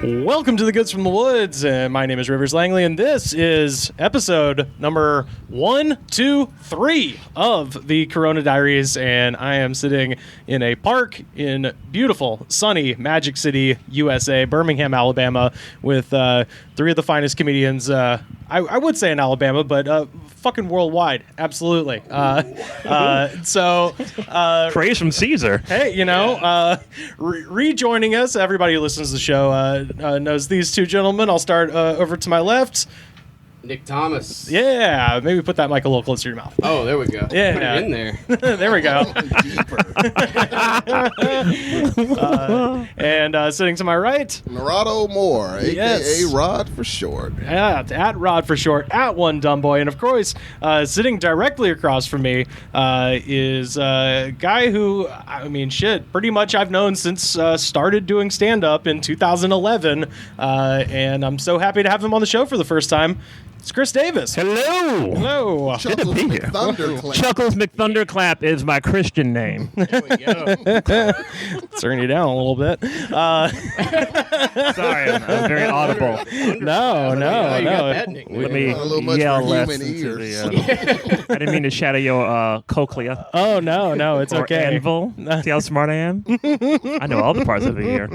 Welcome to the Goods from the Woods. My name is Rivers Langley, and this is episode number 123 of the Corona Diaries. And I am sitting in a park in beautiful, sunny Magic City, USA, Birmingham, Alabama, with three of the finest comedians. I would say in Alabama, but fucking worldwide, absolutely. Praise from Caesar. Hey, rejoining us, everybody who listens to the show knows these two gentlemen. I'll start over to my left. Nick Thomas. Yeah, maybe put that mic a little closer to your mouth. Oh, there we go. Yeah. Put it in there. There we go. And sitting to my right, Narado Moore, a.k.a. Yes. Rod for short. at Rod for short, at One Dumb Boy. And of course, sitting directly across from me is a guy who, pretty much I've known since started doing stand-up in 2011. And I'm so happy to have him on the show for the first time. It's Chris Davis. Hello. Hello. Chuckles be here. McThunderclap. Chuckles McThunderclap is my Christian name. There we go. Turn you down a little bit. Sorry, I'm very audible. No. You got that nickname. Let me A little much yell for less human into ears. the, I didn't mean to shatter your cochlea. Oh, no, it's Or okay. anvil. See how smart I am? I know all the parts of the ear.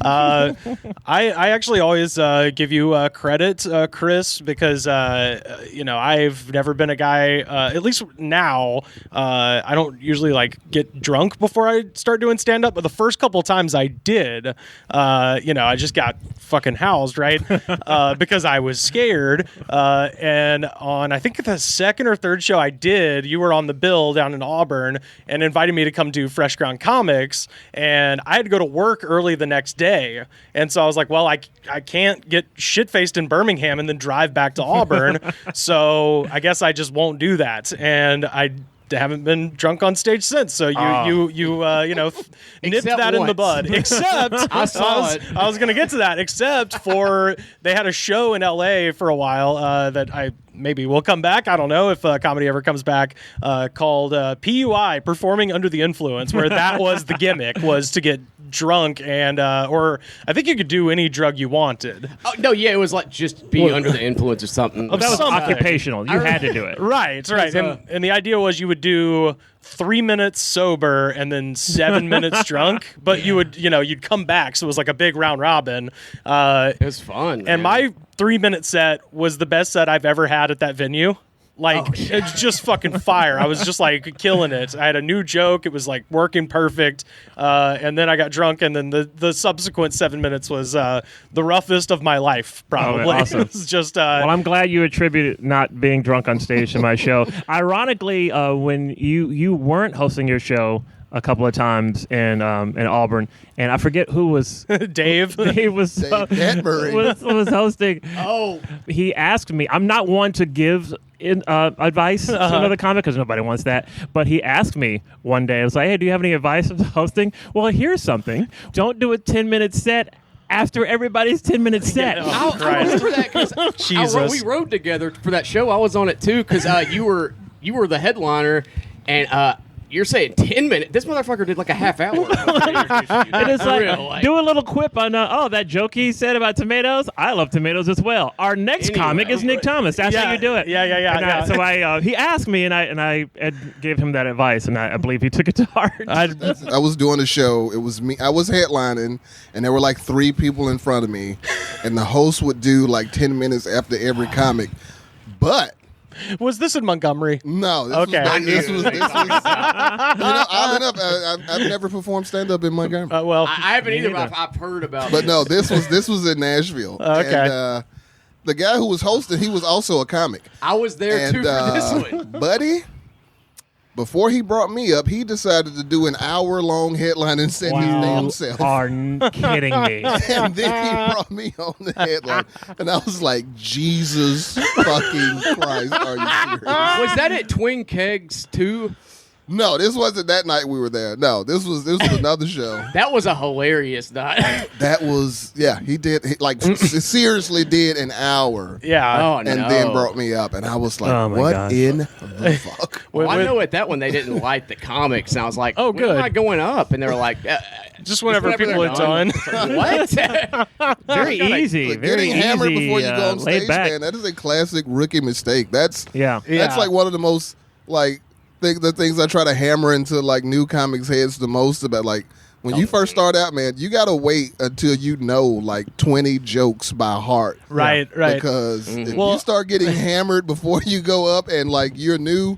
I actually always give you credit, Chris, because I've never been a guy. At least now, I don't usually get drunk before I start doing stand up. But the first couple times I did, I just got fucking housed, right? Because I was scared. And on I think the second or third show I did, you were on the bill down in Auburn and invited me to come do Fresh Ground Comics, and I had to go to work early the next day. And so I was like, well, I can't get shit-faced in Birmingham and then drive back to Auburn. So I guess I just won't do that. And I haven't been drunk on stage since. So you nipped that in the bud. Except I saw it. I was going to get to that. Except for they had a show in LA for a while that I maybe will come back. I don't know if comedy ever comes back, called PUI, Performing Under the Influence, where that was the gimmick, was to get drunk and or I think you could do any drug you wanted. Oh, no, yeah, it was like just be under the influence or something. That was Something. occupational. You had to do it. Right. And the idea was you would do 3 minutes sober and then 7 minutes drunk, but you would, you'd come back. So it was like a big round robin. It was fun. And my 3-minute set was the best set I've ever had at that venue. It's just fucking fire. I was just killing it. I had a new joke. It was working perfect. And then I got drunk, and then the subsequent 7 minutes was the roughest of my life, probably. Oh, awesome. It was just. Well, I'm glad you attributed not being drunk on stage to my show. Ironically, when you weren't hosting your show a couple of times in Auburn, and I forget who was Dave. Dave was Detbury. was hosting. Oh, He asked me. I'm not one to give advice to another comic because nobody wants that. But he asked me one day. I was like, "Hey, do you have any advice of hosting?" Well, here's something. Don't do a 10-minute set after everybody's 10-minute set. I remember that because Jesus. we rode together for that show. I was on it too because you were the headliner, and you're saying 10 minutes. This motherfucker did like a half hour. And it's do a little quip on, that joke he said about tomatoes. I love tomatoes as well. Our next comic is Nick Thomas. That's how you do it. Yeah. So he asked me, and I gave him that advice, and I believe he took it to heart. I was doing a show. It was me. I was headlining, and there were 3 people in front of me, and the host would do 10 minutes after every comic. But Was this in Montgomery? no, this Okay. was oddly enough, I've never performed stand up in Montgomery. Well, I haven't either, but I've heard about But it. no, this was in Nashville. Okay. And, the guy who was hosting, he was also a comic. I was there too for this one. Buddy, before he brought me up, he decided to do an hour-long headline and set his damn self. Are kidding me. And then he brought me on the headline, and I was like, Jesus fucking Christ, are you serious? Was that at Twin Kegs too? No, this wasn't that night we were there. No, this was another show. That was a hilarious night. That was he did seriously did an hour. Yeah. Oh, And no. then brought me up, and I was like, Oh, my "What gosh. in the fuck?" Well, I know at that one they didn't like the comics, and I was like, Oh, when good. am I going up? And they were like, Just whenever people they're are done. What? Very easy. Like, Very getting hammered easy, before you go on laid stage, back. man, that is a classic rookie mistake. That's Yeah. Yeah. like one of the most the things I try to hammer into like new comics heads the most about like when you first start out, man, you gotta wait until you know like 20 jokes by heart. Right. Because if Well- you start getting hammered before you go up and like you're new,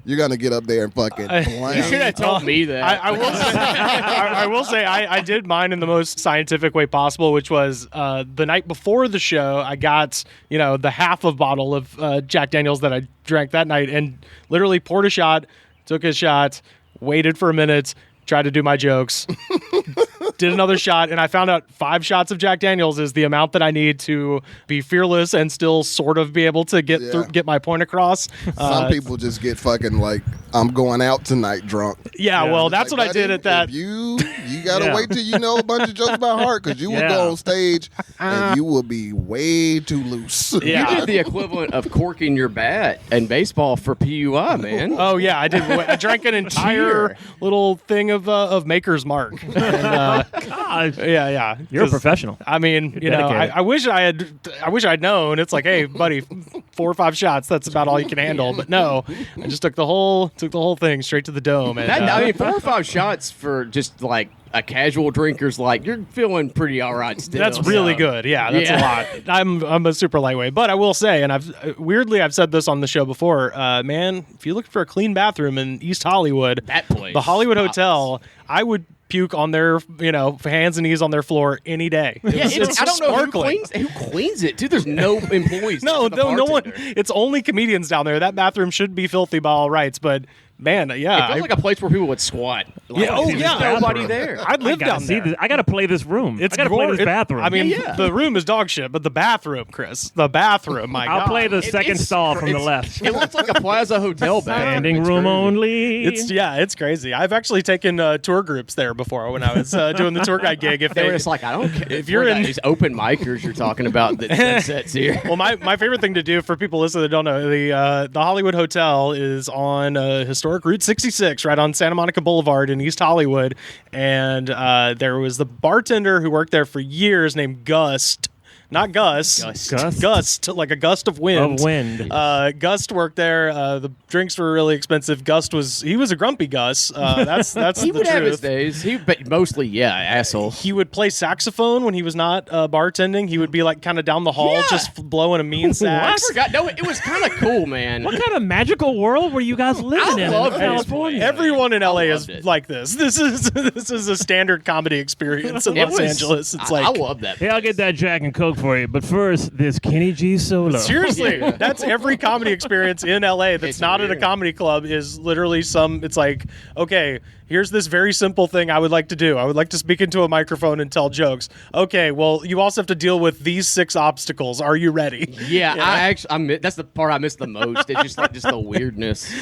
you're gonna get up there and fucking blank. You should have told me that. I will say, I will say I did mine in the most scientific way possible, which was the night before the show. I got the half of bottle of Jack Daniels that I drank that night, and literally poured a shot, took a shot, waited for a minute, tried to do my jokes, did another shot, and I found out 5 shots of Jack Daniels is the amount that I need to be fearless and still sort of be able to get my point across. Some people just get fucking like, I'm going out tonight drunk. Yeah, well, It's that's like, what I did buddy, at that. if you gotta Yeah. wait till you know a bunch of jokes by heart, because you will Yeah. go on stage and you will be way too loose. Yeah. You did the equivalent of corking your bat in baseball for PUI, man. Oh yeah, I did. I drank an entire Cheer. little thing of Maker's Mark. And, Gosh. yeah. You're a 'Cause, professional. I mean, dedicated. I wish I'd known. It's like, hey, buddy, 4 or 5 shots. That's about all you can handle. But no, I just took the whole thing straight to the dome. And, I mean, 4 or 5 shots for just like a casual drinker's like you're feeling pretty all right still. that's really so. good. Yeah, that's a lot. I'm a super lightweight, but I will say, and I've said this on the show before, man, if you look for a clean bathroom in East Hollywood, That place. the Hollywood Spotless. Hotel, I would puke on their, hands and knees on their floor any day. Yeah, It's I don't know sparkling. who cleans it, dude. There's no employees. No, except for the no one. bartender. It's only comedians down there. That bathroom should be filthy by all rights, but man, yeah, It feels like a place where people would squat. Like, Yeah, oh, there's yeah. nobody there. I'd live down there. I gotta play this room. I gotta play this bathroom. I mean, Yeah. the room is dog shit, but the bathroom, Chris, the bathroom. My I'll God. play the It- second it's stall from the it's- left. It looks like a Plaza Hotel bathroom. Standing It's room crazy. only. It's crazy. I've actually taken tour groups there before when I was doing the tour guide gig. If They they, were just like, I don't care. if you're in- these open micers you're talking about that sets here. well, my favorite thing to do for people listening that don't know, the Hollywood Hotel is on historic Route 66, right on Santa Monica Boulevard in East Hollywood, and there was the bartender who worked there for years named Gust. Not Gus. Gust? Like a gust of wind. Of wind. Gust worked there. The drinks were really expensive. Gust was a grumpy Gus. That's He the would have his truth. days. But mostly, asshole. He would play saxophone when he was not bartending. He would be like kind of down the hall, Yeah. just blowing a mean I sax. forgot. No, it was kind of cool, man. What kind of magical world were you guys living in love California? this. Everyone in LA is loved it. like this. This is a standard comedy experience in Los Angeles. It's like I love that. Hey, I'll get that Jack and Coke for you. But first, this Kenny G solo. seriously, Yeah. that's every comedy experience in LA that's It's not at a weird. comedy club is literally it's like, okay, here's this very simple thing I would like to do. I would like to speak into a microphone and tell jokes. Okay, well, you also have to deal with these 6 obstacles. Are you ready? Yeah, that's the part I miss the most. It's just like the weirdness.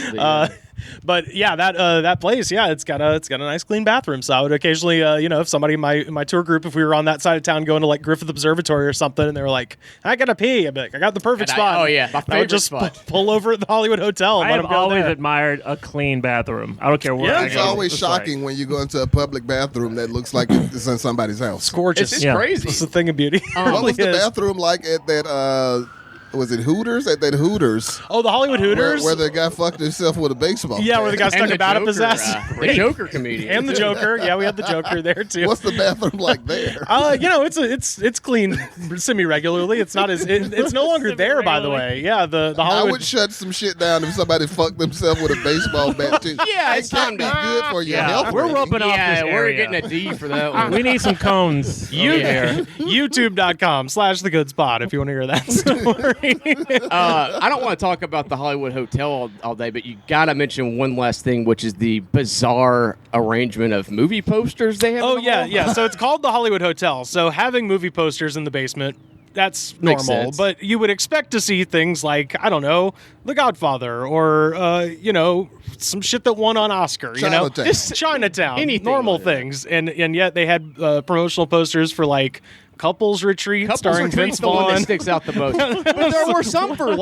But yeah, that place, yeah, it's got a nice clean bathroom. So I would occasionally, if somebody in my tour group, if we were on that side of town going to like Griffith Observatory or something, and they were like, I gotta pee, I'd be like, I got the perfect And spot. my I would favorite just spot. pull over at the Hollywood Hotel. And I let have them go always there. admired a clean bathroom. I don't care where Yeah, I It's go. always It's like- shocking when you go into a public bathroom that looks like it's in somebody's house. Gorgeous. It's Yeah. crazy. It's a thing of beauty. What was the Really is. bathroom like at that? Was it Hooters? At that Hooters, Oh, the Hollywood Hooters. where the guy fucked himself with a baseball. Yeah, where the guy And stuck the a bat up his Joker, ass. the Joker comedian. And the Joker. Yeah, we had the Joker there too. What's the bathroom like there? It's clean semi regularly. It's not it's no longer there, by the way. Yeah, the I Hollywood. would shut some shit down if somebody fucked themselves with a baseball bat too. Yeah, it it's can't time be to- good for your Yeah, health. we're rating. roping off Yeah, this we're area. getting a D for that one. We need some cones. You- over here. YouTube.com/The Good Spot if you want to hear that story. I don't want to talk about the Hollywood Hotel all day, but you got to mention one last thing, which is the bizarre arrangement of movie posters they have. Oh in the yeah, hall. yeah. So it's called the Hollywood Hotel. So having movie posters in the basement that's Makes normal. sense. But you would expect to see things like, I don't know, The Godfather, or some shit that won on Oscar. Chinatown. Just Chinatown, Anything normal like that. things, and yet they had promotional posters for like couples retreat Couples starring Retreat's Vince the one that Vaughn. sticks out the most. But there were some for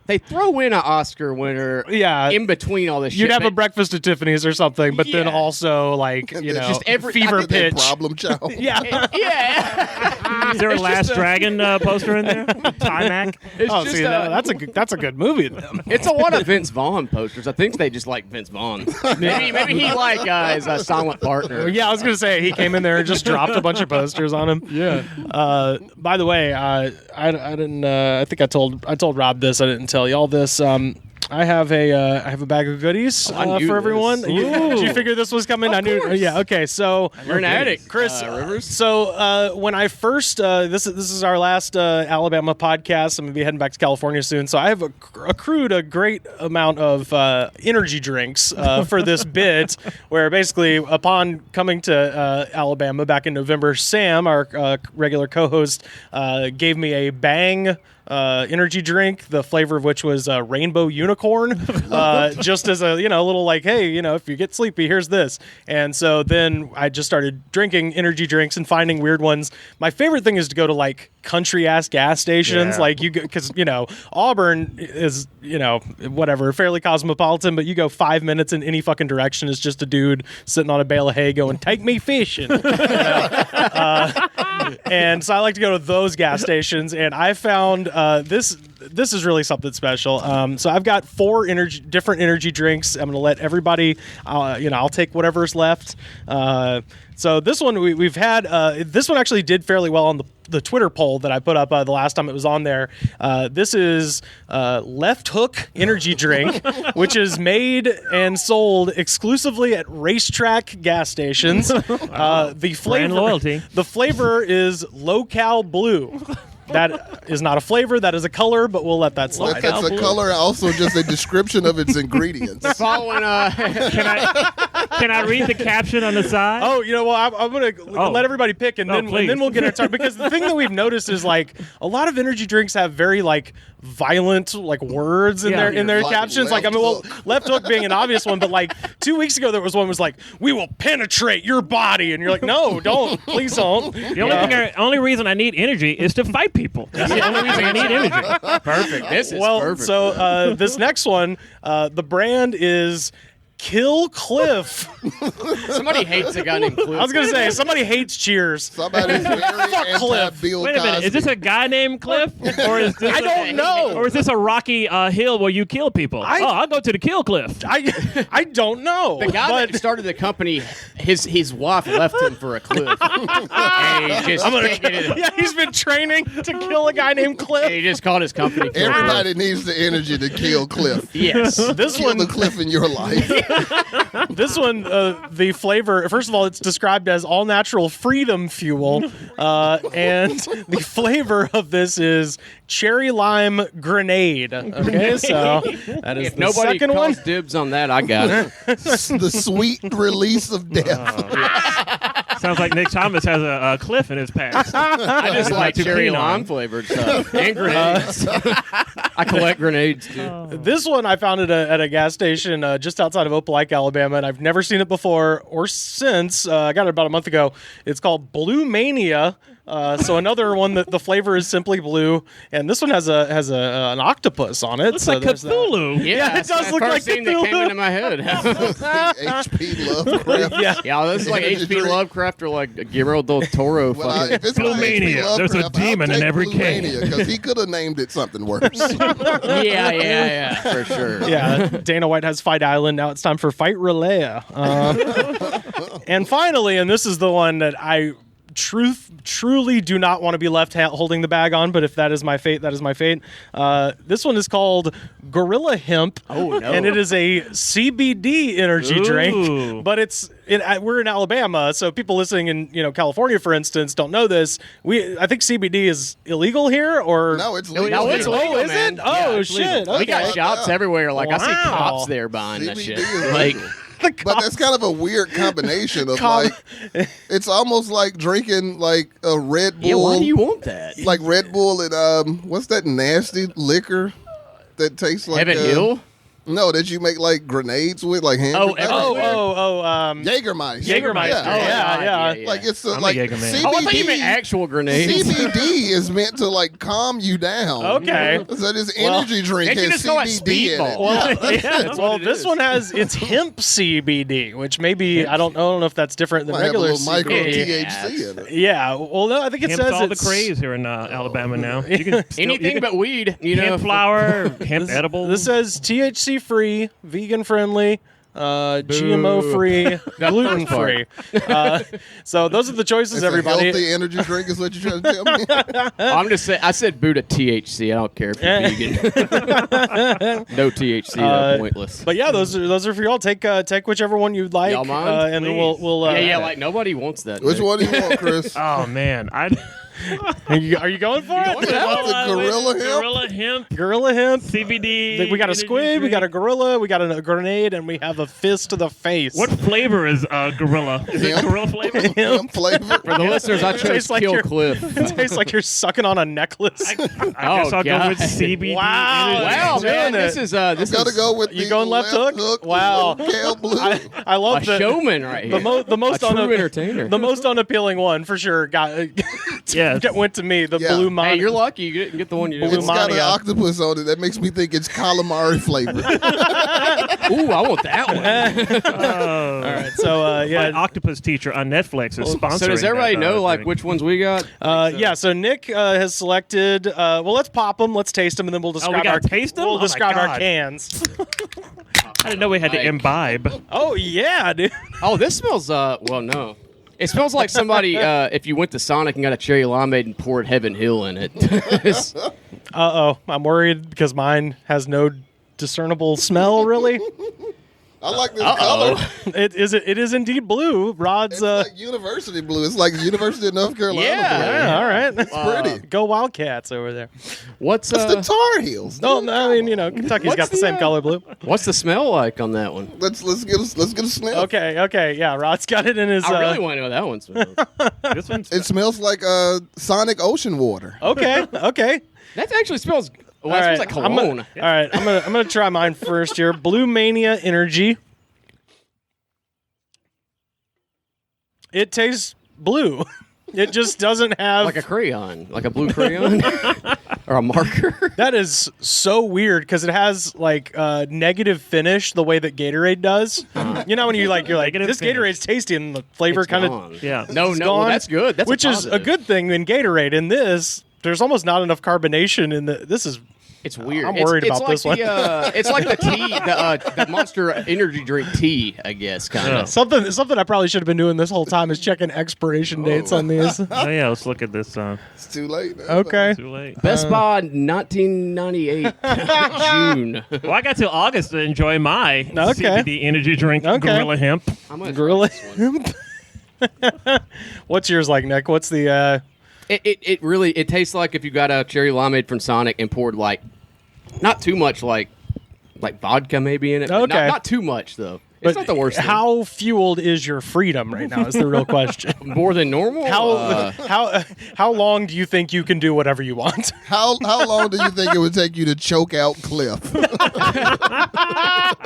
they throw in an Oscar winner Yeah. in between all this shit. You'd have a but- breakfast at Tiffany's or something, but then Yeah. also like And you then know, just fever And then pitch. Problem Child. Yeah. Yeah. Is there a Last Dragon poster in there? Timac? It's Oh, just see, that's a good movie. Then. it's a lot of Vince Vaughn posters. I think they just like Vince Vaughn. Maybe he like is a silent partner. Yeah, I was gonna say he came in there and just dropped a bunch of posters on him. Yeah. By the way, I didn't. I think I told Rob this. I didn't tell y'all this. I have a bag of goodies I knew for this. everyone. Did you figure this was coming? I knew. course. Yeah. Okay. So You're an addict, Chris. Rivers. So when I first this is our last Alabama podcast. I'm gonna be heading back to California soon. So I have accrued a great amount of energy drinks for this bit. Where basically, upon coming to Alabama back in November, Sam, our regular co-host, gave me a Bang energy drink, the flavor of which was rainbow unicorn, just as a little like, hey, if you get sleepy, here's this. And so then I just started drinking energy drinks and finding weird ones. My favorite thing is to go to like country ass gas stations, Yeah. like because Auburn is whatever, fairly cosmopolitan, but you go 5 minutes in any fucking direction, it's just a dude sitting on a bale of hay going, take me fishing. And so I like to go to those gas stations, and I found this is really something special. So I've got 4 different energy drinks. I'm going to let everybody, I'll take whatever's left. So this one we've had. This one actually did fairly well on the Twitter poll that I put up the last time it was on there. This is Left Hook energy drink, which is made and sold exclusively at racetrack gas stations. The flavor, loyalty. The flavor is Low-Cal Blue. That is not a flavor, that is a color, but we'll let that slide. That's a color, also just a description of its ingredients. Following Can I read the caption on the side? Oh, I'm going to let everybody pick, and then we'll get our turn. Because the thing that we've noticed is like a lot of energy drinks have very like violent like words in their Like captions. Left Hook. Left Hook being an obvious one, but like 2 weeks ago there was one was like, we will penetrate your body, and you're like, no, don't, please don't. The only reason I need energy is to fight people. That's the only reason I need energy. perfect. This is perfect. So this next one, the brand is Kill Cliff. Somebody hates a guy named Cliff. I was gonna say somebody hates Cheers. Somebody's very anti-Bill Wait a minute, is this a guy named Cliff, or is this I don't know. or is this a rocky hill where you kill people? I'll go to the kill cliff. I don't know. The guy that started the company, his wife left him for a cliff. And he just can't get it. Yeah, he's been training to kill a guy named Cliff. He just called his company. Cliff. Everybody needs the energy to kill Cliff. Yes. This Kill one, the Cliff in your life. the flavor. First of all, it's described as all natural freedom fuel, and the flavor of this is cherry lime grenade. Okay, so that is If the nobody second calls one. dibs on that, I got it. The sweet release of death. Sounds like Nick Thomas has a cliff in his past. I just like too cherry keen on. lime flavored stuff and grenades. I collect grenades too. This one I found at a gas station just outside of Opelika, Alabama, and I've never seen it before or since. I got it about a month ago. It's called Blue Mania. So another one that the flavor is simply blue, and this one has an octopus on it. Looks so like there's that. Cthulhu. Yeah, it does look like first thing that came Cthulhu. into my head. H.P. Lovecraft. Yeah. This is like Energy H.P. drink. Lovecraft or like Guillermo del Toro. Well, fucking. if it's Blue by H.P. Mania. There's a Lovecraft, demon I'll in take every Blue cave. Mania, because he could have named it something worse. yeah, for sure. Yeah, Dana White has Fight Island. Now it's time for Fight Relay. And finally, and this is the one that I truly do not want to be left holding the bag on, but if that is my fate, that is my fate. This one is called Gorilla Hemp. Oh, no. And it is a CBD energy Ooh. drink, but we're in Alabama, so people listening in California, for instance, don't know this. I think CBD is illegal here, or No, it's legal. No, it's here. legal, is man. it? Oh, it's shit. legal. We got Okay. shops everywhere. Like I see Wow. cops there buying that CBD shit. is Like legal. But that's kind of a weird combination of like, it's almost like drinking like a Red Bull. Yeah, why do you want that? Like Red Bull and what's that nasty liquor that tastes like Heaven Hill? No, that you make like grenades with, like hand. Oh, Jägermeister. Jägermeister. Yeah. Yeah. Like it's I'm a like Jägerman. Oh, I thought you meant actual grenades. CBD is meant to like calm you down. Okay. So this energy drink can't you has just call it CBD in it. Speedball? Well, it this is. one it's hemp CBD, which maybe I don't know if that's different than Might have a regular little micro CBD. THC in it. Yeah, well, no, I think it Hemp's says all the it's craze here in Alabama now. You can still, Anything but weed, you know. hemp flour, hemp edibles. This says THC free, vegan friendly, GMO free, gluten free. So those are the choices, It's everybody. a healthy energy drink is what you're trying to tell me. I'm just saying. I said Buddha THC. I don't care if you're vegan. No THC. Though, pointless. But yeah, those are for y'all. Take whichever one you'd like, Y'all mind? and then Please. we'll yeah. Like nobody wants that. Which Nick. one do you want, Chris? Oh man, Are you going for it? The gorilla hemp? Gorilla hemp, Gorilla hemp. CBD. We got a energy squid, we got a drink. gorilla, we got a grenade, and we have a fist to the face. What flavor is gorilla? Is it Hemp. gorilla flavor? Hemp flavor. For the listeners, I chose Tastes like Kill you're- Cliff. It tastes like you're sucking on a necklace. I guess I'll go with God. CBD. Wow. energy Wow, Doing man, it. this is Gotta go with You the going left hook? Wow. Cal Blue. I love a the showman right here. the most a true una- entertainer. The most unappealing one for sure Yes. went to me. The Yeah. blue mon- Hey, you're lucky. You get the one you Blue It's got an Mania. octopus on it. That makes me think it's calamari flavored. Ooh, I want that one. Oh. All right, so My yeah, octopus teacher on Netflix is sponsoring. So does everybody that, know like drink. which ones we got? yeah. So Nick has selected. Well, let's pop them. Let's taste them, and then we'll describe gotta our taste 'em? We'll Oh my describe our God. cans. I didn't know we had to Like- imbibe. Oh yeah, dude. Oh, this smells. Well, no. It smells like somebody. If you went to Sonic and got a cherry limeade and poured Heaven Hill in it. It's- I'm worried because mine has no discernible smell. Really, I like this color. it is indeed blue. Rod's. It's like university blue. It's like University of North Carolina Yeah. blue. Yeah, all right. Pretty. Go Wildcats over there. what's It's the Tar Heels. No, I mean, Kentucky's What's got the the, same color blue. what's the smell like on that one? Let's get a sniff. Okay, yeah. Rod's got it in his. I really want to know how that one smells. This one's It smells like Sonic Ocean water. Okay. That actually smells. Well, All that right, smells like I'm cologne. gonna try mine first here. Blue Mania Energy. It tastes blue. It just doesn't have. Like a crayon, like a blue crayon, or a marker. That is so weird because it has like negative finish the way that Gatorade does. You know when you're like Negative this finish. Gatorade's tasty and the flavor It's kind gone. of yeah. No, well, that's good. That's which is a positive. good thing in Gatorade. In this, there's almost not enough carbonation in the. This is It's weird. I'm worried it's about like this one. It's like the tea, the Monster energy drink tea, I guess, kind of. something I probably should have been doing this whole time is checking expiration dates on these. Oh yeah, let's look at this. It's too late. Now. Okay. Too late. Best Buy 1998 June. Well, I got till August to enjoy my Okay. CBD energy drink, Okay. Gorilla Hemp. I'm gonna Gorilla. try this one. What's yours like, Nick? What's the? It really tastes like if you got a cherry limeade from Sonic and poured like not too much like vodka maybe in it. but Okay. Not too much though. It's not the worst. thing. How fueled is your freedom right now? Is the real question. More than normal? How long do you think you can do whatever you want? How long do you think it would take you to choke out Cliff?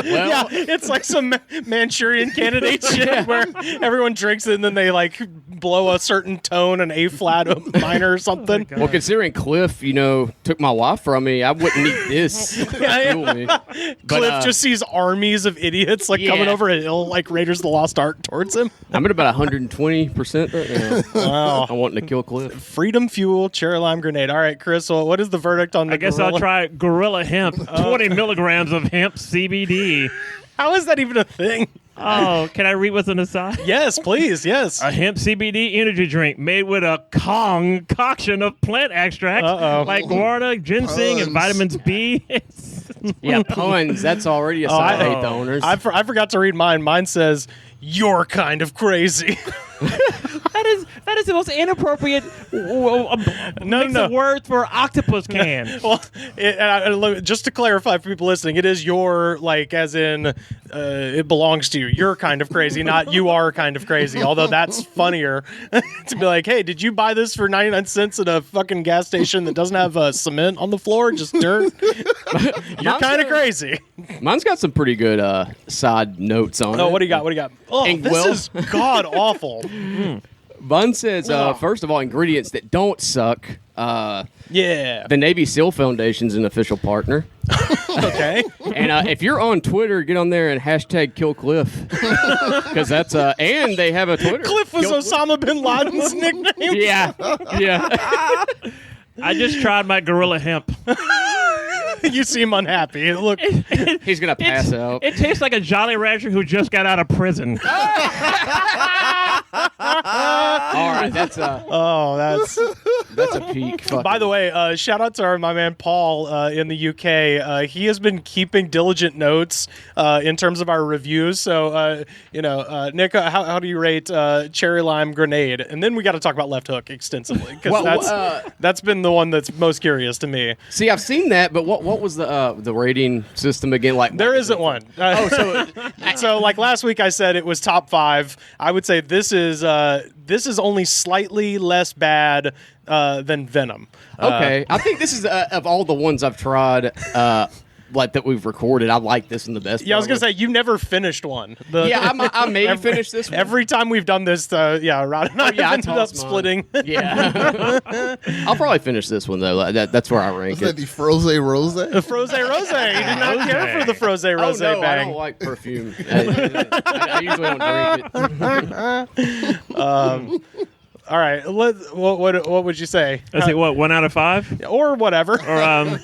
Yeah, it's like some Manchurian candidate shit where everyone drinks it and then they like blow a certain tone, an A flat minor or something. Well, considering Cliff, took my wife from me, I wouldn't need this. to fuel me. Cliff just sees armies of idiots like coming Yeah. over a hill like Raiders of the Lost Ark towards him. I'm at about 120% right now. Wow. I'm wanting to kill Cliff. Freedom Fuel, cherry lime grenade. All right, Chris, well, what is the verdict on the I guess I'll gorilla? try Gorilla Hemp. 20 milligrams of hemp CBD. How is that even a thing? Oh, can I read what's on the side? Yes, please, yes. A hemp CBD energy drink made with a concoction of plant extracts Uh-oh. like guarana, ginseng, and Puns. vitamins B. Yeah, puns. That's already a sign I hate the owners. I forgot to read mine. Mine says, "You're kind of crazy." That is who most inappropriate mix of words for octopus can. Well, just to clarify for people listening, it is your, like, as in it belongs to you. You're kind of crazy, not you are kind of crazy. Although that's funnier to be like, hey, did you buy this for 99 cents at a fucking gas station that doesn't have cement on the floor, just dirt? You're kind of crazy. Mine's got some pretty good side notes on it. Oh, what do you got? What do you got? Oh, this is god awful. Bun says, first of all, ingredients that don't suck. Yeah. The Navy SEAL Foundation's an official partner. Okay. And if you're on Twitter, get on there and hashtag kill Cliff. Because that's, and they have a Twitter. Cliff was Osama bin Laden's nickname. Yeah. Yeah. I just tried my gorilla hemp. You seem unhappy. Look, he's going to pass out. It tastes like a Jolly Rancher who just got out of prison. All right, that's a peak. By the way, shout out to my man Paul in the UK. He has been keeping diligent notes in terms of our reviews. So, Nick, how do you rate Cherry Lime Grenade? And then we got to talk about Left Hook extensively because that's been the one that's most curious to me. See, I've seen that, but what was the rating system again? Like there isn't one. So like last week I said it was top 5. I would say this is only slightly less bad than Venom. Okay, I think this is of all the ones I've tried. Like that we've recorded, I like this one the best. Yeah, I was gonna say you never finished one. I maybe finished this one. Every time we've done this, Rod and I have ended up splitting. Yeah, I'll probably finish this one though. That's where I rank Is that the Froze Rose? The Froze Rose. You did not care for the Froze Rose no, bang. I don't like perfume. I usually don't drink it. All right, what would you say? Let's see, 1 out of 5? Or whatever. Or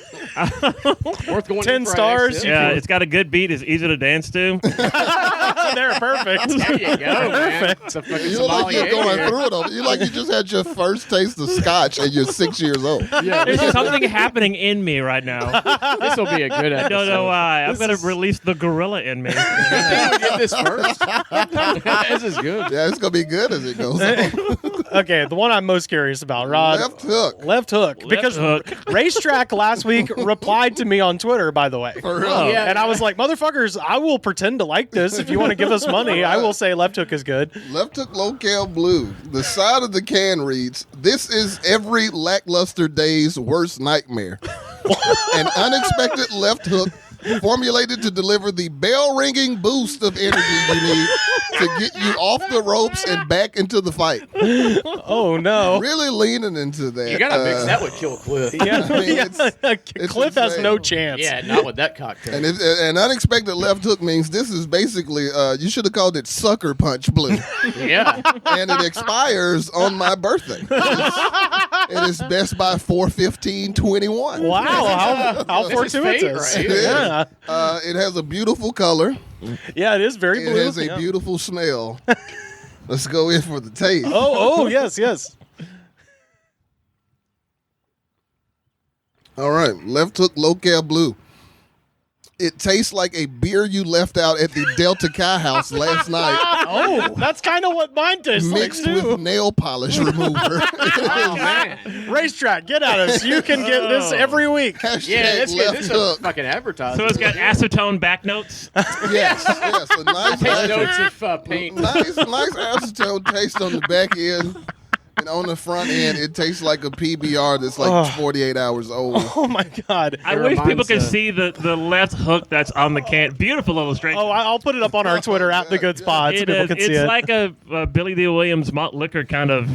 Worth going 10 stars. Yeah, it's got a good beat. It's easy to dance to. They're perfect. There you go, man. It's a fucking You look like you're going here. through it all. You like you just had your first taste of scotch and you're 6 years old. Yeah, There's something happening in me right now. this will be a good episode. I don't know why. I'm going to release the gorilla in me. I think we get this first. This is good. Yeah, it's gonna be good as it goes on. Okay, the one I'm most curious about, Rod. Left hook. Because Racetrack last week replied to me on Twitter, by the way. For real. Yeah. And I was like, motherfuckers, I will pretend to like this. If you want to give us money, I will say Left Hook is good. Left Hook Local Blue. The side of the can reads, "This is every lackluster day's worst nightmare." An unexpected left hook formulated to deliver the bell-ringing boost of energy you need to get you off the ropes and back into the fight. Oh, no. Really leaning into that. You gotta mix that with Kill Cliff. Yeah, I mean, it's Cliff has insane. no chance. Yeah, not with that cocktail. And an unexpected left hook means this is basically, you should have called it Sucker Punch Blue. Yeah. And it expires on my birthday. It is best by 4/15/21. Wow, how That's his fate, fortuitous. right? Yeah. It has a beautiful color. Yeah, it is very It blue. has a Yeah. beautiful smell. Let's go in for the taste. Oh, yes. All right, Left Hook Local Blue. It tastes like a beer you left out at the Delta Chi house last night, Oh, that's kind of what mine tastes mixed like, too. with nail polish remover. Oh, man. Racetrack, get at us. You can get this every week. Hashtag Yeah, this Left is a Hook. fucking advertisement. So it's got acetone back notes. Yes, a nice Take notes of paint. nice acetone taste on the back end. And on the front end, it tastes like a PBR that's like 48 hours old. Oh, my God. I wish people reminds, could see the left hook that's on the can. Beautiful illustration. Oh, I'll put it up on our Twitter at The Good Spot so It people is. can see It's it. like a Billy D. Williams malt liquor kind of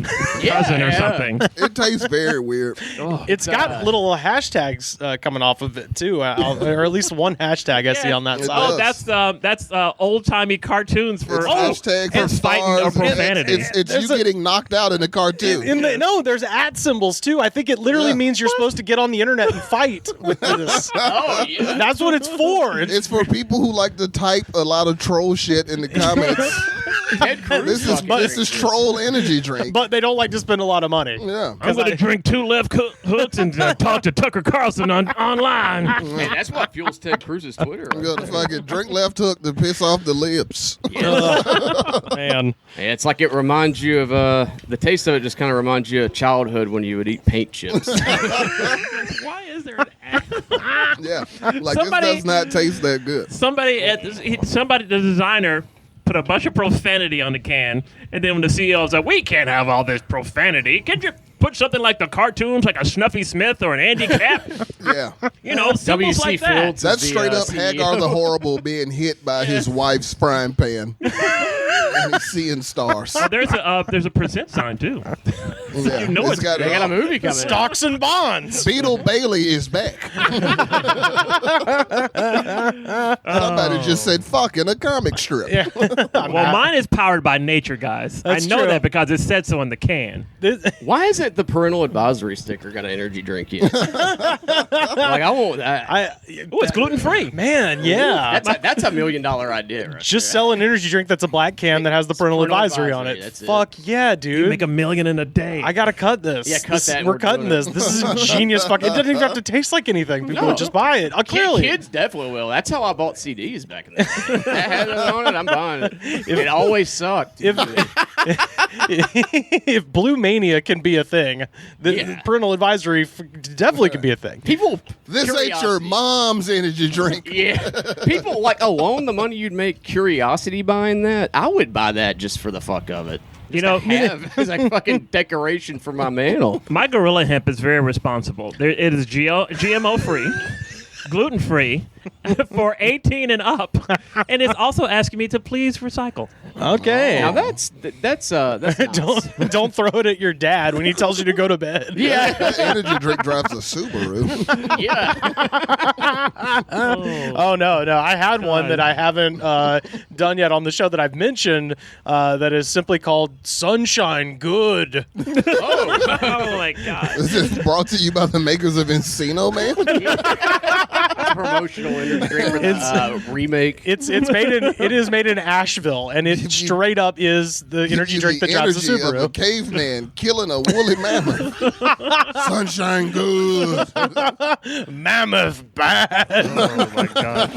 cousin or something. It tastes very weird. It's got little hashtags coming off of it, too, or at least one hashtag I see on that It side. does. Oh, that's old timey cartoons for It's hashtags for and fighting or stars. profanity. It's you getting knocked out in a cartoon. No, there's at symbols too. I think it literally means you're supposed to get on the internet and fight with this. Oh, yeah. That's what it's for. It's for people who like to type a lot of troll shit in the comments Ted Cruz. This is troll energy drink. But they don't like to spend a lot of money. Yeah. I'm going to drink 2 left hooks and talk to Tucker Carlson online. Man, that's what fuels Ted Cruz's Twitter. I'm going to fucking drink left hook to piss off the lips. Man. Yeah, it's like it reminds you of the taste of it. Just kind of reminds you of childhood when you would eat paint chips. Why is there an ad? Yeah. Like, Somebody- this does not taste that good. Somebody, the designer, put a bunch of profanity on the can, and then when the CEO was like, "We can't have all this profanity. Can't you put something like the cartoons, like a Snuffy Smith or an Andy Cap? Yeah. Symbols W.C. like that." Fields. That's the, straight up CEO. Hagar the Horrible being hit by his wife's frying pan. And he's seeing stars. There's a present sign too. Yeah. You know it's- They got a movie coming. Stocks and bonds. Beetle Bailey is back. Somebody just said fuck in a comic strip. Yeah. Well, mine is powered by nature, guys. That's I know true. that because it said so in the can. Why isn't the parental advisory sticker got an energy drink in? Like I want that. Oh, it's gluten free. Man, yeah. That's $1 million idea. Right Just there. sell an energy drink that's a black can that has the parental parental advisory on advisory, it. that's it. Fuck yeah, dude. Make $1 million in a day. I gotta cut this. Yeah, cut that and We're we're cutting doing this. it. This is a genius. It doesn't even have to taste like anything. People No. would just buy it. Clearly, Kids definitely will. That's how I bought CDs back in the day. That had it on it, I'm buying it. It always sucked. if Blue Mania can be a thing, the Yeah. parental advisory definitely can be a thing. People, This ain't your curiosity. mom's energy drink. Yeah, people like alone the money you'd make curiosity buying that. I would buy that just for the fuck of it. You know, Have as a fucking decoration for my mantle. my gorilla hemp is very responsible. It is GMO free, gluten free, for 18 and up, and it's also asking me to please recycle. Okay. Now that's nice. Don't throw it at your dad when he tells you to go to bed. Yeah, That energy drink drives a Subaru. yeah. Oh no. I had one that I haven't done yet on the show that I've mentioned that is simply called Sunshine Good. Oh my god! Is this brought to you by the makers of Encino Man? Promotional energy drink for the remake. It is made in Asheville, and it straight up is the energy You drink that the drives the energy of a Subaru. caveman killing a woolly mammoth. Sunshine good. Mammoth bad. Oh my god!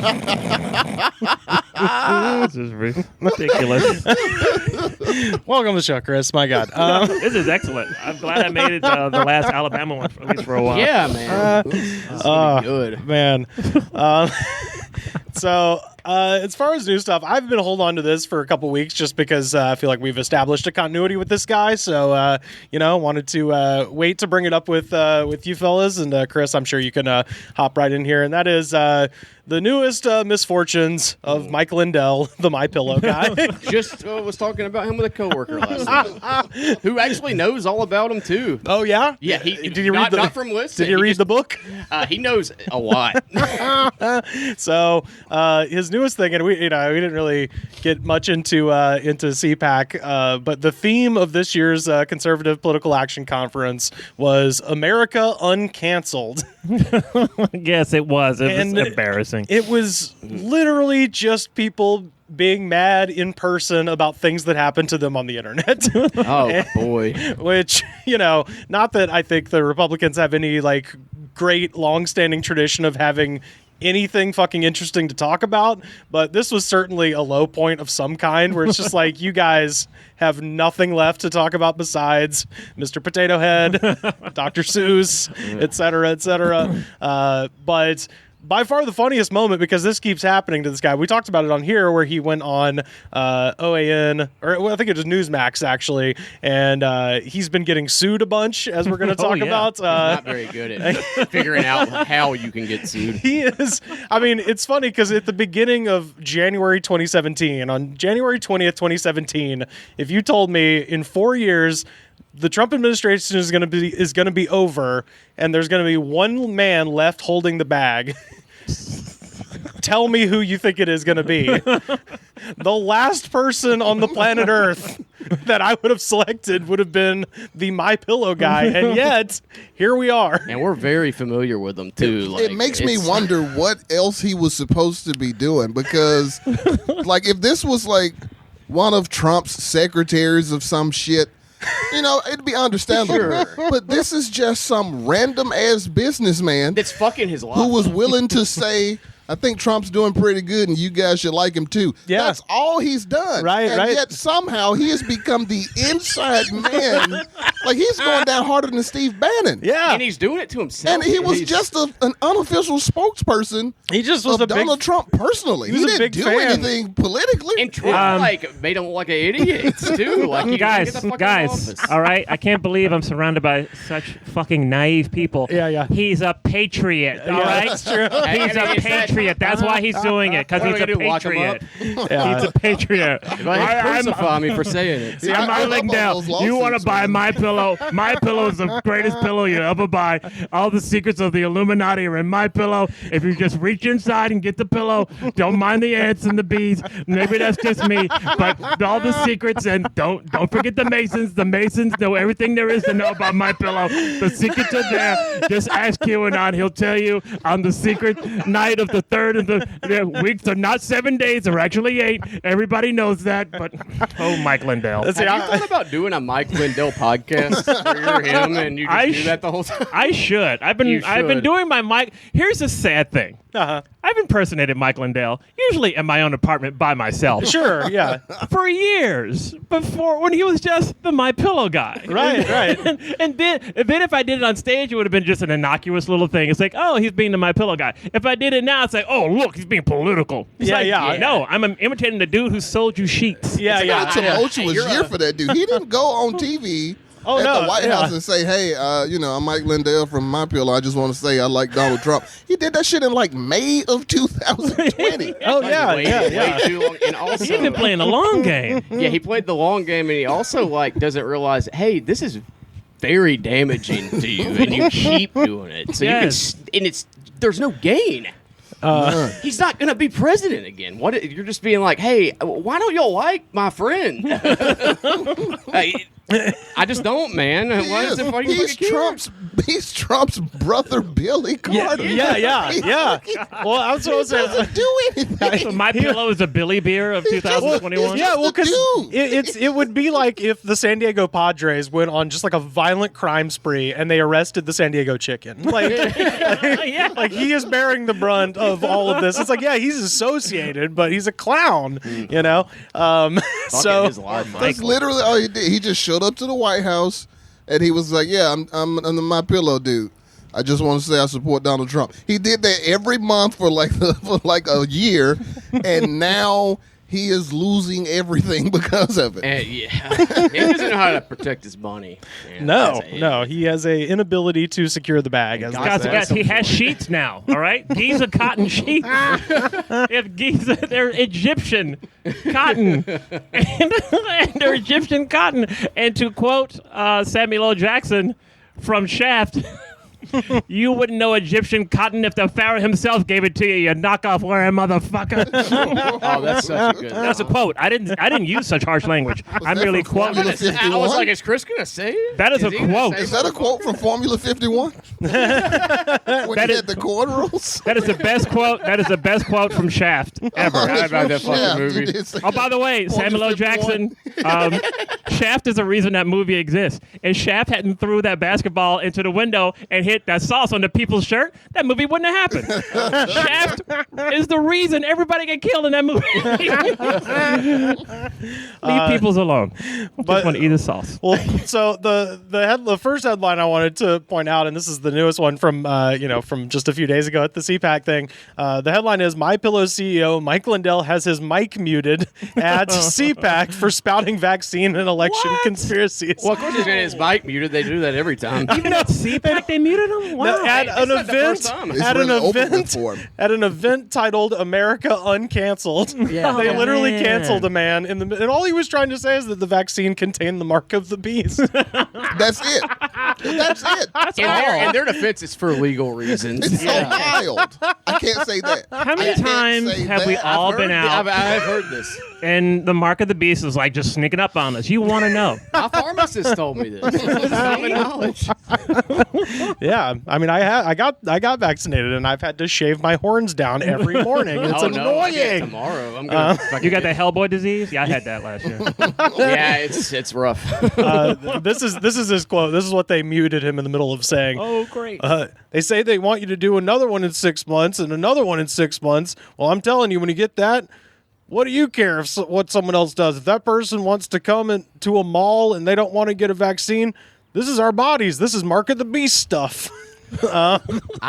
This is ridiculous. Welcome to the show, Chris. My God. This is excellent. I'm glad I made it the last Alabama one at least for a while. Yeah, man. This is gonna be good. Man. So, as far as new stuff, I've been holding on to this for a couple weeks just because I feel like we've established a continuity with this guy. So, wanted to wait to bring it up with you fellas. And Chris, I'm sure you can hop right in here. And that is the newest misfortunes of Mike Lindell, the My Pillow guy. Just was talking about him with a coworker last night, who actually knows all about him too. Oh yeah, Yeah, Did he not, read not from lists. Did he read the book? He knows a lot. So his newest thing, and we didn't really get much into CPAC, but the theme of this year's Conservative Political Action Conference was America Uncanceled. Yes, it was. It was And embarrassing. It was literally just people being mad in person about things that happened to them on the internet. Oh boy. Which, not that I think the Republicans have any great long-standing tradition of having anything fucking interesting to talk about, but this was certainly a low point of some kind where it's just like, you guys have nothing left to talk about besides Mr. Potato Head, Dr. Seuss, et cetera, but by far the funniest moment, because this keeps happening to this guy. We talked about it on here where he went on OAN, or I think it was Newsmax actually, and he's been getting sued a bunch, as we're going to talk yeah. about. Not very good at figuring out how you can get sued. He is. I mean, it's funny because at the beginning of January 2017, on January 20th, 2017, if you told me in 4 years the Trump administration is going to be over and there's going to be one man left holding the bag, tell me who you think it is going to be. The last person on the planet Earth that I would have selected would have been the My Pillow guy, and yet here we are. And we're very familiar with them too. It makes me wonder what else he was supposed to be doing, because if this was one of Trump's secretaries of some shit, it'd be understandable. Sure. But this is just some random ass businessman It's fucking his life. who was willing to say, I think Trump's doing pretty good and you guys should like him too. Yeah. That's all he's done. Right, and right. yet somehow he has become the inside man. Like he's going down harder than Steve Bannon. Yeah. And he's doing it to himself. And he was He's- just an unofficial spokesperson He just was of a big Donald Trump personally. he was a didn't big do fan. anything politically. And Trump made him look like an idiot too. Like he Guys, get the fuck out of office. all right. I can't believe I'm surrounded by such fucking naive people. Yeah. He's a patriot. All right, that's true. He's a patriot. That's why he's doing it, because What he's are a we gonna do, lock him patriot. Yeah. He's a patriot. Like, crucify me for saying it. See, I'm I love all Avondale. those You want lawsuits, to buy man. my pillow? My pillow is the greatest pillow you ever buy. All the secrets of the Illuminati are in my pillow. If you just reach inside and get the pillow, don't mind the ants and the bees. Maybe that's just me, but all the secrets, and don't forget the Masons. The Masons know everything there is to know about my pillow. The secrets are there. Just ask QAnon. He'll tell you on the secret night of the third of the weeks are not 7 days. They're actually 8. Everybody knows that. But Mike Lindell. Let's see, Have you thought about doing a Mike Lindell podcast where you're him and you just do that the whole time? I should. I've You been should. doing my mic. Here's the sad thing. Uh-huh. I've impersonated Mike Lindell, usually in my own apartment by myself, Sure, yeah. for years before when he was just the My Pillow guy. Right. and then if I did it on stage, it would have been just an innocuous little thing. It's like, oh, he's being the My Pillow guy. If I did it now, it's like, oh, look, he's being political. It's Yeah, like, yeah. No, I'm imitating the dude who sold you sheets. Yeah, It's a yeah. tumultuous You're year a- for that dude. He didn't go on TV Oh, at no, the White yeah. House and say, hey, I'm Mike Lindell from My Pillow. I just want to say I like Donald Trump. He did that shit in like May of 2020. Oh, yeah, way, yeah, way yeah. too long. And also, He's been playing the long game. yeah, he played the long game, and he also doesn't realize, hey, this is very damaging to you, and you keep doing it. So Yes. there's no gain. He's not going to be president again. What you're just being like, hey, why don't y'all like my friend? I just don't, man. Why does it? Why do you He's fucking care? He's Trump's brother, Billy Carter. Yeah. Well, I was He doesn't do anything. So My Pillow is a Billy Beer of 2021. Yeah, well, because dude. it would be like if the San Diego Padres went on just like a violent crime spree and they arrested the San Diego Chicken. Like he is bearing the brunt of all of this. It's like, yeah, he's associated, but he's a clown, you know. So his life, That's literally all he did. He just showed up to the White House and he was like, yeah, I'm the My Pillow dude. I just want to say I support Donald Trump. He did that every month for like a year, and now he is losing everything because of it. And, yeah, he doesn't know how to protect his money. Man, no, that's no, he has a inability to secure the bag. As Guys, they Guys, say. he has sheets now, all right? Giza cotton sheets. They have Giza, they're Egyptian cotton. And they're Egyptian cotton. And to quote Samuel L. Jackson from Shaft, you wouldn't know Egyptian cotton if the Pharaoh himself gave it to you, you knockoff wearing motherfucker. Oh, that's such a good. That's a quote. I didn't use such harsh language. I'm that merely from quoting. Formula I was 51? like, is Chris gonna say it? That is a he gonna quote. say Is that a quote from Formula 51? When That he is- had the cornrows? That is the best quote. That is the best quote from Shaft ever. How about that fucking Yeah, movie? he did say Oh, by the way, Formula Samuel L. 51. Jackson, Shaft is the reason that movie exists. If Shaft hadn't threw that basketball into the window and hit that sauce on the people's shirt, that movie wouldn't have happened. Shaft is the reason everybody got killed in that movie. Leave peoples alone. Just But- want to eat the sauce. Well, so the first headline I wanted to point out, and this is the newest one from from just a few days ago at the CPAC thing. The headline is My Pillow CEO Mike Lindell has his mic muted at CPAC for spouting vaccine and election What? conspiracies. Well, of course he's getting his mic muted. They do that every time. Even at CPAC, they muted him? Wow. No, at an not the first event, time. It's at really an open event, for him. at an event titled "America Uncanceled," Yeah. they Oh, literally man. canceled a man and all he was trying to say is that the vaccine contained the mark of the beast. That's it. That's it. In their defense, it's for legal reasons. It's so wild. I can't say that. How many times have we all been out? I've heard this. And the mark of the beast is like just sneaking up on us. You want to know? My pharmacist told me this. It's common knowledge. Yeah, I mean, I got vaccinated, and I've had to shave my horns down every morning. It's annoying. Tomorrow, I'm gonna. You got the Hellboy disease? Yeah, I had that last year. Yeah, it's rough. This is his quote. This is what they muted him in the middle of saying. Oh, great. They say they want you to do another one in 6 months and another one in 6 months. Well, I'm telling you, when you get that, what do you care if what someone else does? If that person wants to come into a mall and they don't want to get a vaccine, this is our bodies. This is Mark of the Beast stuff. I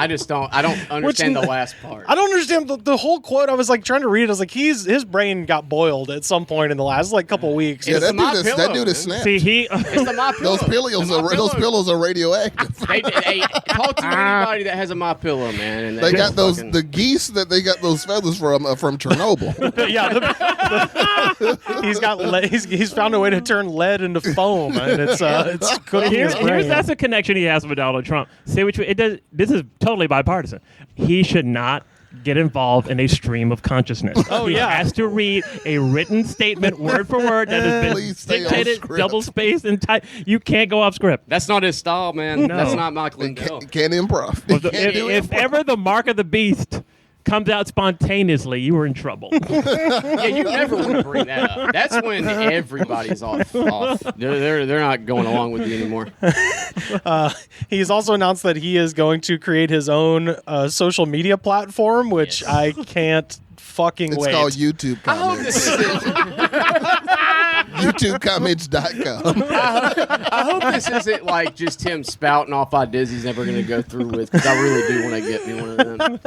don't understand the last part. I don't understand the whole quote. I was like trying to read it. I was like, his brain got boiled at some point in the last couple weeks. Yeah, It's that dude is snapped. See, It's the My Pillow. Those pillows are radioactive. Hey, talk to anybody that has a My Pillow, man. And They got the geese that they got those feathers from Chernobyl. Yeah, he's found a way to turn lead into foam, and it's cooking his brain. That's a connection he has with Donald Trump. See which it does. This is totally bipartisan. He should not get involved in a stream of consciousness. Oh, he yeah. has to read a written statement word for word that has Please been stay on dictated, script. double spaced, and typed. You can't go off script. That's not his style, man. No. That's not Mike Lindell. Can't improv. If ever the mark of the beast comes out spontaneously, you were in trouble. Yeah, you never want to bring that up. That's when everybody's off. They're not going along with you anymore. He's also announced that he is going to create his own social media platform, which I can't fucking It's wait. called YouTube I hope Comments. this isn't. YouTubecomments.com. I hope this isn't like just him spouting off ideas he's never going to go through with, because I really do want to get me one of them.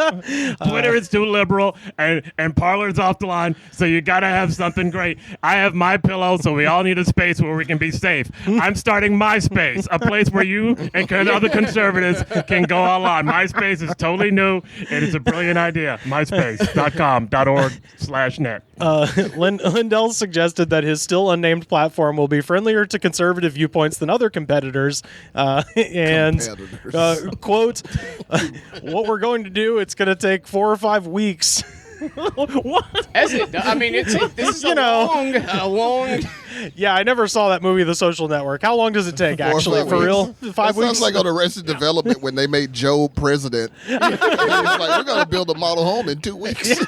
Twitter is too liberal, and Parler's off the line, so you got to have something great. I have My Pillow, so we all need a space where we can be safe. I'm starting MySpace, a place where you and other conservatives can go online. MySpace is totally new. It is a brilliant idea. MySpace.com.org/net. Lindell suggested that his still unnamed platform will be friendlier to conservative viewpoints than other competitors. Quote, what we're going to do, it's going to take 4 or 5 weeks. What? As it, I mean, this is a long. Yeah, I never saw that movie, The Social Network. How long does it take, 4 or actually, 5 for weeks. real? 5 That weeks? sounds like on Arrested Development when they made Joe president. It's like, we're going to build a model home in 2 weeks.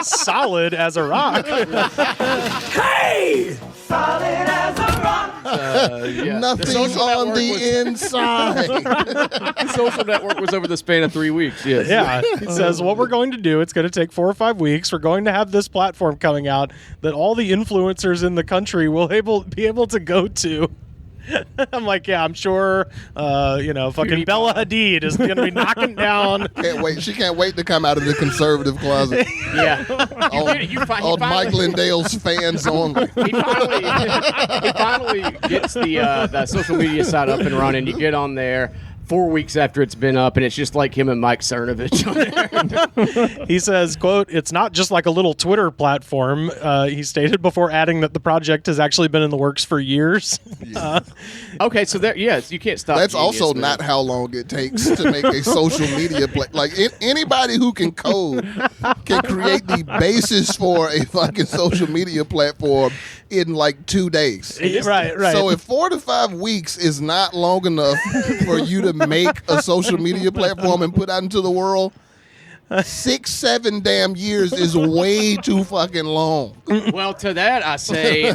Solid as a rock. Hey! Solid as a rock. Yeah. Nothing Social on Network the inside. The Social Network was over the span of 3 weeks. Yes. Yeah, he says what we're going to do, it's going to take 4 or 5 weeks. We're going to have this platform coming out that all the influencers in the country will be able to go to. I'm like, yeah, I'm sure, fucking Bella Hadid is going to be knocking down. Can't wait. She can't wait to come out of the conservative closet. Yeah. On Mike Lindell's fans only. He finally gets the social media site up and running. You get on there 4 weeks after it's been up, and it's just like him and Mike Cernovich on there. He says, quote, it's not just like a little Twitter platform, he stated, before adding that the project has actually been in the works for years. Okay, so there, yes, you can't stop. That's genius, also man. not how long it takes to make a social media anybody who can code can create the basis for a fucking social media platform in like 2 days. Right. So if 4 to 5 weeks is not long enough for you to make a social media platform and put out into the world, 6-7 damn years is way too fucking long. Well, to that I say,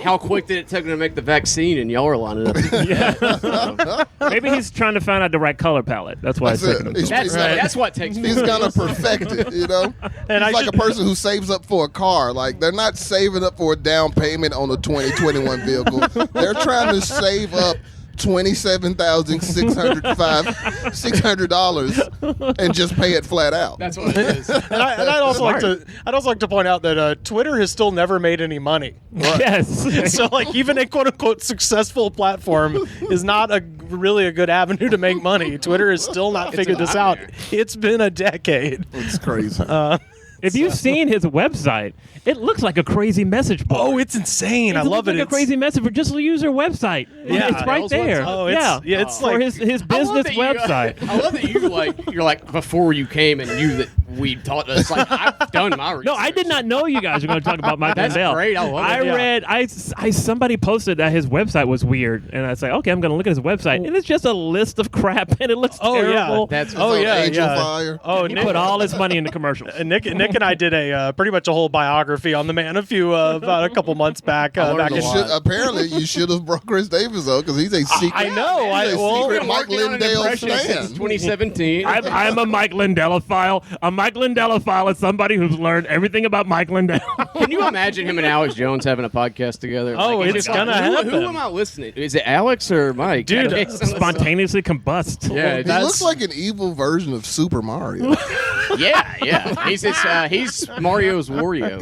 how quick did it take to make the vaccine, and y'all are lining up. Maybe he's trying to find out the right color palette. That's why it's That's taking it. him so long. That's what takes. He's gonna perfect it, you know. And He's like a person who saves up for a car. Like, they're not saving up for a down payment on a 2021 vehicle. They're trying to save up $27,600 and just pay it flat out. That's what it is. And I'd also like to point out that Twitter has still never made any money. Yes. So, like, even a quote unquote successful platform is not really a good avenue to make money. Twitter has still not figured this out. It's been a decade. It's crazy. If you've seen his website, it looks like a crazy message board. Oh, it's insane. I love it. Like a crazy message board. Just use their website. Yeah. It's right there. Oh, it's for like his business website. I love that you're like before you came and knew that we taught us. Like I've done my research. No, I did not know you guys were going to talk about Mike That's Lindell. great. I love it. read. Somebody posted that his website was weird, and I was like, okay, I'm going to look at his website, and it's just a list of crap, and it looks terrible. That's Angel Fire. Oh, He Nick put all his money into commercials. Nick and I did a pretty much a whole biography on the man about a couple months back. Back in Apparently, you should have brought Chris Davis on because he's a secret. I know. He's a secret Mike Lindell since fan. 2017. I'm a Mike Lindell-ophile. A Mike Lindell-ophile is somebody who's learned everything about Mike Lindell. Can you imagine him and Alex Jones having a podcast together? Oh, Like, it's gonna happen. Who am I listening to? Is it Alex or Mike? Dude, Spontaneously combust. Yeah, He looks like an evil version of Super Mario. yeah. He's Mario's Wario.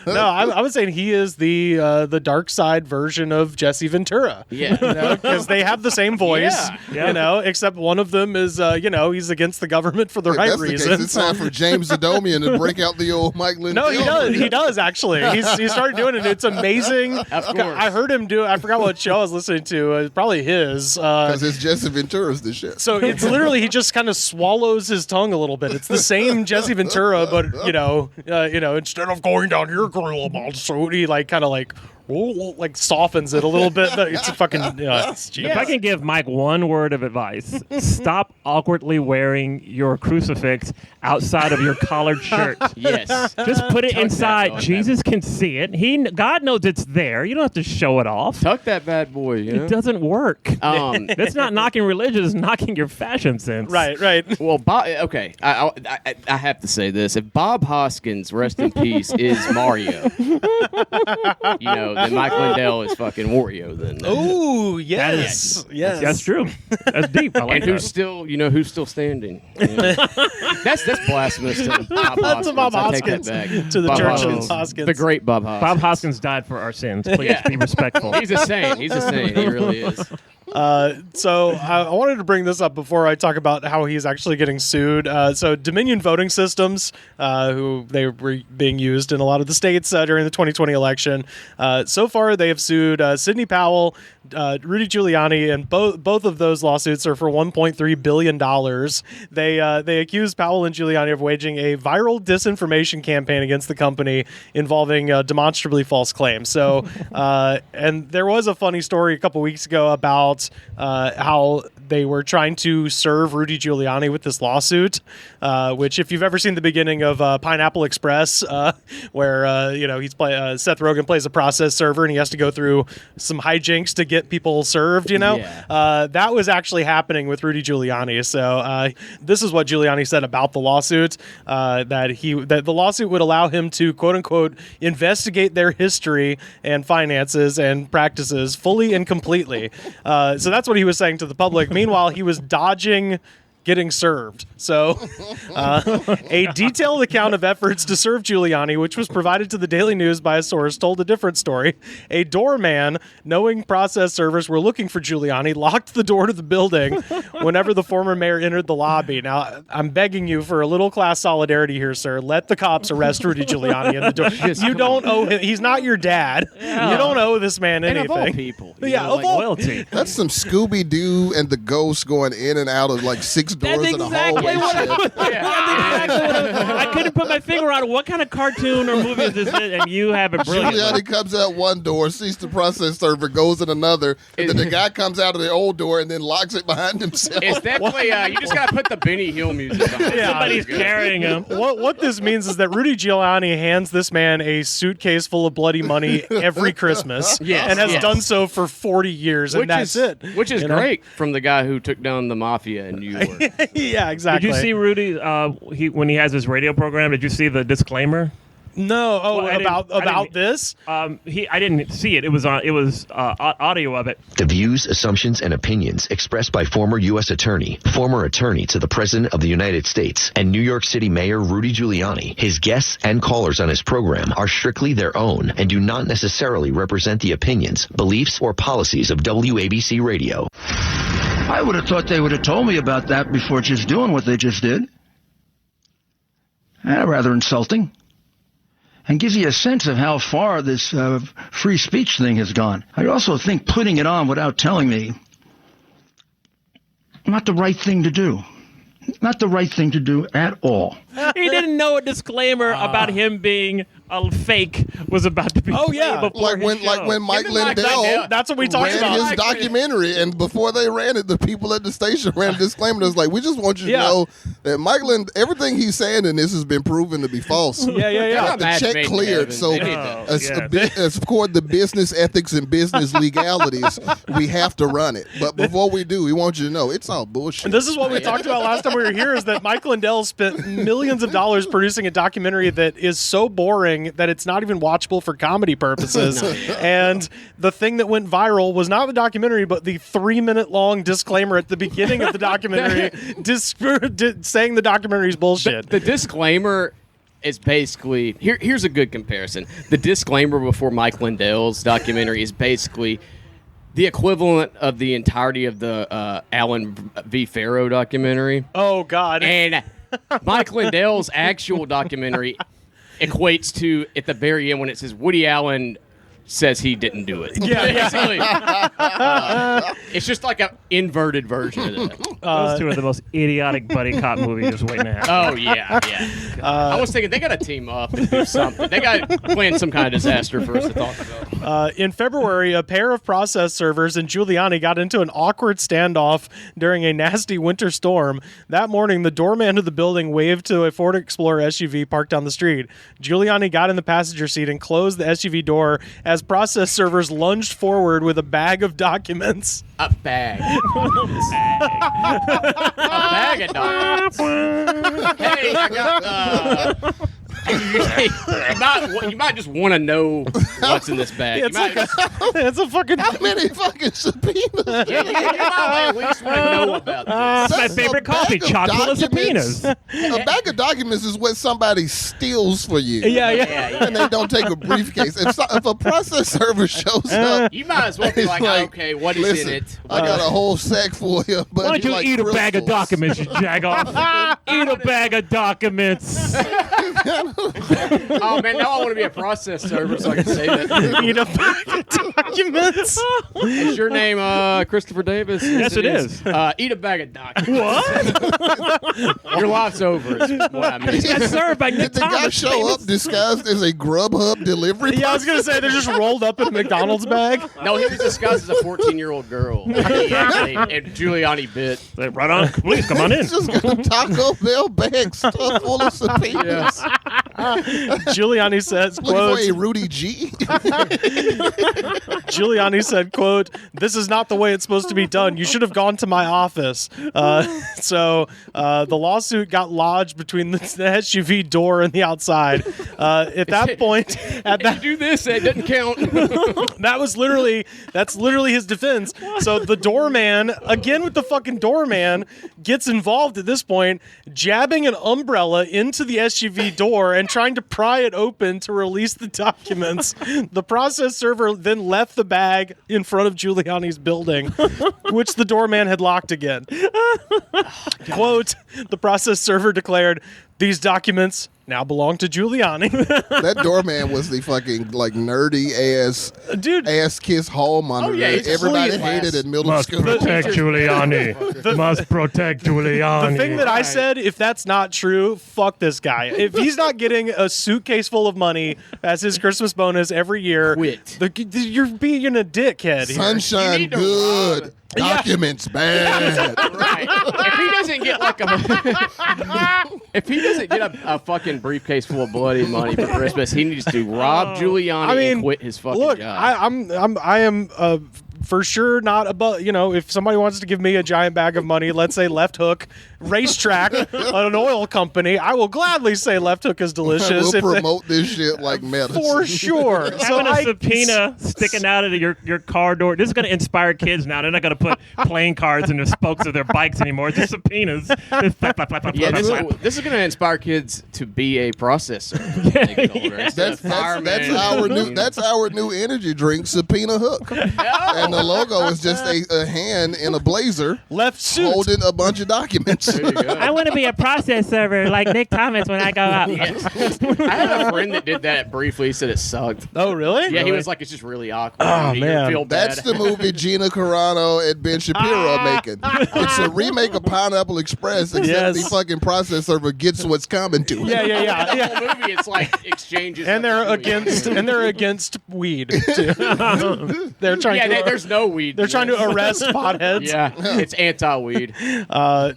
No, I was saying he is the dark side version of Jesse Ventura. Yeah. Because they have the same voice, Yeah. Except one of them is, he's against the government for the right That's the case. reasons. It's time for James Zadomian to break out the old Mike Lindell. No, he does actually. He started doing it. It's amazing. Of course. I heard him do. I forgot what show I was listening to. Probably his. Because it's Jesse Ventura's the shit. So it's literally he just kind of swallows his tongue a little bit. It's the same Jesse Ventura, but instead of going down your grill monster, he kind of softens it a little bit. It's a fucking. If I can give Mike one word of advice, stop awkwardly wearing your crucifix outside of your collared shirt. Yes. Just put it Tuck inside. that Jesus can see it. God knows it's there. You don't have to show it off. Tuck that bad boy. You know? It doesn't work. That's That's not knocking religion. It's knocking your fashion sense. Right. Well, okay. I have to say this: if Bob Hoskins, rest in peace, is Mario, then Mike Lindell is fucking Wario. Then. Oh yes, yes, That's true. That's deep. I like And who's still standing? Yeah. That's blasphemous to Bob Hoskins. To Bob I take Hoskins. that back. To the Bob Church of Hoskins. The great Bob Hoskins. Bob Hoskins died for our sins. Please Yeah. be respectful. He's a saint. He really is. So I wanted to bring this up before I talk about how he's actually getting sued. So Dominion Voting Systems, who they were being used in a lot of the states during the 2020 election. So far, they have sued Sidney Powell, Rudy Giuliani, and both of those lawsuits are for $1.3 billion. They accused Powell and Giuliani of waging a viral disinformation campaign against the company involving demonstrably false claims. So, and there was a funny story a couple weeks ago about how they were trying to serve Rudy Giuliani with this lawsuit, which if you've ever seen the beginning of Pineapple Express, where Seth Rogen plays a process server and he has to go through some hijinks to get people served, that was actually happening with Rudy Giuliani. So this is what Giuliani said about the lawsuit, that the lawsuit would allow him to quote unquote investigate their history and finances and practices fully and completely. So that's what he was saying to the public. Meanwhile, he was dodging getting served. So a detailed account of efforts to serve Giuliani, which was provided to the Daily News by a source, told a different story. A doorman, knowing process servers were looking for Giuliani, locked the door to the building whenever the former mayor entered the lobby. Now, I'm begging you for a little class solidarity here, sir. Let the cops arrest Rudy Giuliani at the door. You don't owe him. He's not your dad. Yeah. You don't owe this man anything. And of all people. Yeah, of all loyalty. That's some Scooby-Doo and the ghost going in and out of like 6 doors in a hallway. I couldn't put my finger on it. What kind of cartoon or movie is this? And you have it brilliant. Giuliani comes out one door, sees the process server, goes in another, and then the guy comes out of the old door and then locks it behind himself. It's definitely you just gotta put the Benny Hill music on. Yeah. Somebody's carrying him. What this means is that Rudy Giuliani hands this man a suitcase full of bloody money every Christmas, and has done so for 40 years, and that's it. Which is great from the guy who took down the mafia in New York. Yeah, exactly. Did you see Rudy? When he has his radio program, did you see the disclaimer? No. Oh, Well, I about didn't- this? I didn't see it. It was audio of it. The views, assumptions, and opinions expressed by former U.S. Attorney to the President of the United States, and New York City Mayor Rudy Giuliani, his guests and callers on his program are strictly their own and do not necessarily represent the opinions, beliefs, or policies of WABC Radio. I would have thought they would have told me about that before just doing what they just did. Rather insulting. And gives you a sense of how far this free speech thing has gone. I also think putting it on without telling me, not the right thing to do. Not the right thing to do at all. He didn't know a disclaimer about him being a fake was about to be played before his show. when Mike Lindell that's what we talked ran about. his documentary, and before they ran it, the people at the station ran a disclaimer that was like, we just want you to know that Mike everything he's saying in this has been proven to be false. Yeah. The check cleared, so as for the business ethics and business legalities, we have to run it. But before we do, we want you to know it's all bullshit. And this is what we talked about last time we were here, is that Mike Lindell spent millions of dollars producing a documentary that is so boring that it's not even watchable for comedy purposes. And the thing that went viral was not the documentary, but the 3-minute long disclaimer at the beginning of the documentary saying the documentary is bullshit. The disclaimer is basically here's a good comparison. The disclaimer before Mike Lindell's documentary is basically the equivalent of the entirety of the Alan V. Farrow documentary. Oh, God. And Mike Lindell's actual documentary equates to, at the very end, when it says Woody Allen says he didn't do it. Basically. It's just like an inverted version of that. Those two are the most idiotic buddy cop movies waiting to happen. Oh, yeah. I was thinking they got to team up and do something. They got to plan some kind of disaster for us to talk about. In February, a pair of process servers and Giuliani got into an awkward standoff during a nasty winter storm. That morning, the doorman of the building waved to a Ford Explorer SUV parked down the street. Giuliani got in the passenger seat and closed the SUV door as process servers lunged forward with a bag of documents. A bag. A bag of documents. Hey, I got... you might just want to know what's in this bag. It's a fucking... How many fucking subpoenas? You might at least want to know about this. That's my favorite coffee, chocolate subpoenas. A bag of documents is what somebody steals for you. Yeah. And they don't take a briefcase. If a process server shows up, You might as well be like, okay, what is listen, in it? I got a whole sack for you. But Why don't you like eat a bag of crystals. documents, you jagoff? Eat a bag of documents. Oh, man, now I want to be a process server so I can say that. Eat a bag of documents. Is your name Christopher Davis? Yes, it is. Eat a bag of documents. What? Your life's over is what I mean. Got served by Nick Did the guy Thomas. show up disguised as a Grubhub delivery? Yeah, I was going to say they're just rolled up in a McDonald's bag. No, he was disguised as a 14-year-old girl. And Giuliani bit. Right on. Please, come on in. He's just got a Taco Bell bag stuffed full of subpoenas. Giuliani says, Looking quote, for a Rudy G. Giuliani said, quote, "This is not the way it's supposed to be done. You should have gone to my office." So the lawsuit got lodged between the SUV door and the outside. At that point, You do this, it doesn't count. that's literally his defense. So the doorman, again with the fucking doorman, gets involved at this point, jabbing an umbrella into the SUV door and trying to pry it open to release the documents. The process server then left the bag in front of Giuliani's building, which the doorman had locked again. Quote, the process server declared, "These documents now belong to Giuliani." That doorman was the fucking like nerdy ass kiss hall monitor. yeah, he's everybody clean hated class. in middle Must school. protect Giuliani. Must protect Giuliani. The thing that I said, if that's not true, fuck this guy. If he's not getting a suitcase full of money as his Christmas bonus every year, Quit. You're being a dickhead here. Sunshine You need to good. rob. Documents bad. Right. If he doesn't get like a fucking briefcase full of bloody money for Christmas, he needs to rob Giuliani and quit his fucking look, job. I am for sure not above. If somebody wants to give me a giant bag of money, let's say Left Hook Racetrack, an oil company, I will gladly say Left Hook is delicious. We'll promote this shit like medicine. for sure. Having a subpoena sticking out of your car door. This is going to inspire kids now. They're not going to put playing cards in the spokes of their bikes anymore. It's just subpoenas. Flap, flap, flap, flap, Yeah, flap, this flap. is going to inspire kids to be a processor. When they get older. Instead of fireman. That's our new energy drink, Subpoena Hook. And And the logo is just a hand in a blazer Left suit. holding a bunch of documents. There you go. I want to be a process server like Nick Thomas when I go up. I had a friend that did that briefly. He said it sucked. Oh, really? Yeah, he was like, it's just really awkward. Oh, You man. feel bad. That's the movie Gina Carano and Ben Shapiro are making. It's a remake of Pineapple Express, except Yes. the fucking process server gets what's coming to it. Yeah. The whole movie, it's like exchanges. And they're of against weed too. They're trying Yeah, to there's no weed. they're in trying to this. arrest potheads. Yeah, it's anti-weed.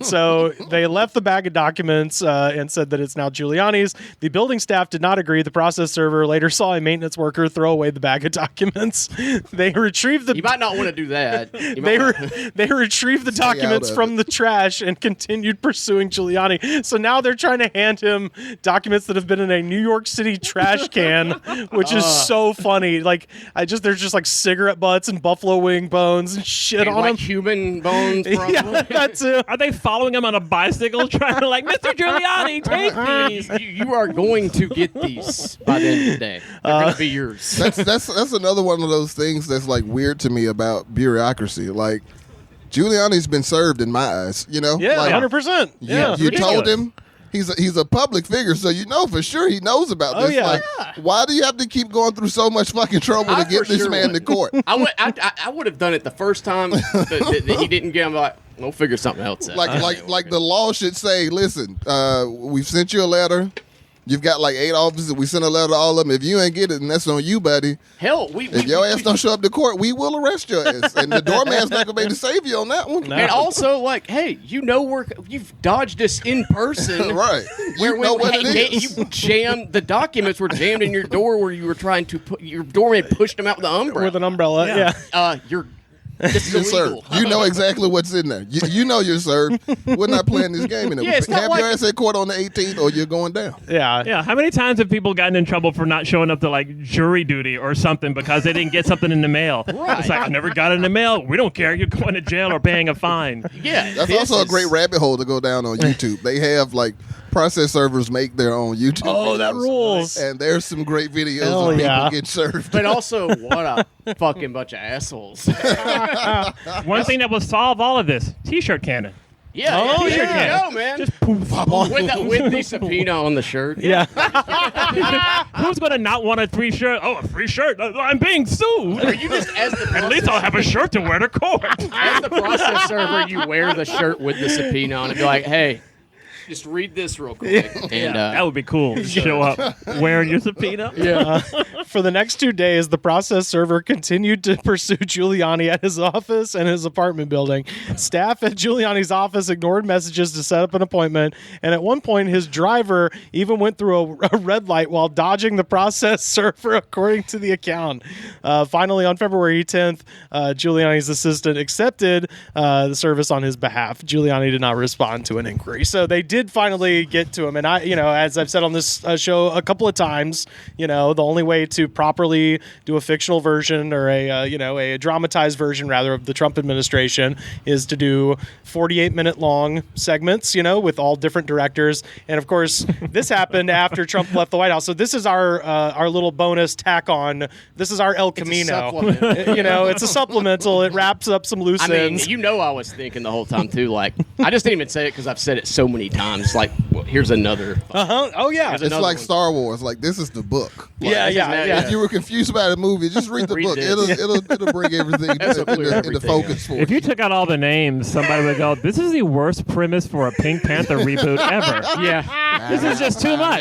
So they left the bag of documents and said that it's now Giuliani's. The building staff did not agree. The process server later saw a maintenance worker throw away the bag of documents. They retrieved the You might not want to do that. You they might wanna- they retrieved the documents out of from the trash and continued pursuing Giuliani. So now they're trying to hand him documents that have been in a New York City trash can, which is so funny. Like there's just like cigarette butts and buffalo wing bones and shit and on like them. human bones, probably. Yeah, that too. Are they following him on a bicycle trying to like, Mr. Giuliani, take these? You are going to get these by the end of the day. They're going to be yours. That's another one of those things that's like weird to me about bureaucracy. Like Giuliani's been served in my eyes, you know? Yeah, like, 100%. Yeah, you told ridiculous. him he's a public figure, so you know for sure he knows about Oh, this. yeah. Like, why do you have to keep going through so much fucking trouble I to get for this sure man would. to court? I would have done it the first time that he didn't get him. Like, we'll figure something else out. Like the law should say, listen, we've sent you a letter. You've got like 8 officers. We sent a letter to all of them. If you ain't get it, then that's on you, buddy. Hell, If your ass don't show up to court, we will arrest your ass. And the doorman's not gonna be able to save you on that one. No. And also, like, hey, you've dodged us in person, Right. Where You know what it is. You jammed the documents were jammed in your door where you were trying to put your doorman pushed them out with the umbrella. with an umbrella. Yeah. This You're is served. illegal. You know exactly what's in there. You know you're served. We're not playing this game anymore. Yeah, it's not Have like- your ass at court on the 18th or you're going down. Yeah. Yeah, how many times have people gotten in trouble for not showing up to like jury duty or something because they didn't get something in the mail? Right. It's like, I never got it in the mail. We don't care. You're going to jail or paying a fine. Yeah, That's this also a is- great rabbit hole to go down on YouTube. They have like process servers make their own YouTube. Oh, that videos. rules. And there's some great videos Hell of people yeah. get served. But also, what a fucking bunch of assholes. One thing that will solve all of this, T-shirt cannon. Yeah, Oh, there yeah. you go, man. Just poof. with the subpoena on the shirt. Yeah. Who's going to not want a free shirt? Oh, a free shirt. I'm being sued. Or you just as the At least I'll have a shirt to wear to court. as the process server, you wear the shirt with the subpoena on it. Be like, hey, just read this real quick. And That would be cool. Show up wearing your subpoena. For the next 2 days, the process server continued to pursue Giuliani at his office and his apartment building. Staff at Giuliani's office ignored messages to set up an appointment, and at one point, his driver even went through a red light while dodging the process server, according to the account. Finally, on February 10th, Giuliani's assistant accepted the service on his behalf. Giuliani did not respond to an inquiry, so they did finally get to him. And as I've said on this show a couple of times, the only way to properly do a fictional version or a dramatized version rather of the Trump administration is to do 48-minute long segments, with all different directors. And of course, this happened after Trump left the White House. So this is our little bonus tack on. This is our El Camino. supplement. It's a supplemental. It wraps up some loose I mean, ends. I was thinking the whole time too. Like, I just didn't even say it because I've said it so many times. Like, well, here's another. Oh yeah. Here's It's another like one. Star Wars. Like, this is the book. Like, Yeah. If you were confused about a movie, just read the Read book. this. It'll bring everything This'll clear into everything focus for If you. you took out all the names, somebody would go, this is the worst premise for a Pink Panther reboot ever. Yeah, This is just too much.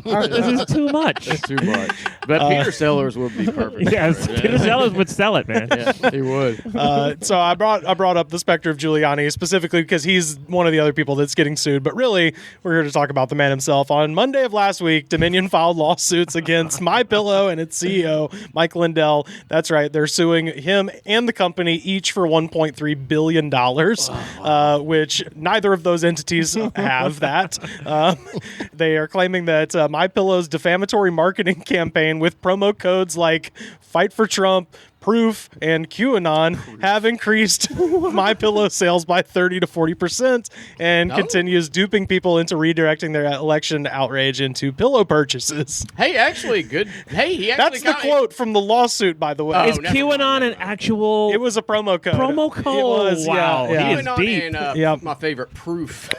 This is too much. too much. But Peter Sellers would be perfect. Yes, Peter Sellers would sell it, man. Yeah, he would. So I brought up the specter of Giuliani specifically because he's one of the other people that's getting sued. But really, we're here to talk about the man himself. On Monday of last week, Dominion filed lawsuits against MyPillow and its CEO, Mike Lindell. That's right. They're suing him and the company each for $1.3 billion, which neither of those entities have that. They are claiming that MyPillow's defamatory marketing campaign with promo codes like Fight for Trump, Proof, and QAnon have increased MyPillow sales by 30 to 40%, and continues duping people into redirecting their election outrage into pillow purchases. Hey, actually, good. Hey, he actually That's the quote from the lawsuit, by the way. Is QAnon an actual? It was a promo code. Promo code. It was. Wow. Yeah. He is QAnon deep. and my favorite, Proof.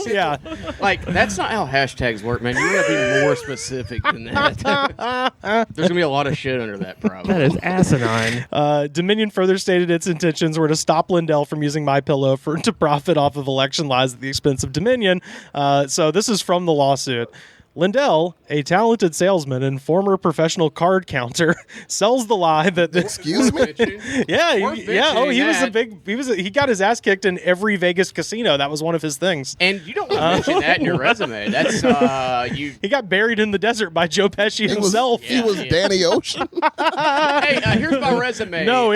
Yeah. Like, that's not how hashtags work, man. You gotta be more specific than that. There's gonna be a lot of shit under that, probably. That is asinine. Dominion further stated its intentions were to stop Lindell from using MyPillow to profit off of election lies at the expense of Dominion. So this is from the lawsuit. Lindell, a talented salesman and former professional card counter, sells the lie that Excuse me? He got his ass kicked in every Vegas casino. That was one of his things. And you don't mention that in your resume. That's He got buried in the desert by Joe Pesci himself. He was Danny Ocean. Hey, here's my resume. No,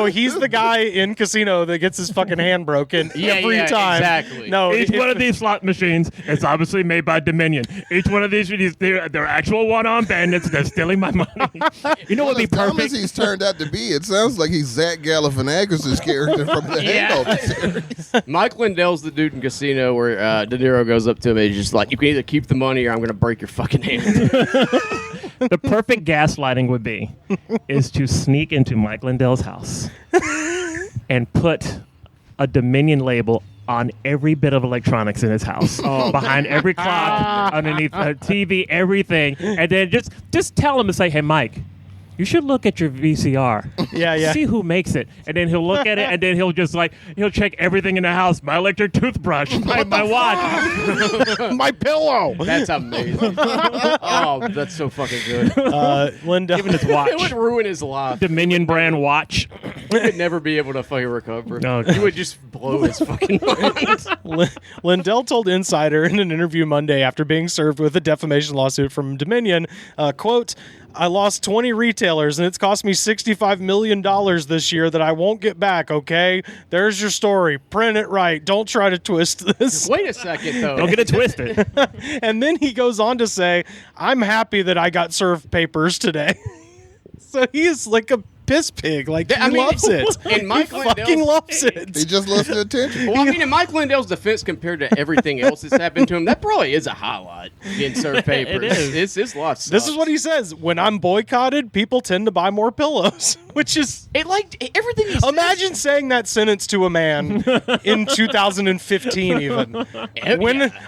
he's the guy in casino that gets his fucking hand broken every time. Exactly. No, Each one of these slot machines is obviously made by Dominion. Each one of these, they're actual one-armed bandits. They're stealing my money. You know what would be As dumb perfect? as he's turned out to be, it sounds like he's Zach Galifianakis' character from the Hangover series. Mike Lindell's the dude in Casino where De Niro goes up to him and he's just like, you can either keep the money or I'm going to break your fucking hand. The perfect gaslighting would be is to sneak into Mike Lindell's house and put a Dominion label on every bit of electronics in his house, behind every clock, underneath the TV, everything, and then just tell him and say, "Hey, Mike, you should look at your VCR. Yeah. See who makes it." And then he'll look at it, and then he'll check everything in the house: my electric toothbrush, my watch, my pillow. That's amazing. Oh, that's so fucking good. Lindell. even his watch, It would ruin his life. Dominion brand watch. He would never be able to fucking recover. No, He would just blow his fucking mind. Lindell told Insider in an interview Monday after being served with a defamation lawsuit from Dominion, quote, "I lost 20 retailers and it's cost me $65 million this year that I won't get back, okay? There's your story. Print it right. Don't try to twist this." Wait a second, though. Don't get it twisted. And then he goes on to say, "I'm happy that I got served papers today." So he is like a piss pig. Like, he loves it. And Mike he fucking loves it. He just loves the attention. Well, I mean, in Mike Lindell's defense, compared to everything else that's happened to him, that probably is a highlight. Getting served papers. It is. His life sucks. This is what he says. When I'm boycotted, people tend to buy more pillows, which is... everything he says. Imagine saying that sentence to a man in 2015 even.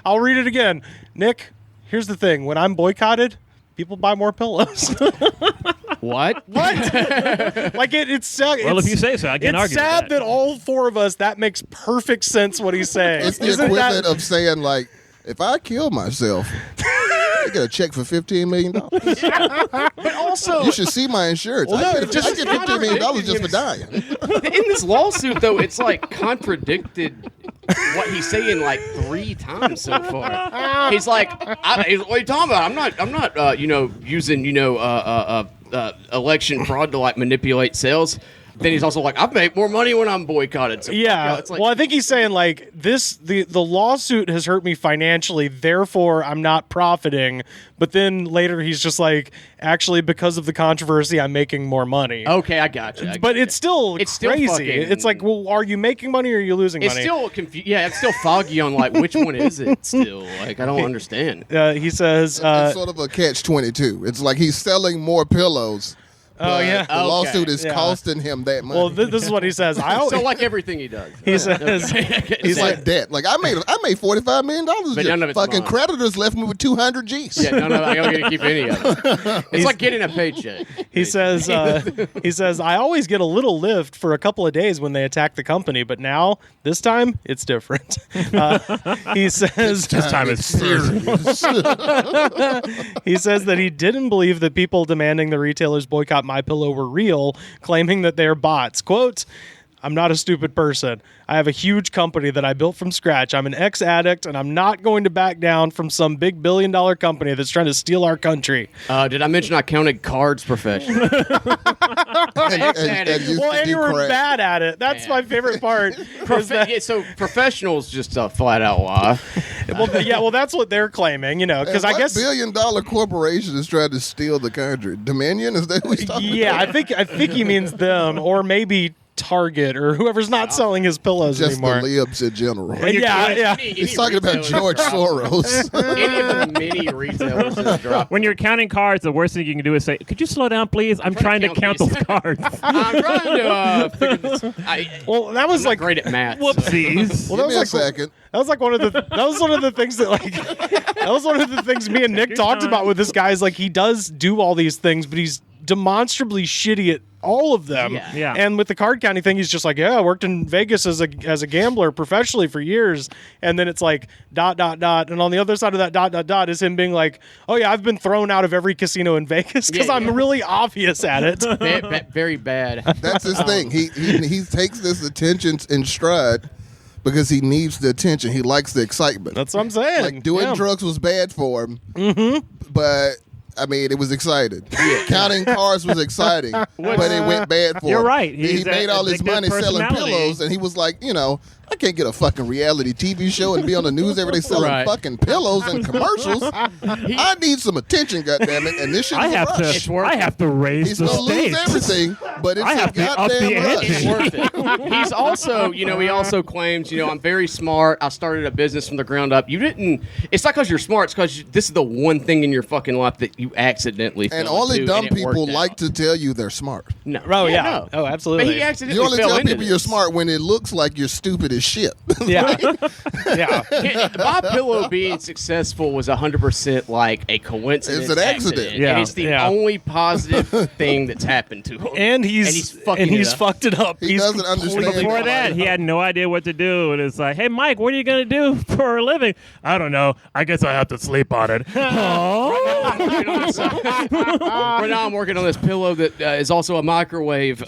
I'll read it again. Nick, here's the thing. When I'm boycotted, people buy more pillows. What? Like it's Well, if you say so, I can't argue with sad that. that all four of us, that makes perfect sense what he's saying. It's the Isn't equivalent that- of saying, like, if I kill myself, I get a check for $15 million. But also, You should see my insurance. I get $15 million just for dying. in this lawsuit, though, it's like contradicted what he's saying like 3 times so far. He's like, what are you talking about? I'm not, using, election fraud to like manipulate sales. Then he's also like, I make more money when I'm boycotted. So Yeah. it's like, Well, I think he's saying like the lawsuit has hurt me financially, therefore I'm not profiting. But then later he's just like, actually, because of the controversy, I'm making more money. okay, I got you. But it's still crazy. fucking- It's like, well, are you making money or are you losing It's money? still it's still foggy on like which one is it still. Like I don't understand. He says, It's sort of a catch-22. It's like he's selling more pillows. But yeah. the lawsuit is Yeah. costing him that money. well, this is what he says. So like everything he does. He says, He's like debt. Like I made $45 million. But none of it's Fucking mine. creditors left me with 200 G's. Yeah, no, I don't get to keep any of it. It's like getting a paycheck. He says, I always get a little lift for a couple of days when they attack the company, but now, this time, it's different. He says, This time is serious. he says that he didn't believe that people demanding the retailers boycott MyPillow were real, claiming that they're bots. Quote, I'm not a stupid person. I have a huge company that I built from scratch. I'm an ex-addict, and I'm not going to back down from some big billion-dollar company that's trying to steal our country. Did I mention I counted cards professionally? and you were bad at it. That's my favorite part. So professionals just a flat out lie. Well, that's what they're claiming, because I guess billion-dollar corporation is trying to steal the country. Dominion, is that what he's talking about? I think he means them, or maybe Target or whoever's not selling his pillows just anymore. the libs in general. Yeah. He's talking about George Soros. Any of the many retailers just dropped. When you're counting cards, the worst thing you can do is say, "Could you slow down, please? I'm trying to count those cards." I'm trying to figure this. Well, that was I'm not great at math. Whoopsies. Well, Give me a second. That was one of the things that that was one of the things me and Nick talked about with this guy is he does do all these things, but he's demonstrably shitty at all of them. Yeah. And with the card counting thing, he's just I worked in Vegas as a gambler professionally for years. And then it's dot, dot, dot. And on the other side of that dot, dot, dot is him being oh yeah, I've been thrown out of every casino in Vegas because I'm really obvious at it. Very bad. That's his thing. He takes this attention in stride because he needs the attention. He likes the excitement. That's what I'm saying. Doing drugs was bad for him. Mm-hmm. But I mean, it was exciting. Counting cards was exciting, but it went bad for him. You're right. He made all his money selling pillows, and he was I can't get a fucking reality TV show and be on the news every day selling fucking pillows and commercials. I need some attention, goddammit, and this shit is a rush. I have to raise He's the gonna lose stakes. everything, but it's a goddamn rush. It's worth it. He's also, he also claims, I'm very smart. I started a business from the ground up. You didn't. It's not because you're smart. It's because this is the one thing in your fucking life that you accidentally. And fell only into, dumb and people worked like out. to tell you they're smart. No. Oh, yeah. No. Oh, absolutely. But he accidentally You only fell tell into people you're this. smart when it looks like you're stupid as shit. Yeah. Yeah. My pillow being successful was 100% a coincidence. It's an accident. Yeah. And it's the only positive thing that's happened to him. And he's fucked it up. He He's doesn't understand. completely- Before that, he had no idea what to do. And it's hey, Mike, what are you going to do for a living? I don't know. I guess I have to sleep on it. Right now I'm working on this pillow that is also a microwave. He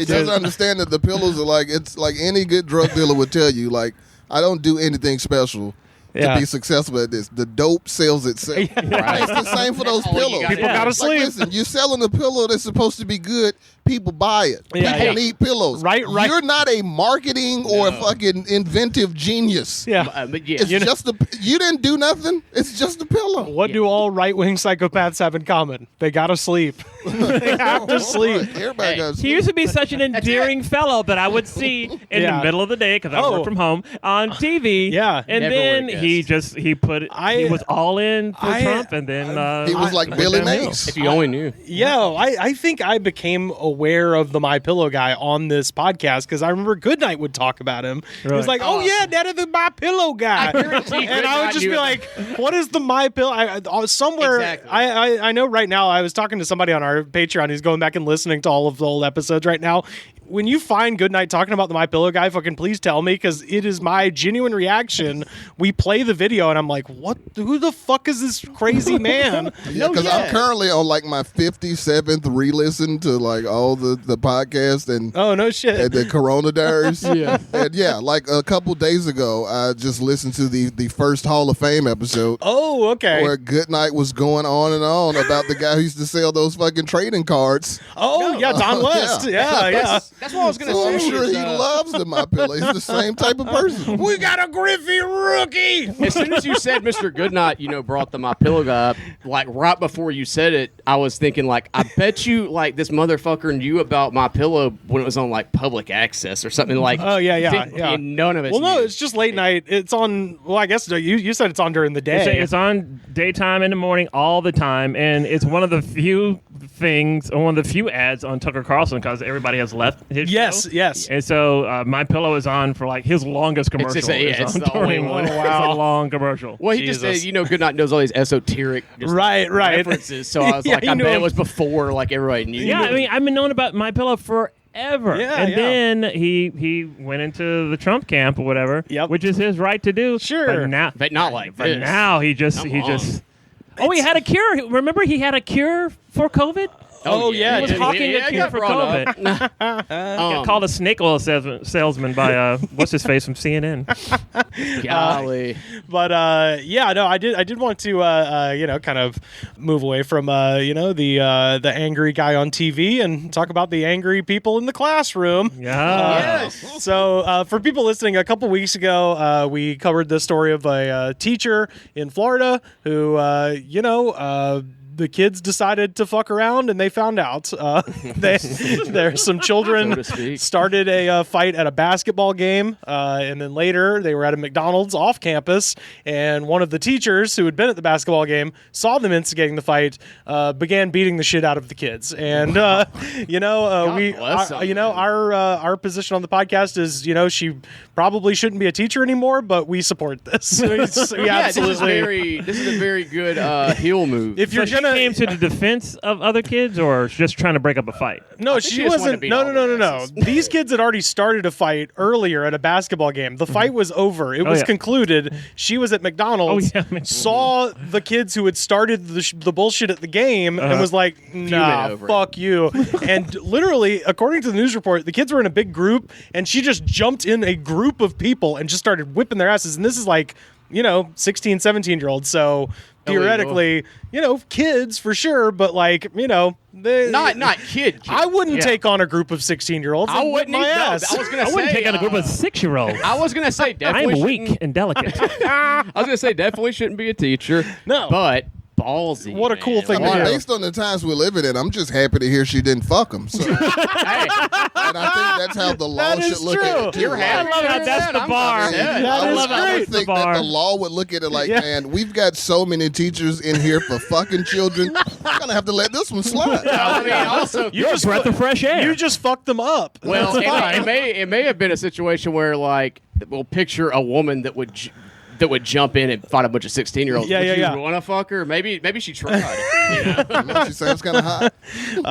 doesn't understand that the pillows are it's like any good drug dealer would tell you, I don't do anything special to be successful at this. The dope sells itself. Right. It's the same for those All you pillows. gotta People gotta sleep. Listen, you're selling a pillow that's supposed to be good. People buy it. Yeah, People yeah. need pillows. Right. You're not a marketing or a fucking inventive genius. Yeah. But yeah, It's just you didn't do nothing. It's just a pillow. What do all right-wing psychopaths have in common? They gotta sleep. They have to sleep. Everybody goes. He used to be such an endearing fellow that I would see in the middle of the day because I work from home on TV. Yeah. And Never then would have he guessed. he was all in for Trump, and then He was like Billy downhill. Mays. if you only knew. I think I became aware of the My Pillow guy on this podcast because I remember Goodnight would talk about him. He was Right. like, "Oh yeah, that is the My Pillow guy," and I would Goodnight just knew be it. like, "What is the My Pillow?" Somewhere, Exactly. I know right now. I was talking to somebody on our Patreon who's going back and listening to all of the old episodes right now. When you find Goodnight talking about the My Pillow guy, fucking please tell me because it is my genuine reaction. We play the video and I'm like, "What? Who the fuck is this crazy man?" Yeah, because I'm currently on my 57th re-listen to all the podcasts and Oh no shit. and the Corona Diaries. And a couple days ago, I just listened to the first Hall of Fame episode. Oh, okay. Where Goodnight was going on and on about the guy who used to sell those fucking trading cards. Oh, yeah, Don West. Yeah. That's what I was going to So say. I'm sure is, he loves the My Pillow. He's the same type of person. We got a Griffey rookie. As soon as you said Mr. Goodnight, brought the My Pillow guy up, right before you said it, I was thinking I bet you this motherfucker knew about My Pillow when it was on public access or something Oh, yeah. And none of it. Well, no, it's just late night. It's on, well, I guess you said it's on during the day. It's on daytime in the morning all the time, and it's one of the few things, or one of the few ads on Tucker Carlson because everybody has left his Yes, show. yes. And so My Pillow is on for his longest commercial. it's on the only during- one. It's a long commercial. Well, he just said, Goodnight knows all these esoteric Right. references. So I was Yeah, I you knew bet him. it was before everybody knew. Yeah, I mean, I've been knowing about My Pillow forever. Yeah, and yeah. then he went into the Trump camp or whatever, Yep. which is his right to do. Sure. But not like But this. now he just. Oh, he had a cure. Remember, he had a cure for COVID. Oh, yeah, He was dude. hawking Yeah, a it cure got for brought up. COVID. Got called a snake oil salesman by what's his face from CNN. Golly. But yeah, no, I did want to kind of move away from the angry guy on TV and talk about the angry people in the classroom. Yeah. Yes. So for people listening, a couple weeks ago, we covered the story of a teacher in Florida who, the kids decided to fuck around and they found out. There's some children So to speak. started a fight at a basketball game, and then later they were at a McDonald's off campus, and one of the teachers who had been at the basketball game saw them instigating the fight, began beating the shit out of the kids, and bless them, our position on the podcast is she probably shouldn't be a teacher anymore, but we support this. We absolutely. This is a very good heel move. If you're So she came to the defense of other kids, or just trying to break up a fight? No, think she she just wanted to wasn't. beat No, all no, their no, no, no. asses. These kids had already started a fight earlier at a basketball game. The fight was over. It was yeah. concluded. She was at McDonald's, Oh, yeah. saw the kids who had started the bullshit at the game, and was like, nah, over fuck you. And literally, according to the news report, the kids were in a big group, and she just jumped in a group of people and just started whipping their asses. And this is like, 16, 17-year-olds. So theoretically, kids for sure, but like, they, not kid. I wouldn't Yeah. take on a group of 16-year-olds. I and whip wouldn't my either. ass. I was gonna I wouldn't say, take on a group of 6-year-olds. I was gonna say I'm definitely. weak and delicate. I was gonna say definitely shouldn't be a teacher. No. but ballsy. What a cool man. thing to I mean, do. based on the times we're living in, I'm just happy to hear she didn't fuck him. So, and Hey, I think that's how the law That should is look at true. it too. you're Like, happy. I love how with that's that? the I'm bar. upset. That I is would great. think The that bar. the law would look at it like, Yeah. man, we've got so many teachers in here for fucking children. I'm gonna have to let this one slide. I mean, also, You're a breath of fresh air. You just fucked them up. well, That's fine. it may have been a situation where like we'll picture a woman that would jump in and fight a bunch of 16-year-olds. Yeah, Would yeah, you yeah. want to fuck her? Maybe she tried. You know? She sounds kind of hot.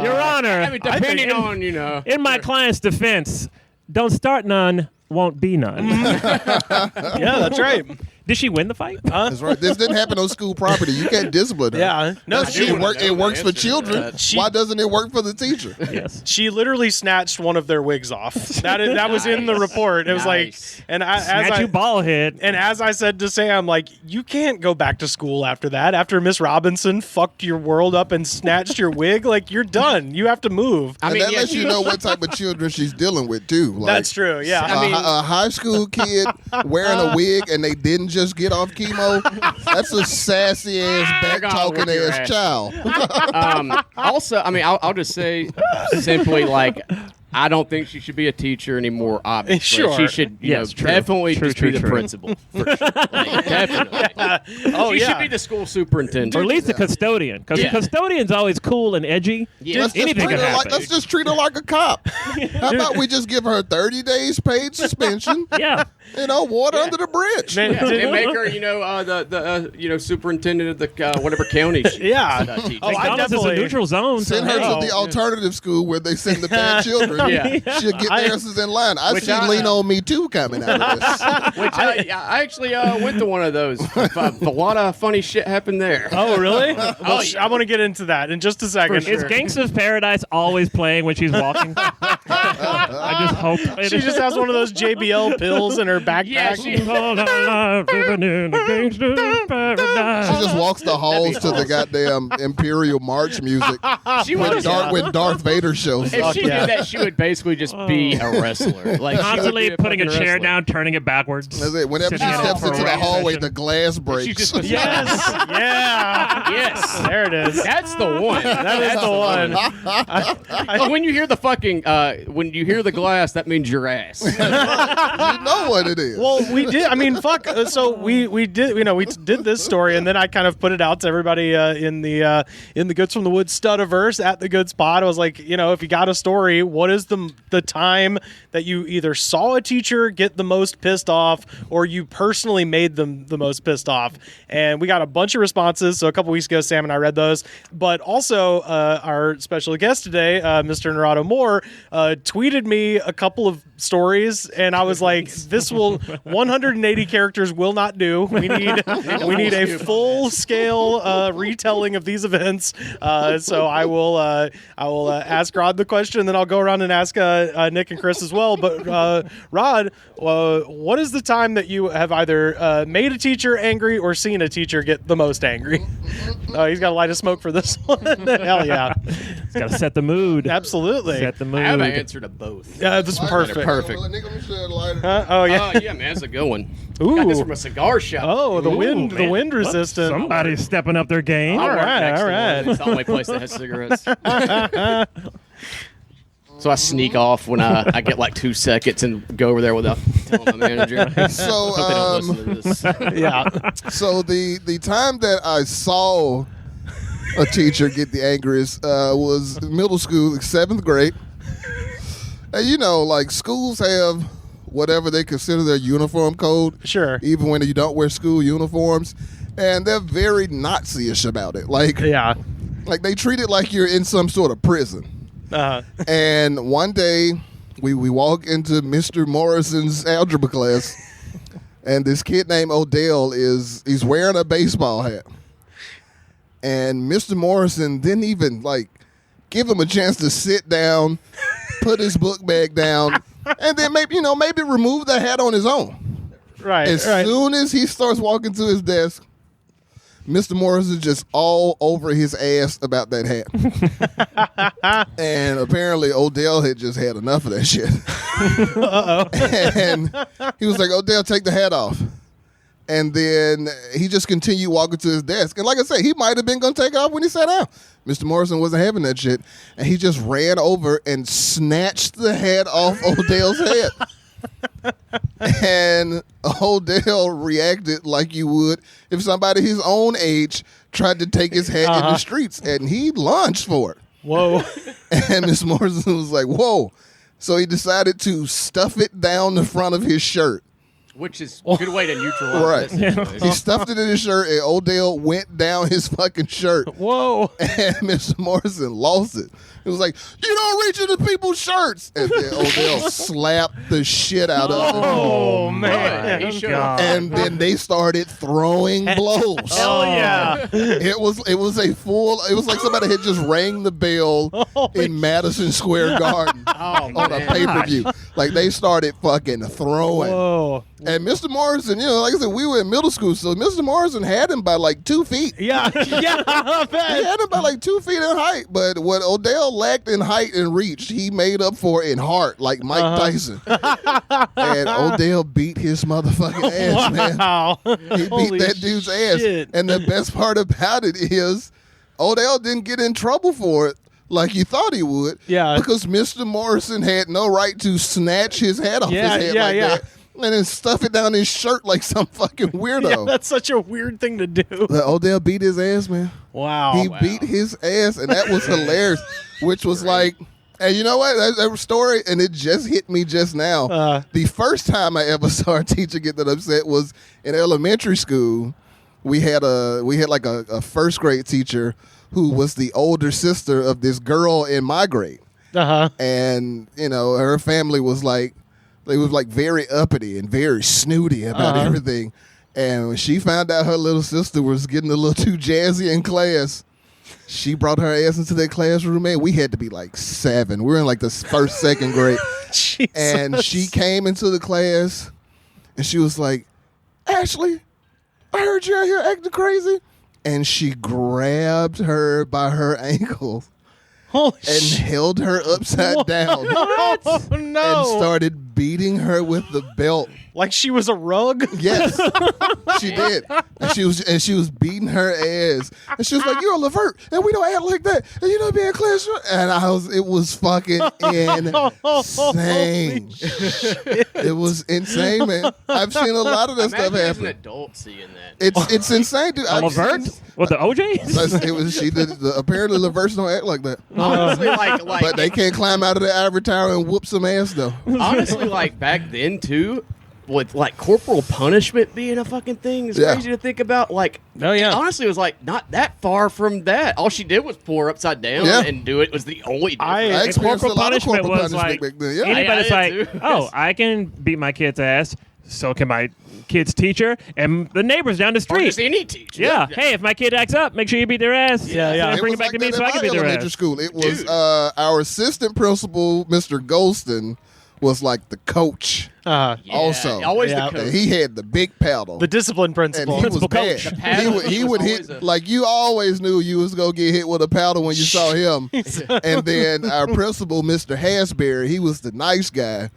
Your Honor, I mean, depending on in my client's defense, don't start none, won't be none. Yeah, that's right. Did she win the fight? That's right. This didn't happen on school property. You can't discipline her. Yeah. No, She wanna work, know it the works for answer to children. that. Why doesn't it work for the teacher? Yes. she literally snatched one of their wigs off. That was in the report. It was Nice. like, and as Snatch you ball head. And as I said to Sam, like, you can't go back to school after that. After Miss Robinson fucked your world up and snatched your wig, like, you're done. You have to move. I And mean, that yeah, lets you know what type of children she's dealing with too. Like, That's true. Yeah. a high school kid wearing a wig and they didn't just get off chemo. That's a sassy ass, back talking whip your ass ass. child. Also, I mean, I'll just say simply like. I don't think she should be a teacher anymore. Obviously, Sure. she should, Yes, true. definitely True, just true, be the true. principal. For sure. Like, definitely. Oh, she yeah. should be the school superintendent. Or at least the custodian. Because Yeah. the custodian's always cool and edgy. Yeah. Let's just, Anything treat can her like, happen. let's just treat her like a cop. How about we just give her 30 days paid suspension? Yeah. Water under the bridge. Man, Yeah, did- and make her, the superintendent of the whatever county. She Yeah. teaches. Oh, I McDonald's is a definitely- neutral zone. so Send her hey. to the alternative school where they send the bad children. Yeah. She'll get their asses in line. I Which see I- Lean On Me Too coming out of this. Which I actually went to one of those. A lot of funny shit happened there. Oh, really? Well, yeah. I want to get into that in just a second. Is Gangsta's Paradise always playing when she's walking? I just hope. She just has one of those JBL pills in her backpack. Yeah, she- All our lives living in a gangster's paradise. She just walks the halls to the goddamn Imperial March music She when would, Darth Vader shows if up. she yeah. did that, she would basically just be a wrestler. Like she would Constantly be putting a fucking chair wrestler. down, turning it backwards. That's it. Whenever she Sitting in steps for a into the rap hallway, session. the glass breaks. She just Yes. Yeah. Yes. There it is. That's the one. That is the one. Oh, when you hear the fucking when you hear the glass, that means your ass. You know what it is. Well, we did. I mean, fuck. So we did. We did this story, and then I kind of put it out to everybody in the Goods from the Woods Studiverse at the Goods Pod. I was like, if you got a story, what is the time that you either saw a teacher get the most pissed off, or you personally made them the most pissed off? And we got a bunch of responses. So a couple weeks ago, Sam and I read those. But also, our special guest today, Mr. Narado Moore, tweeted tweeted me a couple of stories, and I was like, "This will 180 characters will not do. We need a full scale retelling of these events." So I will ask Rod the question, then I'll go around and ask Nick and Chris as well. But Rod, what is the time that you have either made a teacher angry or seen a teacher get the most angry? He's got to light a smoke for this one. Hell yeah. It's got to set the mood. Absolutely. Set the mood. I have an answer to both. Yeah, this is perfect. Perfect. Oh, yeah. Yeah, man, that's a good one. Ooh. Got this from a cigar shop. Oh, the wind man. resistant. Somebody's stepping up their game. All right, all right. It's the only place that has cigarettes. So I sneak off when I get like 2 seconds and go over there without telling my manager. So, Hope they don't listen to this. Yeah. So the time that I saw a teacher get the angriest was middle school, 7th grade. And you know, like schools have whatever they consider their uniform code. Sure. Even when you don't wear school uniforms. And they're very Nazi-ish about it. Like they treat it like you're in some sort of prison. And one day we walk into Mr. Morrison's algebra class, and this kid named Odell he's wearing a baseball hat. And Mr. Morrison didn't even like give him a chance to sit down, put his book bag down, and then maybe remove the hat on his own. Right. As soon as he starts walking to his desk, Mr. Morrison just all over his ass about that hat. And apparently Odell had just had enough of that shit. Uh-oh. And he was like, Odell, take the hat off. And then he just continued walking to his desk. And like I said, he might have been going to take off when he sat down. Mr. Morrison wasn't having that shit. And he just ran over and snatched the hat off Odell's head. And Odell reacted like you would if somebody his own age tried to take his hat in the streets. And he lunged for it. Whoa. And Miss Morrison was like, whoa. So he decided to stuff it down the front of his shirt. Which is a good way to neutralize Right. He stuffed it in his shirt, and Odell went down his fucking shirt. Whoa. And Mr. Morrison lost it. It was like, you don't reach into people's shirts. And then Odell slapped the shit out of him. Oh, man. And then they started throwing blows. Hell yeah. It was like somebody had just rang the bell in Madison Square Garden on a pay-per-view. Like they started fucking throwing. Whoa. And Mr. Morrison, like I said, we were in middle school, so Mr. Morrison had him by like 2 feet. Yeah. Yeah. I bet. He had him by like 2 feet in height, but what Odell lacked in height and reach, he made up for in heart, like Mike Tyson. And Odell beat his motherfucking ass, man. He beat that dude's ass. And the best part about it is Odell didn't get in trouble for it like you thought he would. Yeah. Because Mr. Morrison had no right to snatch his head off his head like that. And then stuff it down his shirt like some fucking weirdo. Yeah, that's such a weird thing to do. Odell beat his ass, man. Wow. He beat his ass, and that was hilarious. Which was like, and you know what? That story, and it just hit me just now. The first time I ever saw a teacher get that upset was in elementary school. We had like a first grade teacher who was the older sister of this girl in my grade. And her family was like, they was like very uppity and very snooty about everything. And when she found out her little sister was getting a little too jazzy in class, she brought her ass into that classroom, man. We had to be like 7. We were in like the first, second grade. Jesus. And she came into the class and she was like, Ashley, I heard you out here acting crazy. And she grabbed her by her ankle and held her upside down. Oh, no. And started beating her with the belt. Like she was a rug? Yes, she did. And she was beating her ass. And she was like, "You're a Levert, and we don't act like that. And you don't be in class." And it was fucking insane. It was insane, man. I've seen a lot of that stuff happen. As an adult seeing that, it's insane, dude. Levert? What, the OJs? It was apparently Leverts don't act like that. honestly, like, But they can't climb out of the ivory tower and whoop some ass though. honestly, like back then too. with like corporal punishment being a fucking thing is crazy to think about. Like, Oh, yeah. honestly, it was like not that far from that. All she did was pour her upside down and do it. Was the only difference. I experienced corporal a lot of punishment corporal was punishment like back then. Yeah. anybody's I did like, too. oh, I can beat my kid's ass. So can my kid's teacher and the neighbors down the Or street. just any teacher. Yeah. Hey, if my kid acts up, make sure you beat their ass. Yeah, yeah. Bring was it back like to me that so I at can my beat their elementary ass. school. It was our assistant principal, Mr. Golston, was like the coach. Uh, Also, always Yeah. the coach. And he had the big paddle. the discipline and principle. he was bad. The paddle He was would always hit a- like you always knew you was gonna get hit with a paddle when you saw him. And then our principal, Mr. Hasbury, he was the nice guy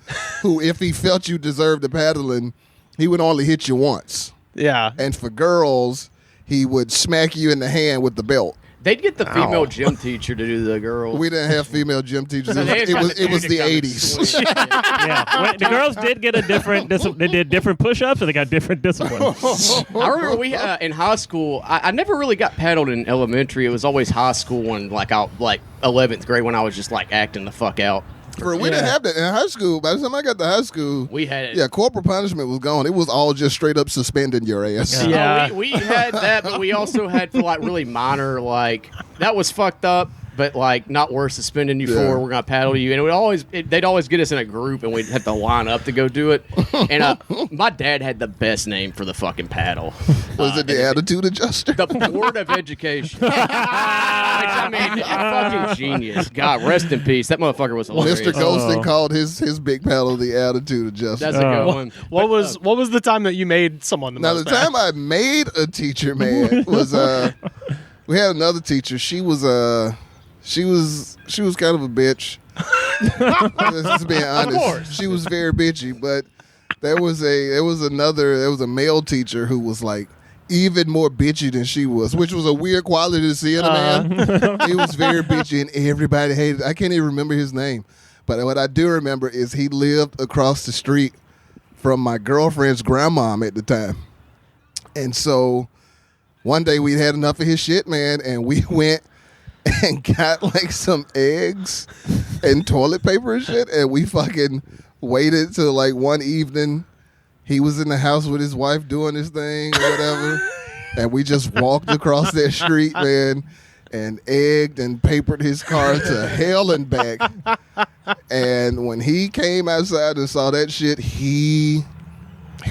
who, if he felt you deserved the paddling, he would only hit you once. Yeah. And for girls, he would smack you in the hand with the belt. They'd get the female gym teacher to do the girl. We didn't have female gym teachers. So they It had was the the dude to come and 80s. swing. Yeah. When the girls did get a different. They did different push-ups, and they got different discipline. I remember we in high school. I never really got paddled in elementary. It was always high school when like 11th grade when I was just like acting the fuck out. We didn't have that in high school. By the time I got to high school, We had it. yeah, corporal punishment was gone. It was all just straight up suspending your ass. Yeah. We had that, but we also had for like really minor, like that was fucked up, but like not worth suspending you Yeah. for. We're gonna paddle you, and it would they'd always get us in a group, and we'd have to line up to go do it. And my dad had the best name for the fucking paddle. Was it the attitude adjuster? The Board of Education. Which, I mean, fucking genius. God, rest in peace. That motherfucker was hilarious. Mr. Golston called his big paddle the attitude adjuster. That's a good one. What was the time that you made someone the Now most the mad? time I made a teacher, man, was we had another teacher. She was kind of a bitch. Just being honest. course. She was very bitchy, but there was a male teacher who was like even more bitchy than she was, which was a weird quality to see in a man. He was very bitchy and everybody hated it. I can't even remember his name. But what I do remember is he lived across the street from my girlfriend's grandmom at the time. And so one day we had enough of his shit, man, and we went and got like some eggs and toilet paper and shit, and we fucking waited till like one evening he was in the house with his wife doing his thing or whatever, and we just walked across that street, man, and egged and papered his car to hell and back. And when he came outside and saw that shit, he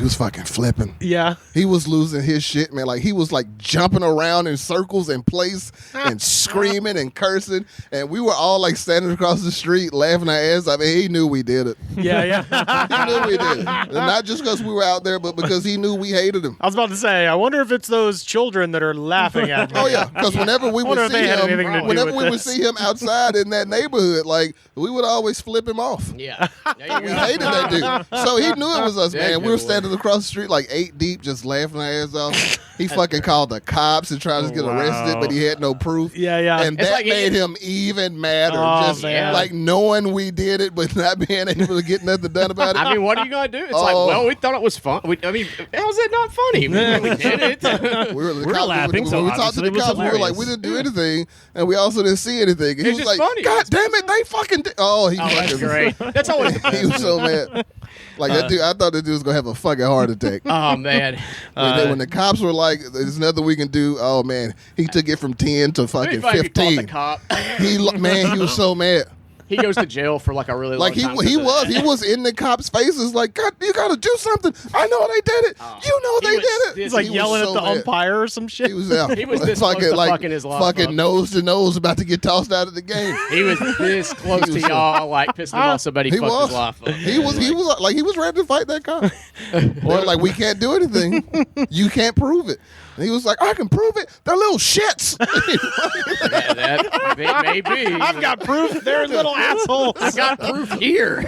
was fucking flipping. Yeah. He was losing his shit, man. Like, he was like jumping around in circles in place and screaming and cursing. And we were all like standing across the street laughing our ass off. I mean, he knew we did it. Yeah, yeah. He knew we did it. And not just because we were out there, but because he knew we hated him. I was about to say, I wonder if it's those children that are laughing at me. Oh yeah, because whenever we would wonder if see they had anything to him, do whenever with we would this. see him outside in that neighborhood, like we would always flip him off. Yeah. There We you go. hated that dude. So he knew it was us, man. We were Definitely. standing across the street like 8 deep, just laughing our ass off. He fucking called the cops and tried to get Wow. arrested, but he had no proof. Yeah, yeah. And It's that like made him even madder. Oh, just man. like knowing we did it, but not being able to get nothing done about it. I mean, what are you gonna do? It's Oh. like, well, we thought it was fun. I mean, how's it not funny? We did it. We were, We're laughing, when so we talked to obviously the it was cops, we were like, hilarious. we didn't do anything, and we also didn't see anything. And he It's was just like, funny. God It's damn it, they fucking did. Oh, he That's fucking great. That's always the best. He was so mad. Like that dude, I thought that dude was gonna have a fucking heart attack. Oh man. When the cops were like, "There's nothing we can do," oh man, he took it from 10 to fucking If I could call the 15. cop. He was so mad. He goes to jail for like a really Like long time. he because of that. was in the cops' faces, like, God, you gotta do something. I know they did it. You know He they was did it. this- He's like He was yelling so at the mad. umpire or some shit. He was out. He was this close to fucking his life fucking up. nose to nose, about to get tossed out of the game. He was this close to y'all, like pissing him off so bad he He fucked was. his life up. He was ready to fight that cop. They were like, we can't do anything. You can't prove it. And he was like, I can prove it. They're little shits. Maybe. I've got proof. They're little assholes. I got proof here.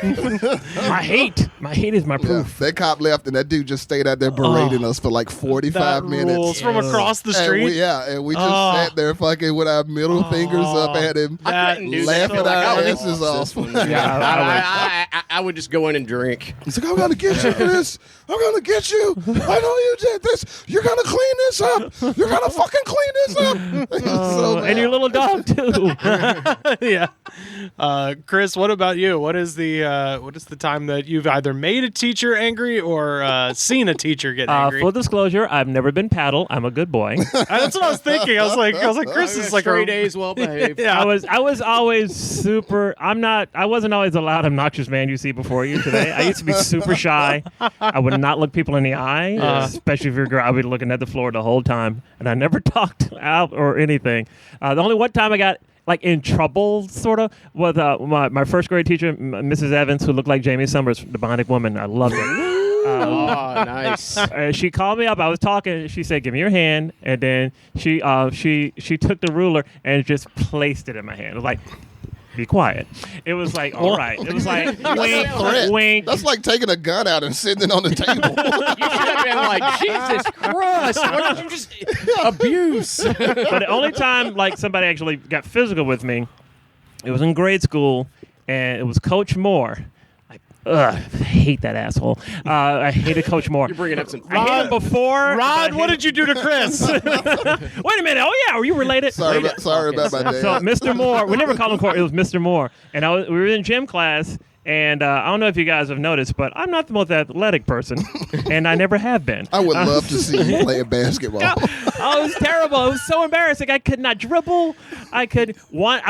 My hate is my Yeah, proof. that cop left, and that dude just stayed out there berating us for like 45 That minutes. rules from across the And street. we just sat there fucking with our middle fingers up at him, I couldn't do that. laughing Like, I our would- asses off. I would just go in and drink. He's like, I'm gonna get you for this. I'm gonna get you. I know you did this. You're gonna clean this up. You're gonna fucking clean this up. He was so And your mad. little dog too. Yeah. Chris, what about you? What is the time that you've either made a teacher angry or seen a teacher get angry? Full disclosure, I've never been paddled. I'm a good boy. That's what I was thinking. I was like, Chris is like 3 days well behaved. Yeah. I was always super. I wasn't always the loud, obnoxious man you see before you today. I used to be super shy. I would not look people in the eye, especially if you're a girl. I would be looking at the floor the whole time, and I never talked out or anything. The only one time I got like in trouble, sort of, with my first grade teacher, Mrs. Evans, who looked like Jamie Summers, the Bionic Woman. I loved her. Oh, nice. She called me up. I was talking. She said, "Give me your hand," and then she took the ruler and just placed it in my hand. It was like, "Be quiet." It was like, all right. It was like, wink, Threat. wink. That's like taking a gun out and sitting it on the table. You should have been like, Jesus Christ, what did you just abuse? But the only time like somebody actually got physical with me, it was in grade school, and it was Coach Moore. I hate that asshole. I hated Coach Moore. You're bringing up some. I hated him before. Rod, what did you do to Chris? Wait a minute. Oh yeah, were you related? Sorry about my dad. So Mr. Moore, we never called him Court. It was Mr. Moore, and we were in gym class. And I don't know if you guys have noticed, but I'm not the most athletic person, and I never have been. I would love to see you playing basketball. Oh, it was terrible. It was so embarrassing. I could not dribble. I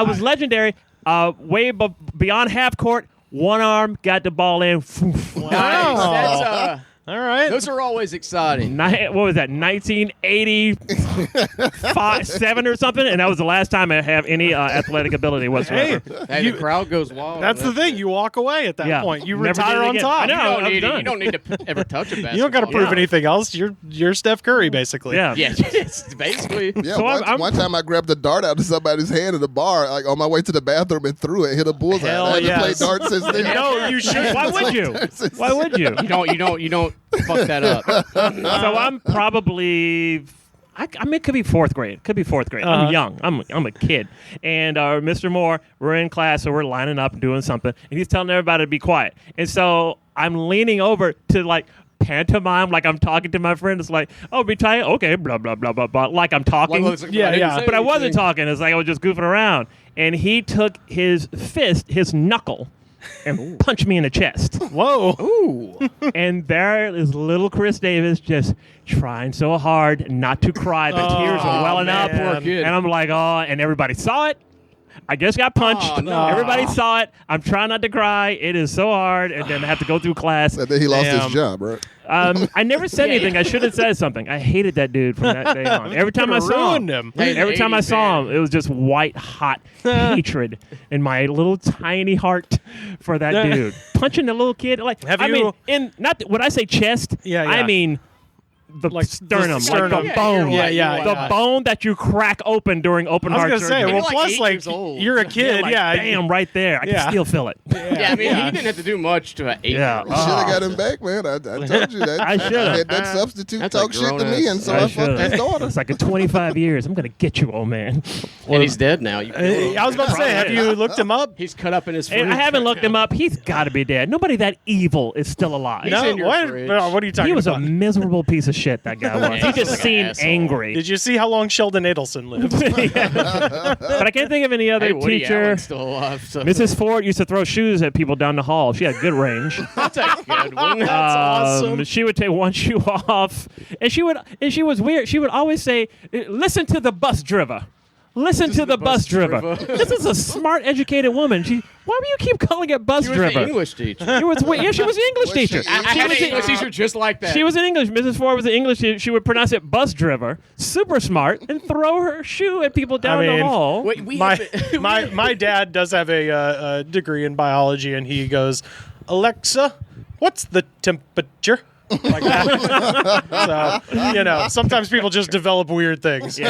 was legendary. Beyond half court. One arm, got the ball in. Nice. That's, All right. those are always exciting. What was that? 1987 or something, and that was the last time I have any athletic ability whatsoever. Hey, the crowd goes wild. That's the thing. You walk away at that point. You Never retire did it on again. top. I know. You don't need to ever touch a basketball. You don't got to prove Yeah. anything else. You're Steph Curry, basically. Yeah. Yeah, it's basically. Yeah, So one time I grabbed a dart out of somebody's hand at a bar, like on my way to the bathroom, and threw it, hit a bullseye. Hell I haven't yes. played darts since then. No, you should. Why would you? Why would you? You don't fuck that up. So I'm probably. I mean, it could be fourth grade. I'm young. I'm a kid. And Mr. Moore, we're in class, so we're lining up and doing something, and he's telling everybody to be quiet. And so I'm leaning over to like pantomime, like I'm talking to my friend. It's like, oh, be tight, okay, blah blah blah blah blah, like I'm talking. Yeah. But I wasn't talking. It's like I was just goofing around. And he took his fist, his knuckle, and punched me in the chest. Whoa. Ooh. And there is little Chris Davis just trying so hard not to cry. The tears are welling up. man. Poor kid. And I'm like, oh, and everybody saw it. I just got punched. Oh, no. Everybody saw it. I'm trying not to cry. It is so hard. And then I have to go through class. And then he lost Damn. his job, right? I never said anything. I should have said something. I hated that dude from that day on. Every time I saw ruined him, him. every time I saw him, it was just white hot hatred in my little tiny heart for that dude. Punching the little kid. Like, Have I you- mean, when I say chest, Yeah. I mean the Like sternum, the like the sternum. bone. Yeah. The bone that you crack open during open I heart was gonna say, surgery. well, You're like plus, 8 like, years old. you're a kid, like, yeah. bam, right there. I Yeah. can still feel it. Yeah, I mean, he didn't have to do much to an 8-year-old. You should have got him back, man. I told you that. I should've. Had that substitute That's talk a shit to grown me, ass- and so I I fucked should've. his daughter. It's like in 25 years, I'm going to get you, old man. And he's dead now. You I was about to say, have you looked him up? He's cut up in his Hey, fridge. I haven't looked him up. He's got to be dead. Nobody that evil is still alive. He's in your what? fridge. What are you talking He was about? a miserable piece of shit, that guy was. Yeah, He just like an seemed asshole. angry. Did you see how long Sheldon Adelson lived? But I can't think of any other Hey, Woody teacher. Allen's still alive. So. Mrs. Ford used to throw shoes at people down the hall. She had good range. That's a good one. That's awesome. She would take one shoe off, and she was weird. She would always say, "Listen to the bus driver. Listen to the bus driver." This is a smart, educated woman. Why do you keep calling it bus She was driver? an English teacher. It was weird. Yeah, she was an English Was she? teacher. I had was an English teacher just like that. She was in English. Mrs. Ford was an English teacher. She would pronounce it bus driver, super smart, and throw her shoe at people down I mean, the hall. Wait, we my have- my dad does have a degree in biology, and he goes, Alexa, what's the temperature? Like that. So sometimes people just develop weird things. I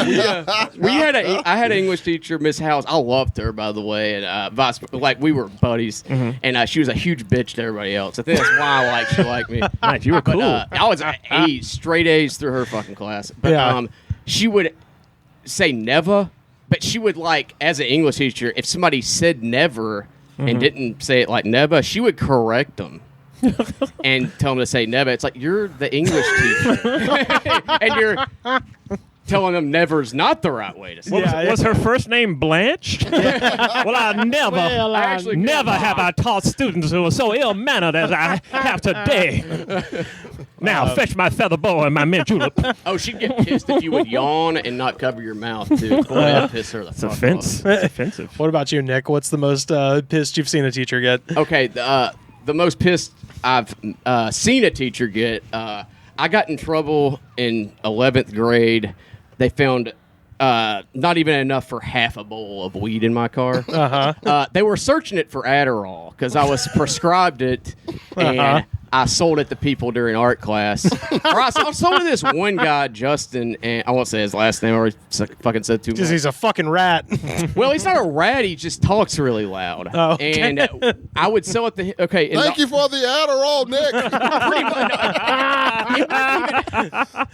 had an English teacher, Miss House. I loved her, by the way, and we were buddies, and she was a huge bitch to everybody else. I think that's why she liked me. Nice, you were cool. I was A's, straight A's through her fucking class. But Yeah. she would say never, but she would as an English teacher, if somebody said never and didn't say it like never, she would correct them. And tell them to say never. It's like, you're the English teacher. And telling them never's not the right way to say it. Was her first name Blanche? Well, I never, actually never have I taught students who are so ill-mannered as I have today. Now, fetch my feather boa and my mint julep. Oh, she'd get pissed if you would yawn and not cover your mouth, too. Boy, that'd piss her the fuck off. It's offensive. What about you, Nick? What's the most pissed you've seen a teacher get? Okay, the most pissed I've seen a teacher get, I got in trouble in 11th grade. They found not even enough for half a bowl of weed in my car. They were searching it for Adderall because I was prescribed it, and I sold it to people during art class. Or I sold it to this one guy, Justin, and I won't say his last name or he fucking said too much. Because he's a fucking rat. Well, he's not a rat. He just talks really loud. Oh, okay. And I would sell it to him. Okay. Thank you for the Adderall, Nick.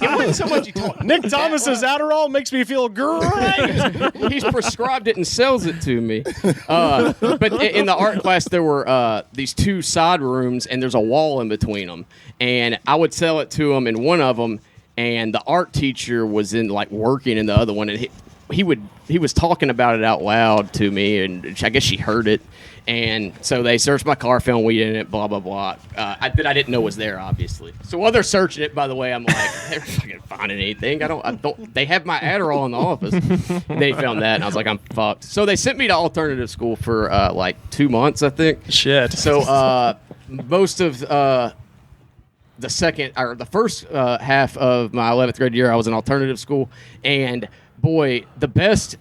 It wasn't so much he talked. Nick Thomas's Adderall makes me feel great. He's prescribed it and sells it to me. But in the art class, there were these two side rooms, and there's a wall in between them. And I would sell it to him in one of them, and the art teacher was working in the other one, and he was talking about it out loud to me, and I guess she heard it. And so they searched my car, found weed in it, blah, blah, blah. I didn't know was there, obviously. So while they're searching it, by the way, I'm like, they're fucking finding anything. I don't, they have my Adderall in the office. They found that, and I was like, I'm fucked. So they sent me to alternative school for 2 months, I think. Shit. So most of the first half of my 11th grade year, I was in alternative school, and boy, the best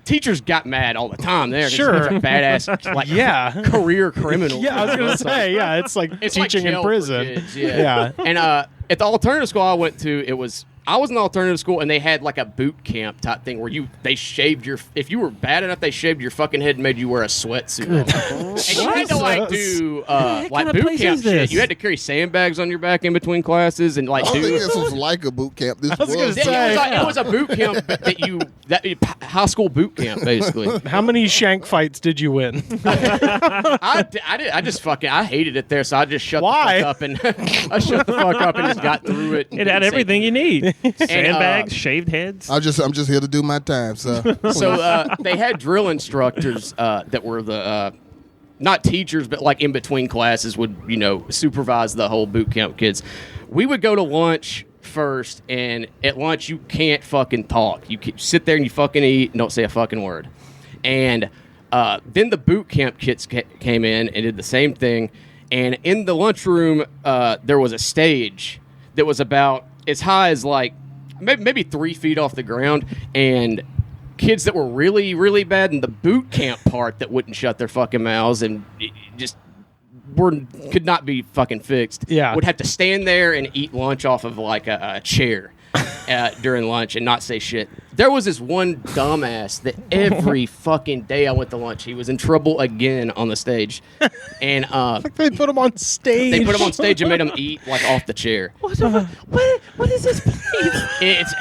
teachers got mad all the time there. Sure. Badass, career criminals. Yeah, I was going to say, it's like teaching in jail for prison. kids, yeah. And at the alternative school I went to, I was in the alternative school, and they had like a boot camp type thing where they shaved if you were bad enough, they shaved your fucking head and made you wear a sweatsuit. And you had to do boot camp shit. You had to carry sandbags on your back in between classes and I don't think this was like a boot camp. This was. It was a boot camp high school boot camp basically. How many shank fights did you win? I just I hated it there, so I just shut the fuck up and just got through it. It had everything you need. Sandbags, shaved heads. I'm just here to do my time, so. So they had drill instructors that were the not teachers, but like in between classes would supervise the whole boot camp kids. We would go to lunch first, and at lunch you can't fucking talk. You sit there and you fucking eat and don't say a fucking word. And then the boot camp kids came in and did the same thing. And in the lunchroom, there was a stage that was about as high as maybe 3 feet off the ground, and kids that were really, really bad in the boot camp part that wouldn't shut their fucking mouths and just could not be fucking fixed. Yeah. Would have to stand there and eat lunch off of a chair during lunch and not say shit. There was this one dumbass that every fucking day I went to lunch, he was in trouble again on the stage. And They put him on stage. they put him on stage and made him eat off the chair. What is this place?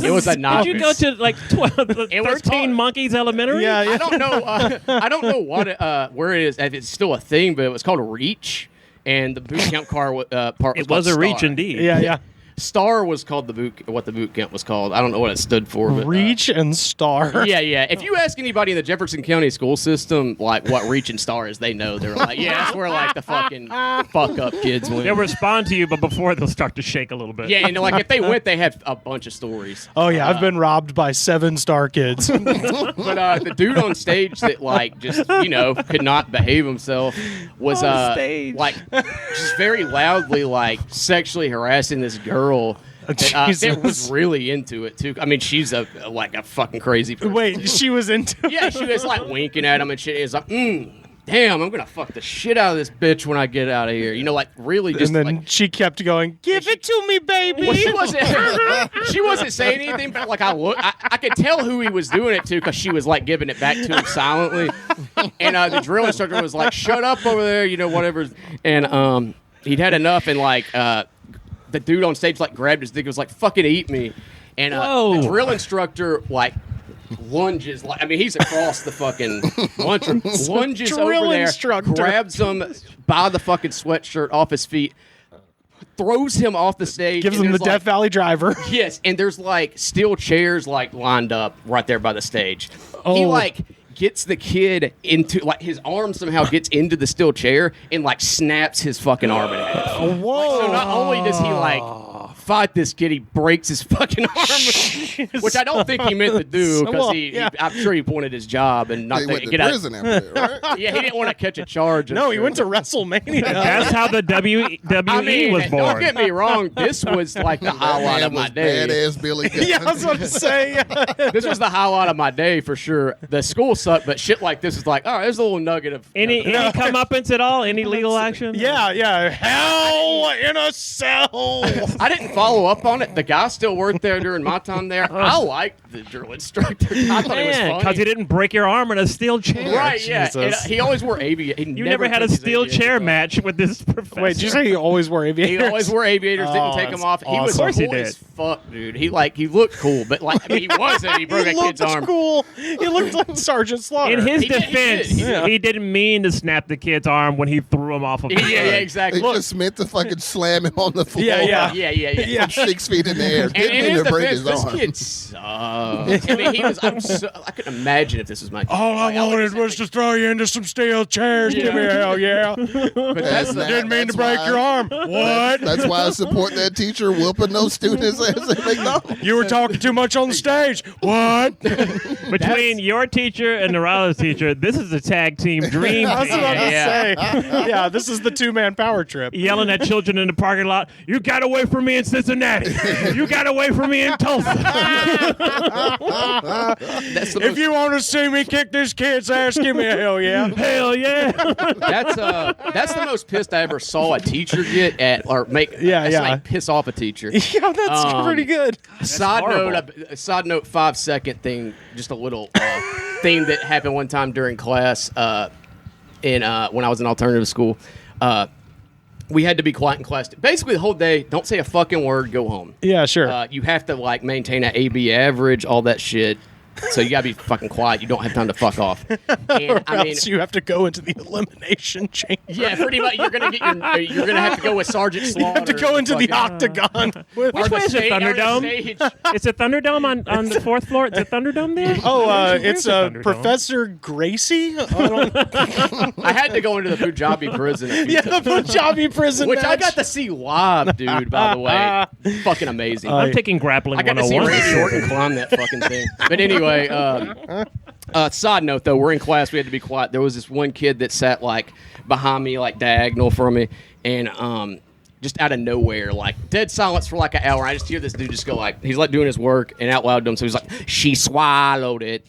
It was a knock. Did you go to 13 Monkeys Elementary? Yeah. I don't know. I don't know where it is. If it's still a thing, but it was called a Reach, and the boot camp part was It was a called reach Star. indeed. Yeah. Star was called what the boot camp was called. I don't know what it stood for. But, Reach and Star. Yeah. If you ask anybody in the Jefferson County school system what Reach and Star is, they know. They're like, yeah, that's where the fucking fuck up kids went. They'll respond to you, but before they'll start to shake a little bit. Yeah, and if they went, they have a bunch of stories. Oh yeah, I've been robbed by 7-star kids. But the dude on stage that just could not behave himself was On stage. just very loudly sexually harassing this girl. That was really into it too. I mean, she's a fucking crazy person. Wait, she was into it? Yeah, she was winking at him and shit. He's like, damn, I'm gonna fuck the shit out of this bitch when I get out of here. Really just. And then she kept going, "Give it to me, baby." Well, she wasn't saying anything, but I could tell who he was doing it to because she was giving it back to him silently. And the drill instructor was like, "Shut up over there," whatever. And he'd had enough, and the dude on stage grabbed his dick and was like, "Fucking eat me." And the drill instructor lunges he's across the fucking lunchroom, lunges over there, grabs him by the fucking sweatshirt off his feet, throws him off the stage. Gives and him the there's, Death Valley driver. Yes, and there's like steel chairs like lined up right there by the stage. He Oh. like gets the kid into like his arm somehow gets into the steel chair and like snaps his fucking arm in half. Whoa. So not only does he like fight this kid, he breaks his fucking arm, which I don't think he meant to do because Well, yeah. I'm sure he wanted his job and not He went to get out. prison after that, right? Yeah, he didn't want to catch a charge. No, he went to WrestleMania. That's how the WWE I mean, was don't born. get me wrong. This was like the highlight of my was day. badass Billy Gunn. Yeah, I was about to say. This was the highlight of my day for sure. The school sucked, but shit like this is like, all right, there's a little nugget of Any comeuppance at all? Any legal action? Yeah. Hell in a cell. I didn't follow up on it. The guy still worked there during my time there. I liked the drill instructor. I thought it was funny. Because he didn't break your arm in a steel chair. Right, yeah. And, Jesus. he always wore aviators. You never had a steel chair match with this professor. Wait, did you say he always wore aviators? He always wore aviators, didn't Oh, take them that's off. He was Of course he cool did. as fuck, dude. He looked cool, but like I mean, he wasn't. He broke He that kid's looked arm. cool. He looked like Sergeant Slaughter. In his He did, he defense, did. he didn't mean to snap the kid's arm when he threw him off of Yeah, the yeah, stage. exactly. They just meant to fucking slam him on the floor. Yeah. Yeah. From 6 feet in the air. And Didn't in mean his to break defense, his this arm. kid sucked. I mean, he was. I couldn't imagine if this was my kid. All I Like, would wanted just was have to throw you into some steel chairs. Give me a hell yeah. But that's the, Didn't mean to break your arm. What? That's why I support that teacher whooping those students' ass at McDonald's. You were talking too much on the stage. What? Between your teacher and Narado's teacher, this is a tag team dream I was team. about to Yeah. say. Yeah, this is the two-man power trip. Yelling at children in the parking lot. You got away from me in Cincinnati. You got away from me in Tulsa. that's the If most, you want to see me kick this kid's ass, give me a hell yeah. Hell yeah. that's the most pissed I ever saw a teacher get at or make. Yeah, that's yeah. like piss off a teacher. Yeah, that's pretty good. Side horrible. note, 5-second thing, just a little thing that happened one time during class when I was in alternative school. We had to be quiet in class. Basically, the whole day, don't say a fucking word, go home. Yeah, sure. You have to like maintain an AB average, all that shit. So you gotta be fucking quiet. You don't have time to fuck off. And, or I mean, else you have to go into the elimination chamber. yeah, pretty much. You're gonna have to go with Sergeant You Slaughter. have to go into the fucking- octagon. With, Which way is it, Thunderdome? It's a Thunderdome on the fourth floor. It's a Thunderdome there? it's the Thunderdome? Professor Gracie. I don't, I had to go into the Punjabi prison. A few yeah, times. the Punjabi prison Which I match. got to see live, dude, by the way. Fucking amazing. I'm taking grappling I got to see 101. Randy Orton climb that fucking thing. But anyway, side note, though, we're in class. We had to be quiet. There was this one kid that sat, like, behind me, like, diagonal from me. And just out of nowhere, like, dead silence for, like, an hour. I just hear this dude just go, like, he's, like, doing his work and out loud to him. So he's like, she swallowed it.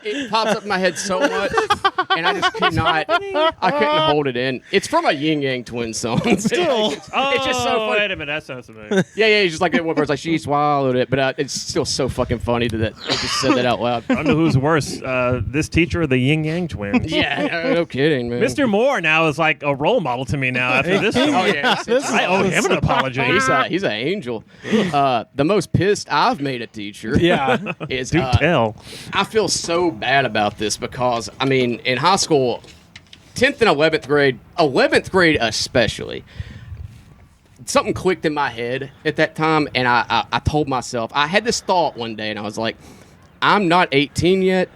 It pops up in my head so much, and I just couldn't hold it in. It's from a Yin Yang Twins song. Still. It's just so funny. Wait a minute. That sounds familiar. Yeah, he's just like that one person, like, she swallowed it, but it's still so fucking funny that I just said that out loud. I don't know who's worse, this teacher or the Yin Yang twins. Yeah, no kidding, man. Mr. Moore now is like a role model to me now after this. Oh, yeah. I owe him an apology. He's an angel. The most pissed I've made a teacher Yeah. is Do tell. I feel so bad about this because, I mean, in high school, 10th and 11th grade especially, something clicked in my head at that time, and I told myself, I had this thought one day, and I was like, I'm not 18 yet,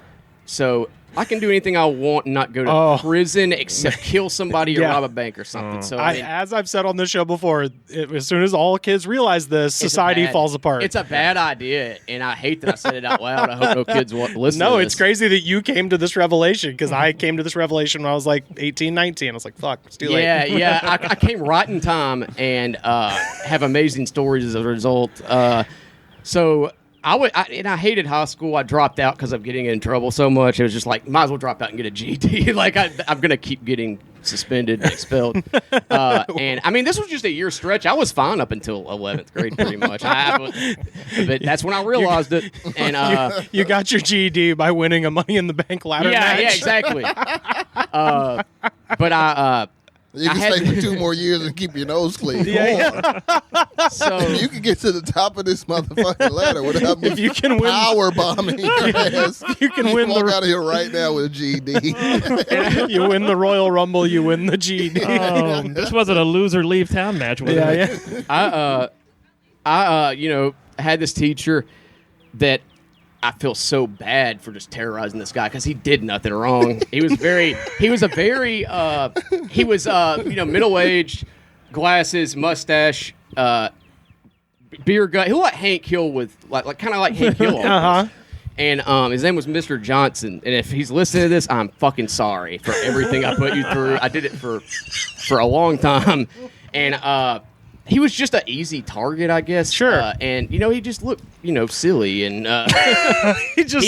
so I can do anything I want and not go to prison except kill somebody or Yeah. rob a bank or something. So I mean, As I've said on this show before, as soon as all kids realize this, society falls apart. It's a bad idea, and I hate that I said it out loud. I hope no kids want to listen to No, this. it's crazy that you came to this revelation because I came to this revelation when I was like 18, 19. I was like, fuck, it's too late. Yeah. I came right in time and have amazing stories as a result. So I hated high school. I dropped out because of getting in trouble so much. It was just like, might as well drop out and get a GED. Like I'm gonna keep getting suspended, and expelled. And I mean, this was just a year stretch. I was fine up until 11th grade, pretty much. But that's when I realized it. And you got your GED by winning a Money in the Bank ladder match. yeah, exactly. But You can stay for 2 more years and keep your nose clean. So You can get to the top of this motherfucking ladder without me If you can win- power bombing your ass. You can win walk the- out of here right now with a GED. You win the Royal Rumble, you win the GD. This wasn't a loser leave town match, was it? I had this teacher that I feel so bad for just terrorizing this guy because he did nothing wrong. He was middle-aged, glasses, mustache, beer gut. He looked like Hank Hill with kind of like Hank Hill. And his name was Mr. Johnson. And if he's listening to this, I'm fucking sorry for everything I put you through. I did it for a long time. And he was just an easy target, I guess. Sure. And, he just looked, silly. And he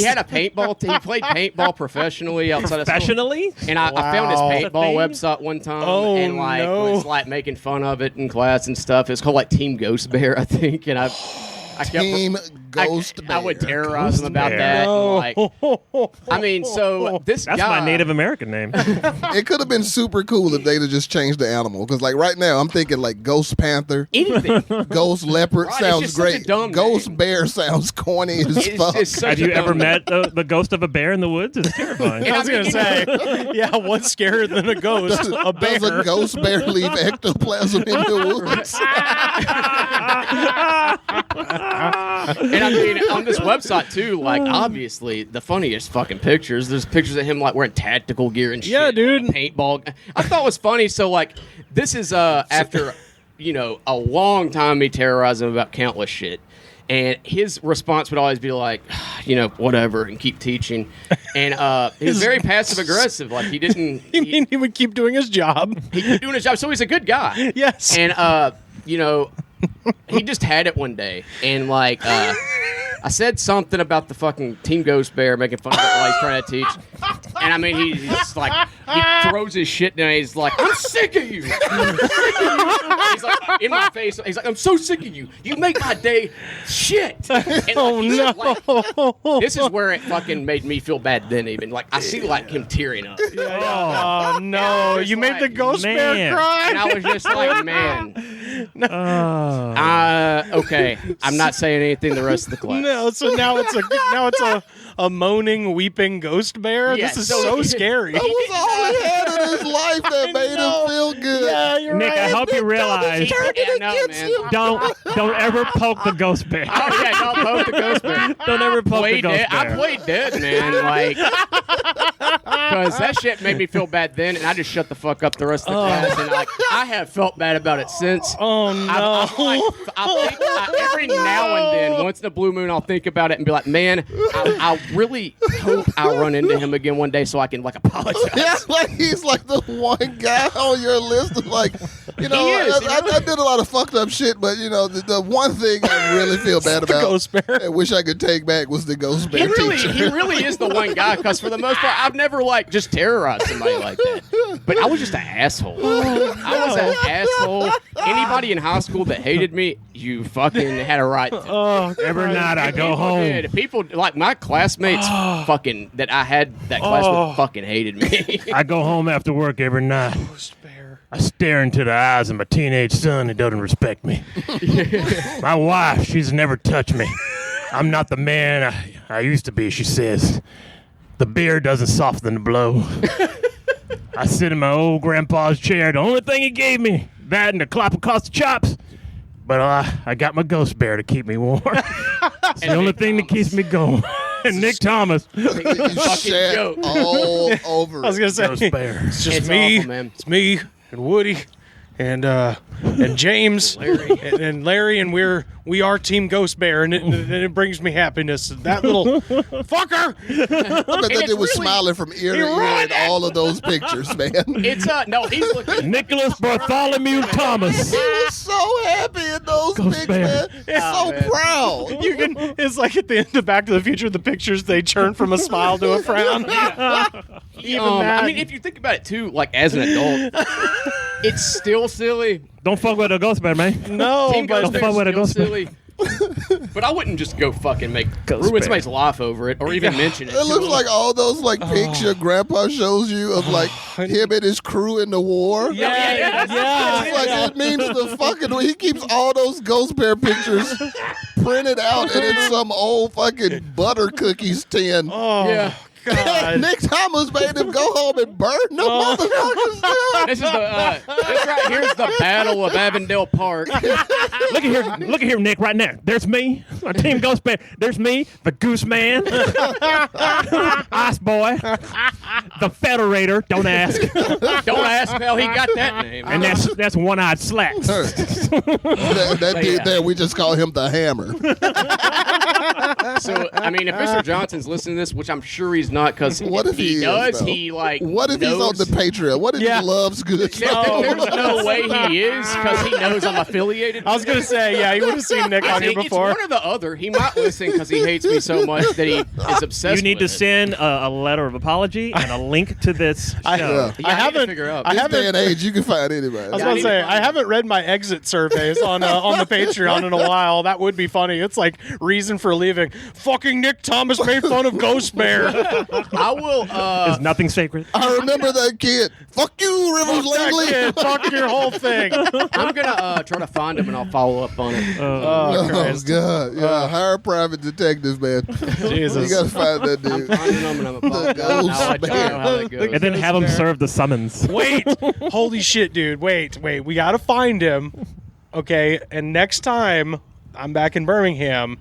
had a paintball. He played paintball professionally outside of school. Professionally? And I found his paintball Thing? website one time. Oh, and was making fun of it in class and stuff. It's called Team Ghost Bear, I think. And I kept Team Ghost I would Bear. terrorize him about Bear. that. No. So this That's guy, my Native American name. It could have been super cool if they'd have just changed the animal. Because right now, I'm thinking Ghost Panther, anything. Ghost Leopard Right, it's sounds just such a great. dumb Ghost name. Bear sounds corny as It's fuck. just such Have a you ever dumb name. met the ghost of a bear in the woods? It's terrifying. I was going to say, what's scarier than a ghost? A bear. Does a ghost bear leave ectoplasm in the woods? And on this website too, obviously the funniest fucking pictures. There's pictures of him wearing tactical gear and shit. Yeah, dude. Paintball. I thought it was funny. So this is after a long time me terrorizing him about countless shit. And his response would always be whatever, and keep teaching. And he was very passive aggressive. He didn't. He would keep doing his job. He kept doing his job. So he's a good guy. Yes. And he just had it one day, and I said something about the fucking Team Ghost Bear, making fun of it while he's trying to teach. And he's just he throws his shit down. He's like, "I'm sick of you." He's like in my face. He's like, "I'm so sick of you. You make my day shit." And, this is where it fucking made me feel bad. Then even I see him tearing up, Oh, no. You made the ghost bear Man. cry? and I was just like, "Man, okay, I'm not saying anything the rest of the class." No, so now it's a moaning, weeping ghost bear. Yeah, This is so- so scary. That was all he had in his life that made him feel good. Yeah, you're Nick, right. I hope you realize Yeah, no, man. don't ever poke the ghost bear. Oh yeah, don't poke the ghost bear. Don't ever poke the Played ghost dead. bear. I played dead, man. Because that shit made me feel bad then, and I just shut the fuck up the rest of the class. And I have felt bad about it since. Oh, no. Every now and then, once in a blue moon, I'll think about it and be like, man, I really hope I'll run into him again one day so I can apologize. Yeah, he's the one guy on your list of He is, I did a lot of fucked up shit, but the one thing I really feel bad about, ghost bear. I wish I could take back, was the ghost bear teacher. He really is the one guy, because for the most part, I've never just terrorized somebody like that. But I was just an asshole. I was an asshole. Anybody in high school that hated me, you fucking had a right to. Every night I go People home. did. People my classmates fucking that I had that class with fucking hated me. I go home after work every night. Ghost bear. I stare into the eyes of my teenage son who doesn't respect me. My wife, she's never touched me. I'm not the man I used to be, she says. The beer doesn't soften the blow. I sit in my old grandpa's chair. The only thing he gave me, that and a clap across the chops. But I got my ghost bear to keep me warm. It's the only thing that keeps me going. And Nick Thomas. You shat joke. all over I was it. going to say, Ghost bear. it's just It's me. awful, man. It's me and Woody and James and Larry, and we are Team Ghost Bear, and it brings me happiness. That little fucker. I bet that it's dude was really- smiling from ear to ear in all of those pictures, man. It's no, he's looking. Nicholas Bartholomew Thomas. He was so happy in those Ghost pics, bear. man. He's so man. proud. It's like at the end of Back to the Future, the pictures they turn from a smile to a frown. Even that. I mean, if you think about it too, as an adult, it's still silly. Don't fuck with a ghost bear, man. no, Team but Ghost don't Bear's fuck with a still ghost bear. silly. But I wouldn't just go fucking ruin Bear. somebody's life over it or even mention it. It looks like all those like pics your grandpa shows you of like him and his crew in the war. Yeah. It's like it means the fucking. He keeps all those Ghost Bear pictures printed out and in some old fucking butter cookies tin. Oh, Yeah. God. Nick Thomas made him go home and burn the motherfuckers down. This is this right here's the Battle of Avondale Park. Look at here, Nick. Right now, there's me, our team Ghost Bear. There's me, the Goose Man, Ice Boy, the Federator. Don't ask. Don't ask how he got that name. And that's One-Eyed Slacks. That dude there, we just call him the Hammer. So, I mean, if Mr. Johnson's listening to this, which I'm sure he's not, because What if he is, does, though? he like. What if he's on the Patreon? What if Yeah. he loves good There's no way he is, because he knows I'm affiliated. I was going to say, yeah, you would have seen Nick on here It's before. one or the other. He might listen because he hates me so much that he is obsessed. You need to with it. send a letter of apology and a link to this show. I Yeah, I need to haven't. figure out. I This day haven't. and age, you can find anybody. I was Yeah, about I to need say to find I haven't read my exit surveys on the Patreon in a while. That would be funny. It's like reason for leaving. Fucking Nick Thomas made fun of Ghost Bear. I will. There's nothing sacred. I remember that kid. Fuck you, Rivers Langley. Fuck, fuck your whole thing. I'm gonna try to find him and I'll follow up on it. Oh, Oh Christ. God! Yeah, hire a private detective, man. Jesus. You gotta find that I'm dude. finding him and I'm apologizing. I'll let you know how that goes. And then have them serve the summons. Wait. Holy shit, dude. Wait. We got to find him. Okay. And next time I'm back in Birmingham,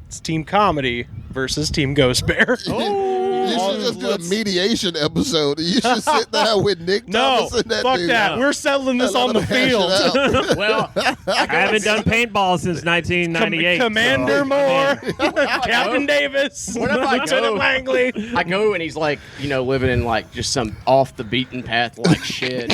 it's Team Comedy versus Team Ghost Bear. You should just do a mediation episode. You should sit down with Nick No, Thomas and that fuck dude. that. We're settling this Let on the him hash it field. out. Well, I haven't done paintball since 1998. Commander so- Moore, Captain Davis, What if I Lieutenant go? Langley. I go and he's like, living in like just some off the beaten path like shit,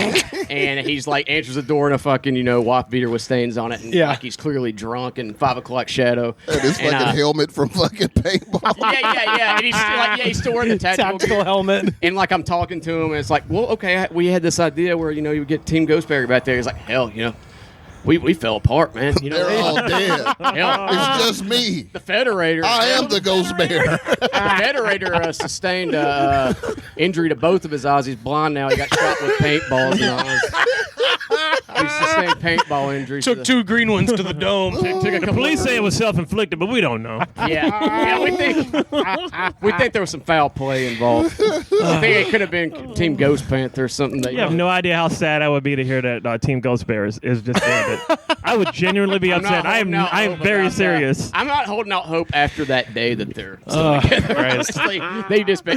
and he's like answers the door in a fucking wife beater with stains on it, and Yeah. like he's clearly drunk and 5 o'clock shadow. And his fucking helmet from fucking paintball. Yeah, and he's still wearing the tactical Tactical gear. helmet. And like I'm talking to him, and it's like, well, okay, we had this idea where you would get Team Ghostberry back there. He's like, hell, we fell apart, man. They're all dead. Hell, It's just me. the Federator. I am the Ghost Bear. The Federator sustained injury to both of his eyes. He's blind now. He got shot with paintballs in the eyes. He sustained paintball injuries. Took 2 green ones to the dome. Took a The couple police say it was self-inflicted, but we don't know. Yeah, we think there was some foul play involved. I think it could have been Team Ghost Panther or something. That You have no idea how sad I would be to hear that Team Ghost Bear is just dead. But I would genuinely be I'm not upset. I holding out am hope very about serious. that. I'm not holding out hope after that day that they're still together. Honestly,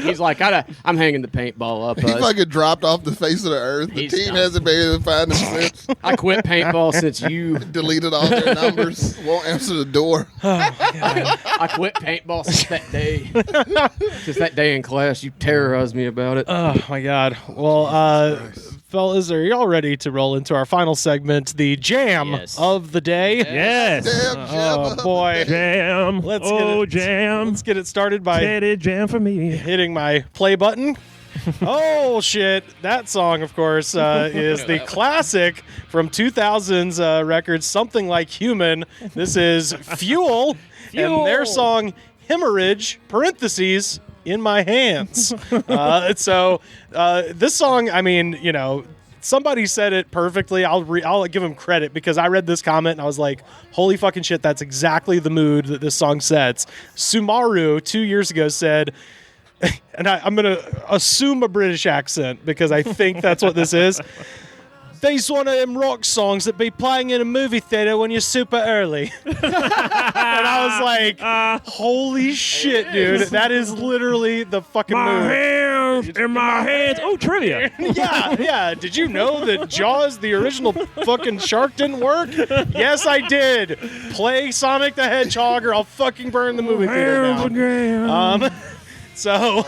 he's like, I'm hanging the paintball up. He fucking dropped off the face of the earth. The He's team done. hasn't been able to find him since. I quit paintball since you. Deleted all their numbers. Won't answer the door. I quit paintball since that day. Since that day in class, you terrorized me about it. Oh my God. Well, fellas, are y'all ready to roll into our final segment, the jam Yes. of the day? Yes. Damn, Oh boy. Jam. Let's get oh, it. jam. Let's get it started by Teddy jam for me. hitting my play button. Oh shit! That song, of course, is the classic from 2000's record, Something Like Human. This is Fuel, and their song "Hemorrhage" (parentheses) in my hands. So this song, I mean, somebody said it perfectly. I'll give him credit because I read this comment and I was like, holy fucking shit, that's exactly the mood that this song sets. Sumaru 2 years ago said, and I'm going to assume a British accent because I think that's what this is. These one of them rock songs that be playing in a movie theater when you're super early. And I was like, holy shit, dude. That is literally the fucking My mood. hands in my hands. Oh, trivia. Yeah. Did you know that Jaws, the original fucking shark, didn't work? Yes, I did. Play Sonic the Hedgehog or I'll fucking burn the movie theater down. So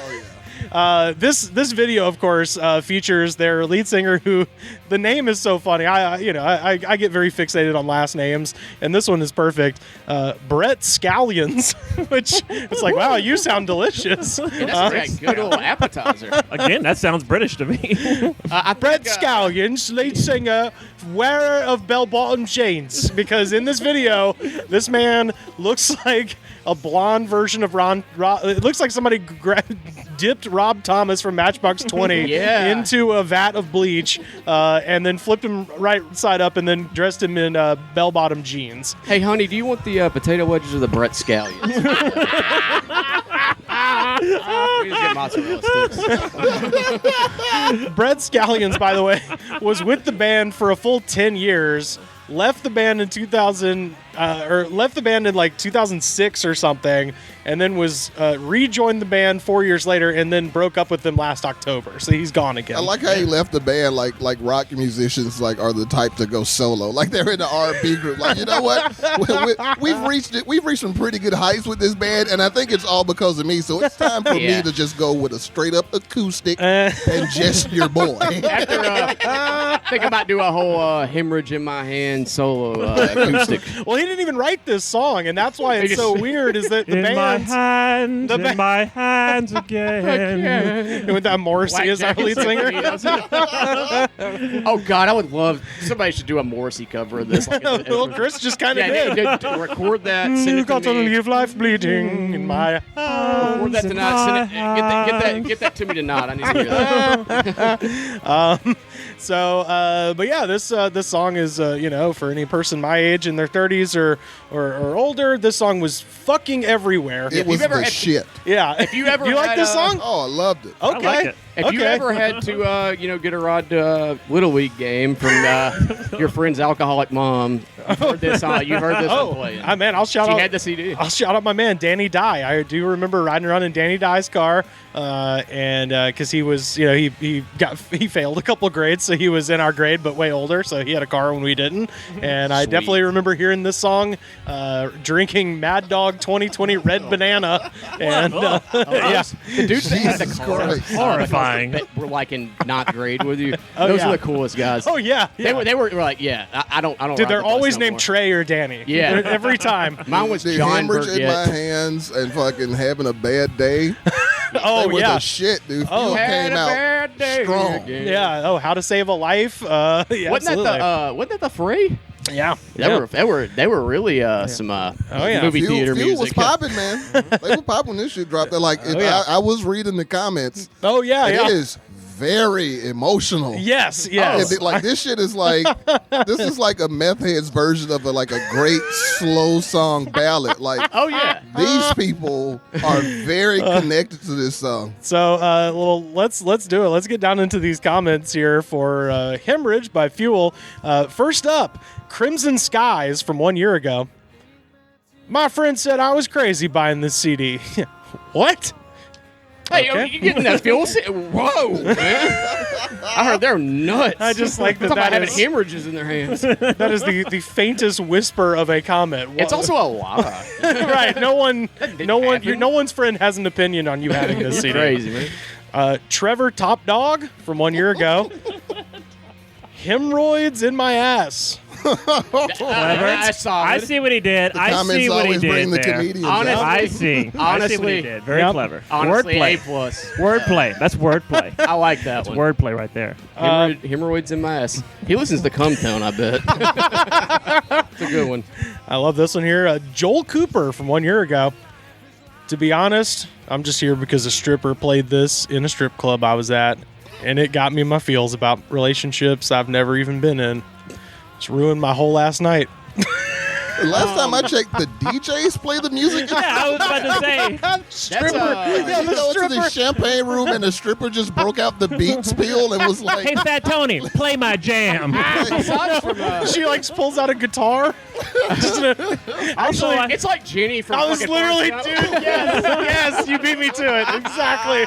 This video, of course, features their lead singer, who the name is so funny. I get very fixated on last names, and this one is perfect. Brett Scallions, which it's like, wow, you sound delicious. Yeah, that's a good old appetizer. Again, that sounds British to me. Brett Scallions, lead singer, wearer of bell-bottom jeans, because in this video, this man looks like a blonde version of it looks like somebody dipped Rob Thomas from Matchbox 20 into a vat of bleach and then flipped him right side up and then dressed him in bell-bottom jeans. Hey, honey, do you want the potato wedges or the Brett Scallions? We just get mozzarella sticks. Brett Scallions, by the way, was with the band for a full 10 years. Left the band in 2006 or something, and then was rejoined the band 4 years later, and then broke up with them last October. So he's gone again. I like how he left the band like rock musicians are the type to go solo. Like they're in the R&B group. Like, you know what? We've reached some pretty good heights with this band, and I think it's all because of me. So it's time for me to just go with a straight up acoustic and just your boy. After think about doing a whole Hemorrhage in My Hand solo acoustic. Well, he didn't even write this song, and that's why it's so weird. Is that the band? In my hands again. With that Morrissey as our lead singer. Oh God, I would love somebody should do a Morrissey cover of this. Well, Chris just kind of did. Record that. Send You it got to to me. leave life bleeding in my hands. Record that tonight. Send it, get that to me tonight. I need to hear that. But yeah, this song is for any person my age in their 30s or older, this song was fucking everywhere. It was the shit. Yeah. If you ever you like had, this song? Oh, I loved it. Okay. I like it. If you ever had to, get a ride to a Little League game from your friend's alcoholic mom, you've heard this on playing. Man, I'll shout She out. had the CD. I'll shout out my man Danny Dye. I do remember riding around in Danny Dye's car, and because he was, he failed a couple of grades, so he was in our grade but way older, so he had a car when we didn't. And I definitely remember hearing this song, drinking Mad Dog 2020 Red Banana, and The dudes that had the car Christ. Horrifying. that were like in ninth grade with you. Those yeah. are the coolest guys. oh yeah, They were like, I don't. dude, ride they're the bus always no named more. Trey or Danny. Yeah. Every time. Mine was The John hemorrhage in my Burgett. hands and fucking having a bad day. Oh They were yeah. the shit, dude. Oh. Fuel Had came a out bad day strong. again. Yeah. Oh, How to Save a Life. Yeah, Wasn't absolutely. that the Free? Yeah. They were really some yeah. movie theater Fuel was music. popping, man. They were popping when this shit dropped. They're like, I was reading the comments. Oh yeah. It Yeah. is very emotional. Yes. Oh. Yes. Like this shit is like this is like a meth head's version of a great slow song ballad. Like Oh yeah. these people are very connected to this song. So, let's do it. Let's get down into these comments here for Hemorrhage by Fuel. First up, Crimson Skies from 1 year ago. My friend said I was crazy buying this CD. What? Hey, Okay. you getting that Fuel? Whoa, man! I heard they're nuts. I just like that. Talk about That having is, hemorrhages in their hands. that is the faintest whisper of a comment. It's also a lie. right. No happen. one's friend has an opinion on you having this CD. Crazy, man. Trevor Top Dog from 1 year ago. Hemorrhoids in my ass. I saw I it. see what he did. The I comments see what he always bring did the there. comedians Honestly, out. I see. I see what Honestly, he did. Very Yep. clever. Honestly, Wordplay. A+. Wordplay. That's wordplay. I like that That's one. wordplay right there. Hemorrhoids in my ass. He listens to Cumtown, I bet. It's a good one. I love this one here. Joel Cooper from 1 year ago. To be honest, I'm just here because a stripper played this in a strip club I was at, and it got me in my feels about relationships I've never even been in. It's ruined my whole last night. Last time I checked, the DJs play the music. Yeah, I was about to say. That's Yeah, You the go into the stripper. champagne room and the stripper just broke out the beat spiel and was like, Hey, Fat Tony, play my jam. She pulls out a guitar. Also, it's like Jenny from I was fucking literally, Forrest dude. Gump. Yes, you beat me to it. Exactly.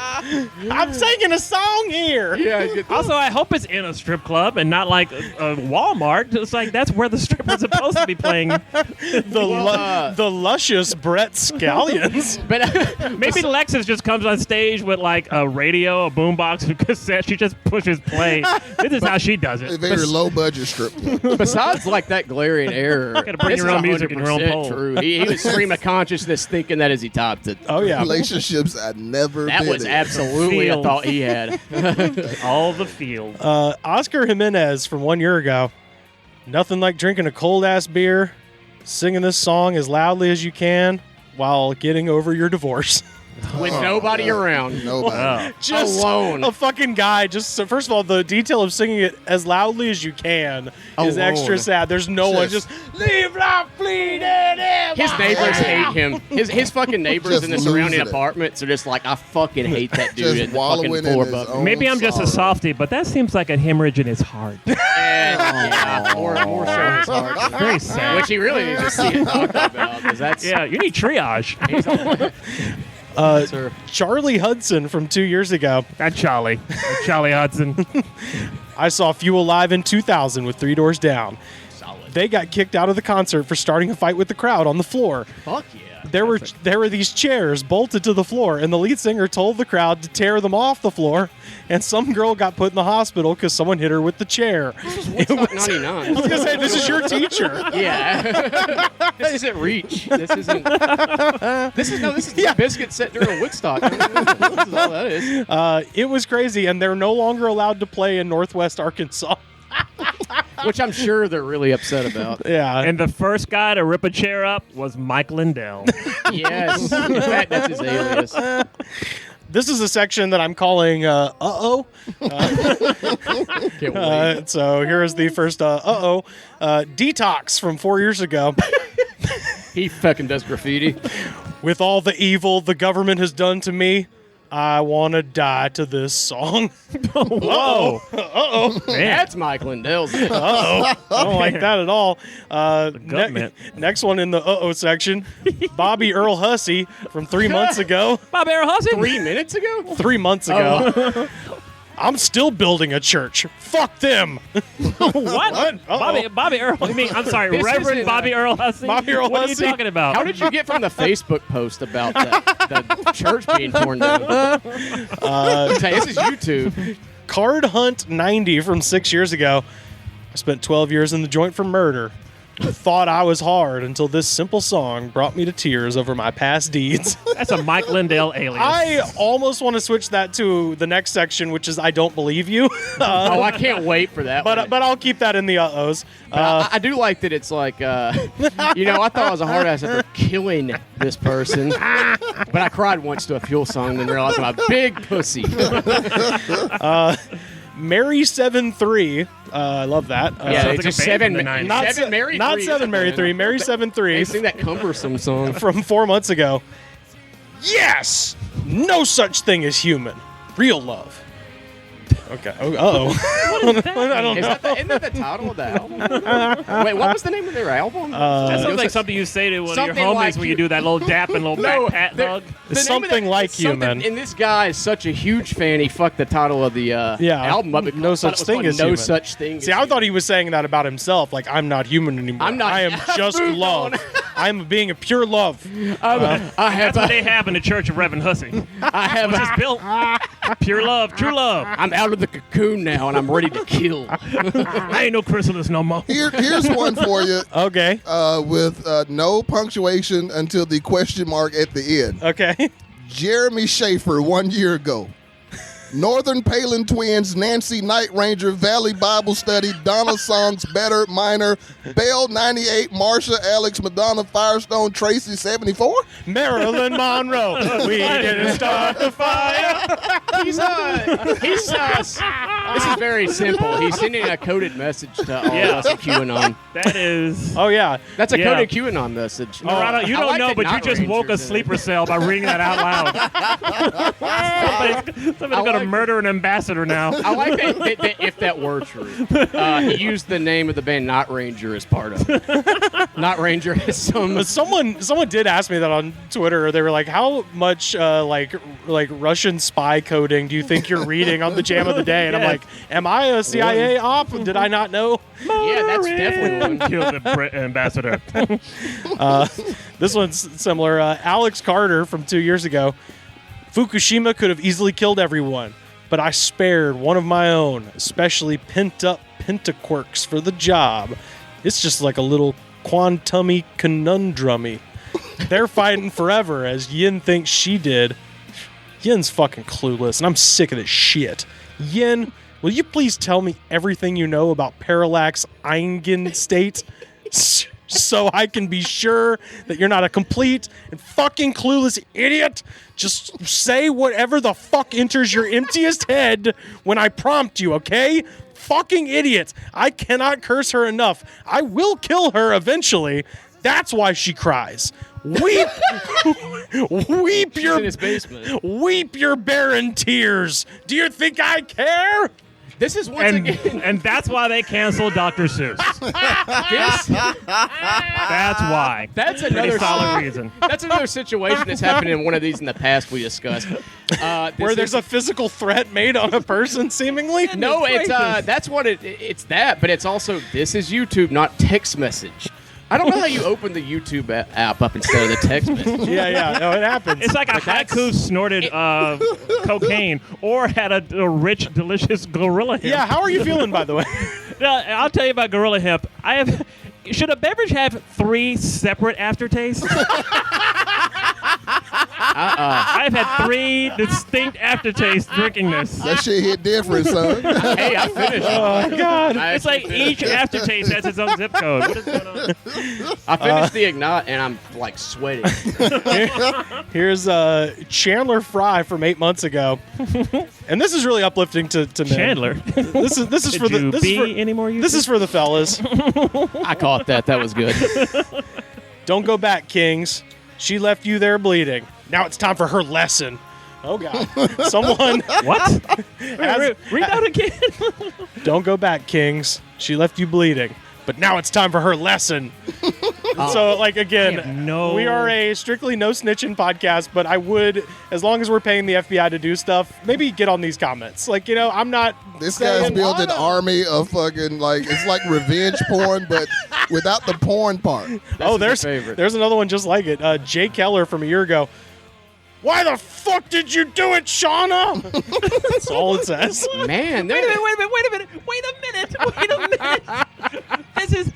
I'm singing a song here. Yeah, also, I hope it's in a strip club and not like a Walmart. It's like that's where the stripper's supposed to be playing the luscious Brett Scallions. But Maybe Lexus just comes on stage with like a radio, a boombox, and cassette. She just pushes play. This is how she does A it. very low budget strip club. besides like that glaring error, Gotta bring this your is own music and your own 100% poll. True. He was stream of consciousness thinking that as he typed it. Oh yeah. Relationships I never That been was in. absolutely a Fields. thought he had. All the field. Oscar Jimenez from 1 year ago. Nothing like drinking a cold ass beer, singing this song as loudly as you can while getting over your divorce. With nobody around. Nobody. Just Alone. a fucking guy. Just so first of all, the detail of singing it as loudly as you can is Alone. extra sad. There's no one just leave life bleeding in His my neighbors head." hate him. His fucking neighbors Just in the surrounding losing it. apartments are just like, I fucking hate that dude Just at the wallowing fucking in floor his above me. own Maybe I'm just a sorrow. softie, but that seems like a hemorrhage in his heart. Yeah, more so his heart. Very sad. Which he really needs to see and talk about. 'Cause that's, Yeah, you need triage. sir. Charlie Hudson from 2 years ago. That Charlie. Charlie Hudson. I saw Fuel live in 2000 with Three Doors Down. Solid. They got kicked out of the concert for starting a fight with the crowd on the floor. Fuck yeah. There were these chairs bolted to the floor, and the lead singer told the crowd to tear them off the floor. And some girl got put in the hospital because someone hit her with the chair. Woodstock 99. I was gonna say, this is your teacher. Yeah. This isn't Reach. This isn't. This is the biscuit set during Woodstock. This is all that is. It was crazy, and they're no longer allowed to play in Northwest Arkansas. Which I'm sure they're really upset about. Yeah, And the first guy to rip a chair up was Mike Lindell. Yes. In fact, that's his alias. this is a section that I'm calling "Uh-oh." Can't wait. So here is the first "Uh-oh." Detox from 4 years ago. He fucking does graffiti. With all the evil the government has done to me, I want to die to this song. Whoa. Man. That's Mike Lindell's. I don't like that at all. gut mint. Next one in the uh-oh section, Bobby Earl Hussey from 3 months ago. Bob Earl Hudson? 3 minutes ago? 3 months ago. I'm still building a church. Fuck them. What? Uh-oh. Bobby Earl. I mean, I'm sorry, This Reverend isn't, Bobby Earl Hussey. Bobby Earl What Hussey? are you talking about? How did you get from the Facebook post about the church being torn down? This is YouTube. Card Hunt 90 from 6 years ago. I spent 12 years in the joint for murder. Thought I was hard until this simple song brought me to tears over my past deeds. That's a Mike Lindell alias. I almost want to switch that to the next section, which is I don't believe you. Oh, I can't wait for that. one. But I'll keep that in the uh-ohs. I do like that it's like, I thought I was a hard ass after killing this person. But I cried once to a Fuel song and then realized I'm a big pussy. Mary 7-3. I love that. Yeah, sounds it's like just a band seven, from the 90s. not seven Mary not 3. 7 Mary 3. Mary They 7-3 sing that cumbersome song. from 4 months ago. Yes! No such thing as human. Real love. Okay. Oh, uh-oh. I don't know. Isn't that the title of the album? Wait, what was the name of their album? That sounds like something you say to one of your Something homies like when you- you do that little dap and little back pat there- hug. the name of Something that- like it's something- human. And this guy is such a huge fan. He fucked the title of the album up. No I thought such it was thing called as No human. Such Thing. See, I thought he was saying that about himself. Like, I'm not human anymore. I'm not- I am just Moved love. on. I'm being a pure love. I have. That's what they have in the Church of Reverend Hussey. I have. Which is built pure love, true love. I'm out of the cocoon now, and I'm ready to kill. I ain't no chrysalis no more. Here's one for you Okay. with no punctuation until the question mark at the end. Okay. Jeremy Schaefer 1 year ago. Northern Palin Twins, Nancy Night Ranger, Valley Bible Study, Donna Songs, Better, Minor, Bell 98, Marsha, Alex, Madonna, Firestone, Tracy 74. Marilyn Monroe. We didn't start the fire. He's this is very simple. He's sending a coded message to all of us at QAnon. That is. Oh, yeah. That's a Yeah. coded QAnon message. Narado, you I don't like know, that but you Oh, Night just Ranger's woke a in it. sleeper cell by reading that out loud. somebody's gonna I to murder an ambassador now. I like that if that were true. He used the name of the band Not Ranger as part of it. Not Ranger is some. But someone did ask me that on Twitter. They were like, "How much like Russian spy coding do you think you're reading on the Jam of the Day?" And I'm like, "Am I a CIA op? Did I not know?" Yeah, that's definitely one. Kill the ambassador. This one's similar. Alex Carter from 2 years ago. Fukushima could have easily killed everyone, but I spared one of my own, especially pent-up pentaquarks for the job. It's just like a little quantum-y conundrum-y. They're fighting forever, as Yin thinks she did. Yin's fucking clueless, and I'm sick of this shit. Yin, will you please tell me everything you know about parallax Eigenstate? So I can be sure that you're not a complete and fucking clueless idiot. Just say whatever the fuck enters your emptiest head when I prompt you, okay? Fucking idiot. I cannot curse her enough. I will kill her eventually. That's why she cries. Weep, weep She's your in his basement. weep your barren tears. Do you think I care? This is once again. And that's why they canceled Dr. Seuss. That's why. That's Pretty another solid reason. That's another situation that's happened in one of these in the past we discussed. Where there's a physical threat made on a person, seemingly? No, it's that's what it's that, but it's also this is YouTube, not text message. I don't know how you open the YouTube app up instead of the text message. Yeah, no, it happens. It's like a haiku snorted cocaine or had a rich, delicious gorilla hemp. Yeah, how are you feeling, by the way? I'll tell you about gorilla hemp. Should a beverage have 3 separate aftertastes? I've had 3 distinct aftertastes drinking this. That shit hit different, son. Hey, I finished. Oh, God. It's like each aftertaste has its own zip code. What is going on? I finished the Ignite and I'm like sweating. Here's Chandler Fry from 8 months ago. And this is really uplifting to men. Chandler. This is for the this is for the fellas. I caught that. That was good. Don't go back, Kings. She left you there bleeding. Now it's time for her lesson. Oh, God. Someone... What? Read that again. Don't go back, Kings. She left you bleeding. But now it's time for her lesson. So, like, again, we are a strictly no snitching podcast, but I would, as long as we're paying the FBI to do stuff, maybe get on these comments. Like, I'm not... This guy's built an army of fucking, like, it's like revenge porn, but without the porn part. There's another one just like it. Jay Keller from a year ago. Why the fuck did you do it, Shauna? That's all it says. Man, Wait a minute. This is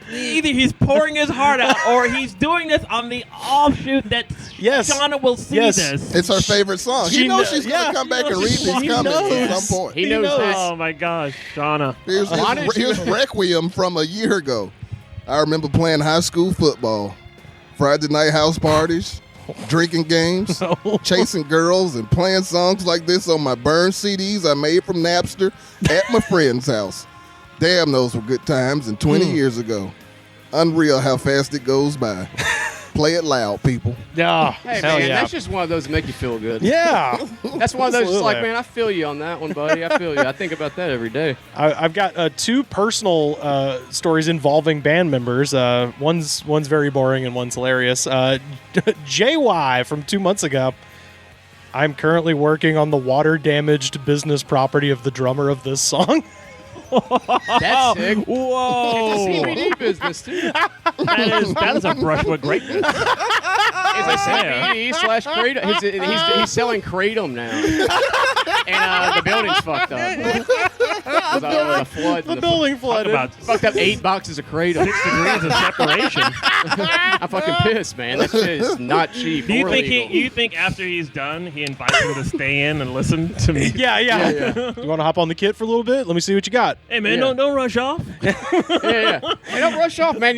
either he's pouring his heart out or he's doing this on the offshoot that Shauna will see this. It's her favorite song. He knows she's going to come back and read these comments at some point. He knows this. Oh, my gosh, Shauna. Here's Requiem from a year ago. I remember playing high school football, Friday night house parties, drinking games, chasing girls, and playing songs like this on my burned CDs I made from Napster at my friend's house. Damn, those were good times and 20 years ago. Unreal how fast it goes by. Play it loud, people. Yeah. Hey, man, that's just one of those that make you feel good. Yeah. That's one of those just like, man, I feel you on that one, buddy. I feel you. I think about that every day. I've got 2 personal stories involving band members. One's very boring and one's hilarious. JY from 2 months ago. I'm currently working on the water-damaged business property of the drummer of this song. That's sick. Whoa. It's a CBD business, too. That is a brush with greatness. It's a CBD / Kratom. He's selling Kratom now. And the building's fucked up. The flood. The building flooded. Fucked up 8 boxes of Kratom. 6 degrees of separation. I'm fucking pissed, man. That shit is not cheap. Do you think after he's done, he invites him to stay in and listen to me? Yeah. You want to hop on the kit for a little bit? Let me see what you got. Hey, man, don't rush off. Yeah. Hey, don't rush off, man.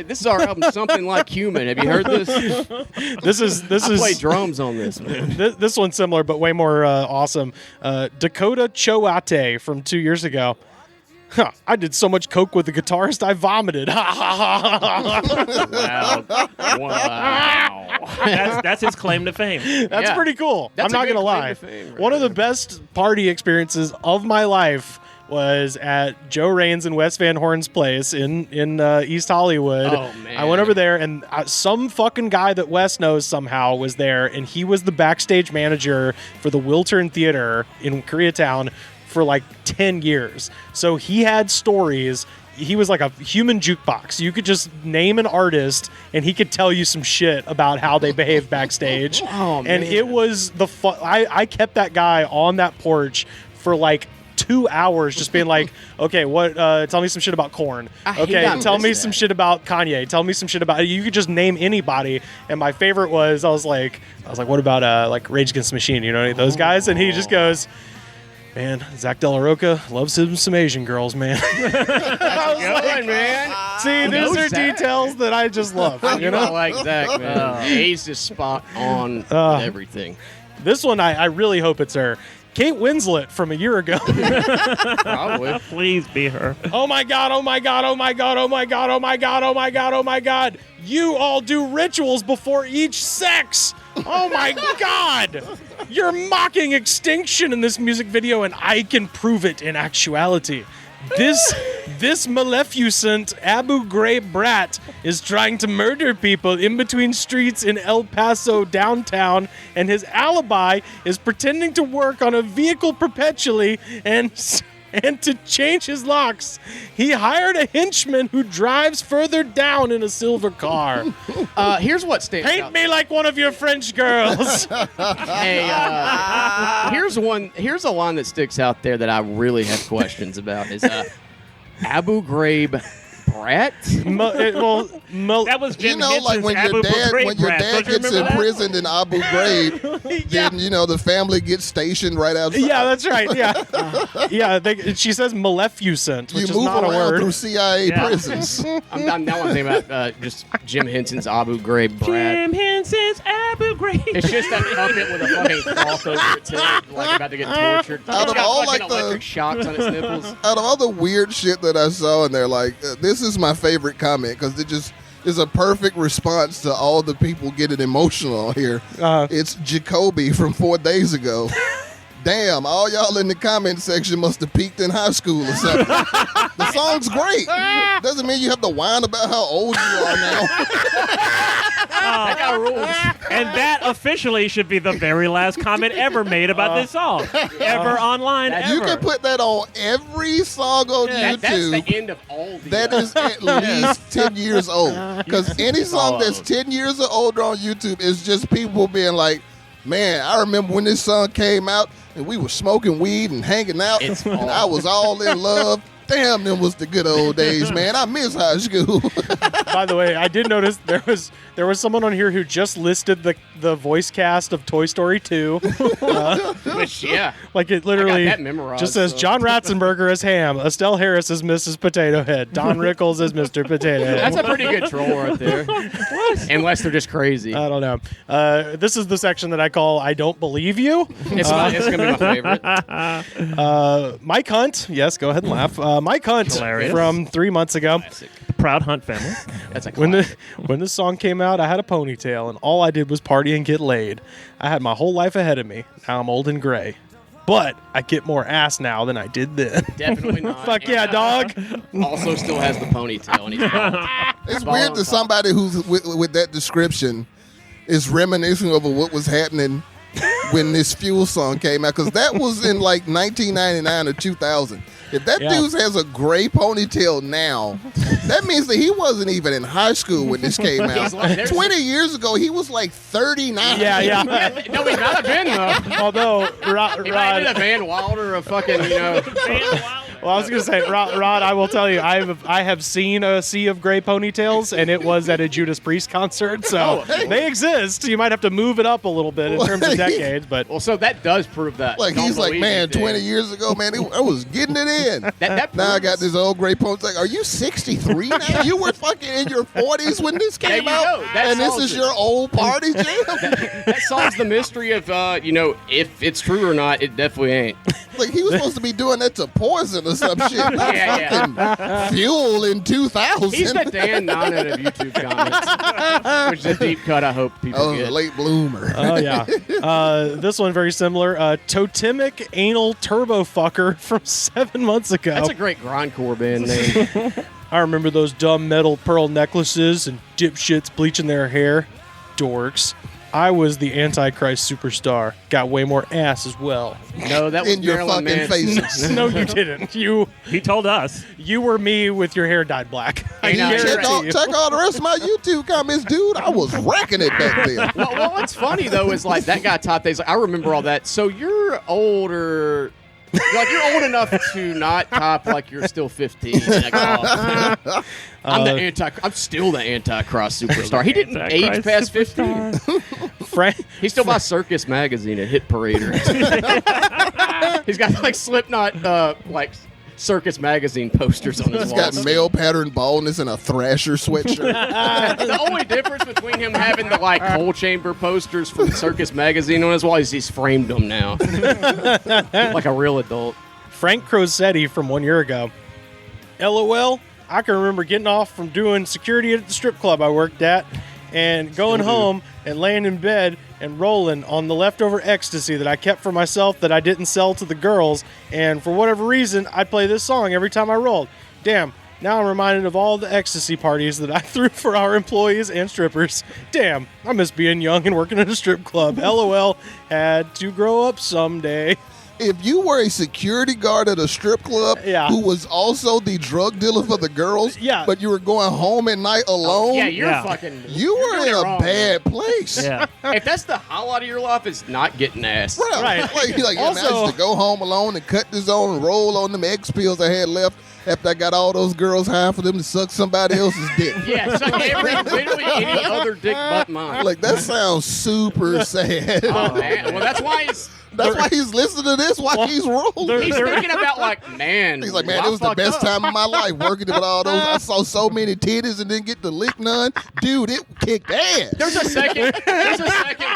This is our album, Something Like Human. Have you heard this? I play drums on this, man. This one's similar, but way more awesome. Dakota Choate from 2 years ago. Huh, I did so much coke with the guitarist, I vomited. Wow. That's his claim to fame. That's Yeah. pretty cool. That's I'm not a good gonna lie. claim to fame, right One of the there. best party experiences of my life was at Joe Raines and Wes Van Horn's place in East Hollywood. Oh, man. I went over there, and some fucking guy that Wes knows somehow was there, and he was the backstage manager for the Wiltern Theater in Koreatown for like 10 years. So he had stories. He was like a human jukebox. You could just name an artist, and he could tell you some shit about how they behaved backstage. Oh, and man. it was the fun. I kept that guy on that porch for like 2 hours, just being like, okay, what? Tell me some shit about Korn. I hate Okay, that. tell me Miss some that. shit about Kanye. Tell me some shit about. You could just name anybody. And my favorite was, I was like, what about like Rage Against the Machine? You know any of those guys? And he just goes, man, Zach De La Rocha loves him some Asian girls, man. I was like, man. see, these knows are Zach? details that I just love. You I know, like Zach, man. He's just spot on with everything. this one I really hope it's her. Kate Winslet from a year ago. Probably. Please be her. Oh my God, oh my God, oh my God, oh my God, oh my God, oh my God, oh my God. You all do rituals before each sex. Oh my God. You're mocking extinction in this music video, and I can prove it in actuality. This Maleficent Abu Ghraib brat is trying to murder people in between streets in El Paso downtown, and his alibi is pretending to work on a vehicle perpetually and to change his locks. He hired a henchman who drives further down in a silver car. Here's what stands Paint out. me like one of your French girls. Hey, here's a line that sticks out there that I really have questions about is Abu Ghraib brat. That was Jim You know, like Henson's when Abu your dad Ghraib when your brat. dad Don't you gets remember that? imprisoned in Abu Ghraib, then you know the family gets stationed right outside. Yeah, that's right. Yeah, yeah. She says Maleficent, which You is move not a around word. through CIA Yeah. prisons. I'm thinking about just Jim Henson's Abu Ghraib brat. Jim Henson's Abu Ghraib. It's just that puppet with a fucking cloth over its head, like about to get tortured. Out It's of got all, fucking like, the- electric shocks on its nipples. Out of all the weird shit that I saw in there, like this is my favorite comment because it just is a perfect response to all the people getting emotional here. It's Jacoby from 4 days ago. Damn, all y'all in the comment section must have peaked in high school or something. The song's great. Doesn't mean you have to whine about how old you are now. That got rules. And that officially should be the very last comment ever made about this song. Ever online, ever. You can put that on every song on That's YouTube. the end of all the. That is at least 10 years old. Because any song that's 10 years or older on YouTube is just people being like, man, I remember when this song came out and we were smoking weed and hanging out. It's And I was all in love. Damn, them was the good old days, man. I miss high school. By the way, I did notice there was someone on here who just listed the voice cast of Toy Story 2. Which, yeah. Like it literally that memorized, just says so. John Ratzenberger as Ham, Estelle Harris as Mrs. Potato Head, Don Rickles as Mr. Potato Head. That's a pretty good troll right there. Unless they're just crazy. I don't know. This is the section that I call I Don't Believe You. It's going to be my favorite. Mike Hunt. Yes, go ahead and laugh. Mike Hunt Hilarious. from 3 months ago. Classic. Proud Hunt family. That's a When classic. this song came out, I had a ponytail, and all I did was party and get laid. I had my whole life ahead of me. Now I'm old and gray. But I get more ass now than I did then. Definitely not. Fuck yeah, dog. Also still has the ponytail and he's bald. It's Ball weird on that top. somebody who's with that description is reminiscing over what was happening when this Fuel song came out. Because that was in like 1999 or 2000. If that Yeah. dude has a gray ponytail now, that means that he wasn't even in high school when this came out. There's- 20 years ago, he was like 39. Yeah, yeah. No, he might have been, though. Although, He might have been a Rod, Van Wilder of fucking, you know. well, I was gonna say, Rod, I will tell you, I have seen a sea of gray ponytails, and it was at a Judas Priest concert, so they exist. You might have to move it up a little bit in terms of decades, but Well, so that does prove that. Like, Don't he's like, believe man, it thing. 20 years ago, man, I was getting it in. That Now I got proves- this old gray ponytail. Like, are you 63 now? You were fucking in your 40s when this came you out? go. That And this solves is it. your old party jam? That solves the mystery of, you know, if it's true or not. It definitely ain't. Like, he was supposed to be doing that to Poison or or some shit. Yeah. Fuel in 2000. He's the Dan Nonnet of YouTube comments, which is a deep cut I hope people Oh, get. the late bloomer. Oh yeah. This one very similar. Totemic Anal Turbo Fucker from 7 months ago. That's a great grindcore band name. I remember those dumb metal pearl necklaces and dipshits bleaching their hair. Dorks. I was the Antichrist superstar. Got way more ass as well. No, that was In your Marilyn fucking Manson. faces. No, you didn't. He told us. You were me with your hair dyed black. I Hey, now, guarantee you. Check all the rest of my YouTube comments, dude. I was wrecking it back then. Well, what's funny though is like that guy typed things. Like, I remember all that. So you're older. Like you're old enough to not top like you're still 15. Like, oh, I'm still the Antichrist superstar. He didn't age Antichrist past 15. Frank, He's still by Circus Magazine, a hit parader. He's got like Slipknot, like Circus Magazine posters on his He's walls. got male pattern baldness and a Thrasher sweatshirt. The only difference between him having the like coal chamber posters from Circus Magazine on his wall is he's framed them now, like a real adult. Frank Crosetti from 1 year ago. LOL, I can remember getting off from doing security at the strip club I worked at and going home and laying in bed and rolling on the leftover ecstasy that I kept for myself that I didn't sell to the girls. And for whatever reason, I'd play this song every time I rolled. Damn, now I'm reminded of all the ecstasy parties that I threw for our employees and strippers. Damn, I miss being young and working at a strip club. LOL, had to grow up someday. If you were a security guard at a strip club Yeah. who was also the drug dealer for the girls, Yeah. but you were going home at night alone, Yeah, you're Yeah. fucking. you you're were doing in it a wrong, bad place. Yeah. man. If that's the highlight of your life, is not getting ass. Right. Like, yeah, man, I Also- used to go home alone and cut this on and roll on them X pills I had left after I got all those girls high for them to suck somebody else's dick. Yeah, so literally any other dick but mine. Like, that sounds super sad. Oh man, well that's why That's why he's listening to this while he's rolling. he's thinking about like, man. He's like, man, I it was the fucked best up. time of my life working with all those. I saw so many titties and didn't get to lick none. Dude, it kicked ass. There's a second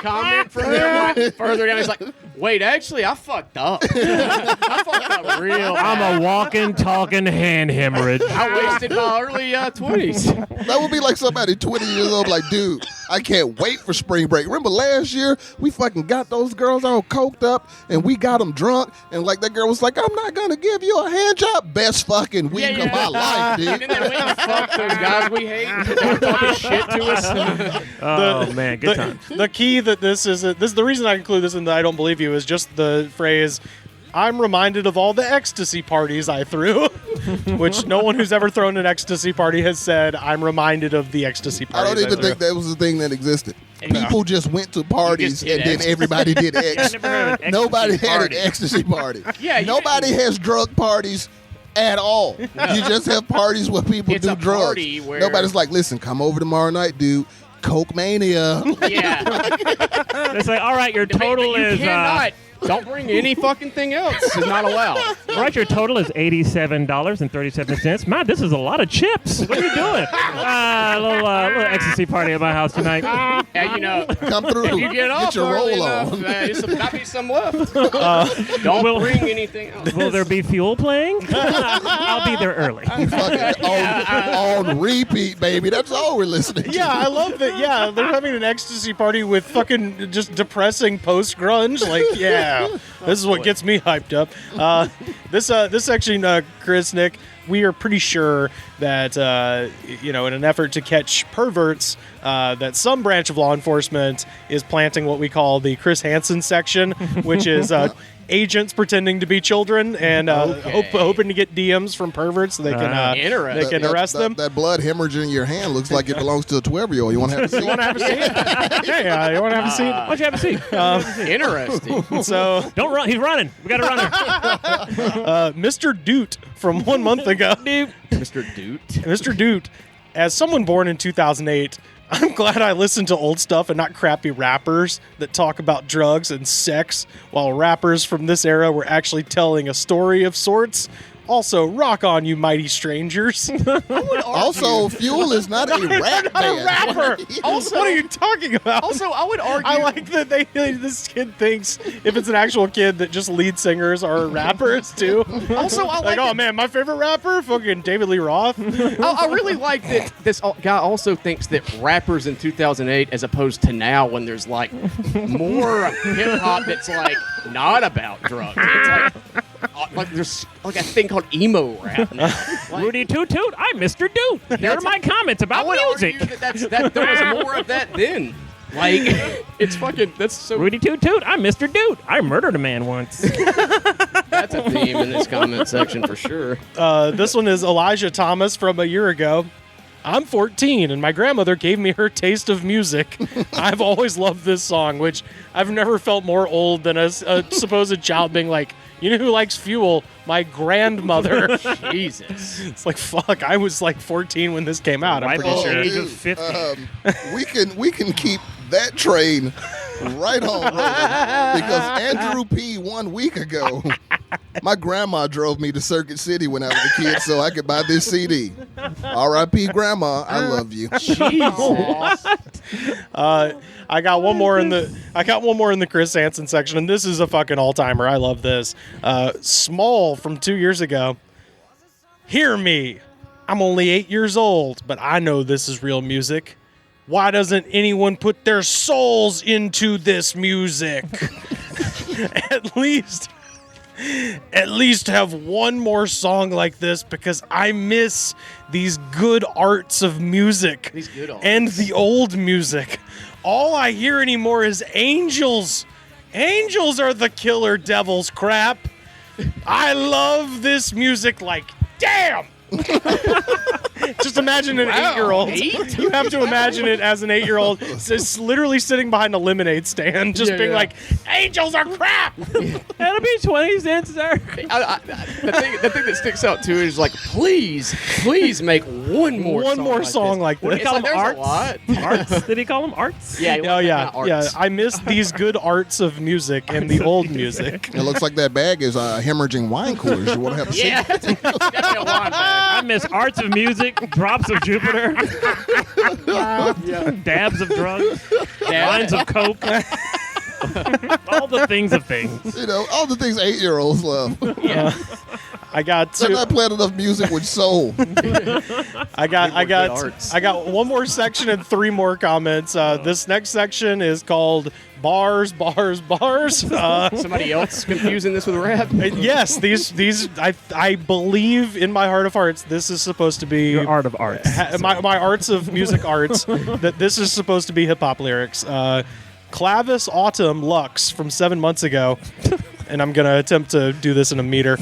comment from him like, further down. He's like, wait, actually, I fucked up. I fucked up real. I'm a walking, talking hand hemorrhage. I wasted my early 20s. That would be like somebody 20 years old, like, dude, I can't wait for spring break. Remember last year, we fucking got those girls all coked up and we got them drunk. And like that girl was like, I'm not going to give you a hand job. Best fucking week of my life, And dude. then we fuck those guys we hate and they're talking shit to us. Oh, man, good time. The key that this is the reason I include this in the I don't believe you is just the phrase, I'm reminded of all the ecstasy parties I threw, which no one who's ever thrown an ecstasy party has said, I'm reminded of the ecstasy I parties don't even threw." think that was the thing that existed. People just went to parties did and then ecstasy. everybody did X. never heard of an Nobody ecstasy had party. an ecstasy party. Yeah, you Nobody has drug parties at all. You just have parties where people It's do a drugs. party where- Nobody's like, listen, come over tomorrow night, dude. Coke mania. Yeah. It's like, all right, your total But you is cannot. Don't bring any fucking thing else. It's not allowed. all right, your total is $87.37. Man, this is a lot of chips. What are you doing? A little ecstasy party at my house tonight. Yeah, you know, Come through. if you get off your early roll enough, on. there's might be some left. Don't will- bring anything else. Will there be fuel playing? I'll be there early. Fucking on repeat, baby. That's all we're listening to. Yeah, I love that. Yeah, they're having an ecstasy party with fucking just depressing post grunge. Like, yeah, this is what gets me hyped up. This section, Chris, Nick, we are pretty sure that in an effort to catch perverts, that some branch of law enforcement is planting what we call the Chris Hansen section, which is agents pretending to be children and hoping to get DMs from perverts so they can Interesting. they can arrest them. That blood hemorrhage in your hand looks like it belongs to a 12-year-old. You want to have a seat? You want to have a seat? Yeah, you want to have a seat? Why don't you have a seat? Interesting. So, Don't run. He's running. We got to run there. Mr. Doot from 1 month ago. Mr. Doot. Mr. Doot, as someone born in 2008, I'm glad I listened to old stuff and not crappy rappers that talk about drugs and sex, while rappers from this era were actually telling a story of sorts. Also, rock on, you mighty strangers. Also, Fuel is not a rap band. Rapper. Also, what are you talking about? Also, I would argue. I like that this kid thinks if it's an actual kid that just lead singers are rappers too. Also, I like, like oh man, my favorite rapper, fucking David Lee Roth. I really like that this guy also thinks that rappers in 2008, as opposed to now, when there's like more hip hop that's like not about drugs. It's like there's like a thing called emo rap now. Like, Rudy Toot Toot, I'm Mr. Doot. Here are my comments I about would music. argue that there was more of that then. Like, it's fucking, that's so... Rudy Toot Toot, I'm Mr. Doot. I murdered a man once. That's a theme in this comment section for sure. This one is Elijah Thomas from a year ago. I'm 14, and my grandmother gave me her taste of music. I've always loved this song, which I've never felt more old than a supposed child being like, you know who likes Fuel? My grandmother. Jesus. It's like, fuck, I was like 14 when this came out, I'm pretty sure. Age of 50. We can keep that train right on rolling because Andrew P. 1 week ago, my grandma drove me to Circuit City when I was a kid so I could buy this CD. R.I.P. Grandma, I love you. Jesus. I got one more in the Chris Hansen section, and this is a fucking all-timer. I love this. Small from 2 years ago. Hear me. I'm only 8 years old, but I know this is real music. Why doesn't anyone put their souls into this music? At least have one more song like this because I miss these good arts of music. These good arts. And the old music. All I hear anymore is angels. Angels are the killer devils crap. I love this music like damn. Just imagine an 8-year-old. You have to imagine it as an 8-year-old just literally sitting behind a lemonade stand, just being like, angels are crap. That'll be 20 cents, sir. The thing that sticks out too is like, please make one more song like What this. did he call them? There's a Arts? lot. Arts? Did he call them arts? Yeah, Oh yeah. arts. I miss these good arts of music and the old music. It looks like that bag is hemorrhaging wine coolers. You want to have a seat? Yeah, definitely a wine bag. I miss arts of music, drops of Jupiter, dabs of drugs, lines of coke, all the things of things. You know, all the things 8-year-olds love. I got They're not playing enough music with soul. I got one more section and 3 more comments. This next section is called Bars. Somebody else confusing this with rap? Yes, these I believe in my heart of hearts this is supposed to be Your art of arts. my arts of music arts that this is supposed to be hip hop lyrics. Clavis Autumn Lux from 7 months ago, and I'm gonna attempt to do this in a meter.